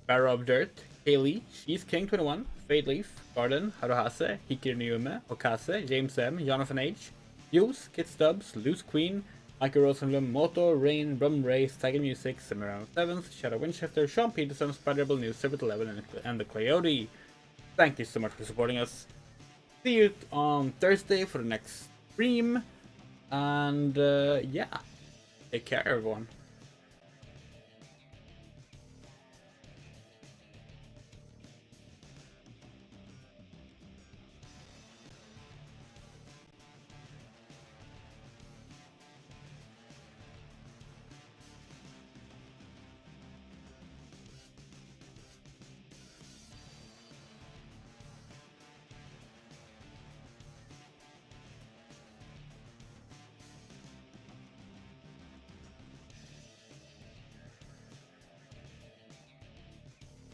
Barrow of Dirt, Kaylee, She's King 21, Fade Leaf, Garden, Haruhase, Hikir Niume, Okase, James M, Jonathan H, Hughes, Kit Stubbs, Loose Queen, Michael Rosenblum, Moto, Rain, Brum Race, Tiger Music, Simmer 7th, Shadow Winchester, Sean Peterson, Spiderable News, Servant 11, and the Coyote. Thank you so much for supporting us. See you on Thursday for the next stream. And yeah, take care everyone.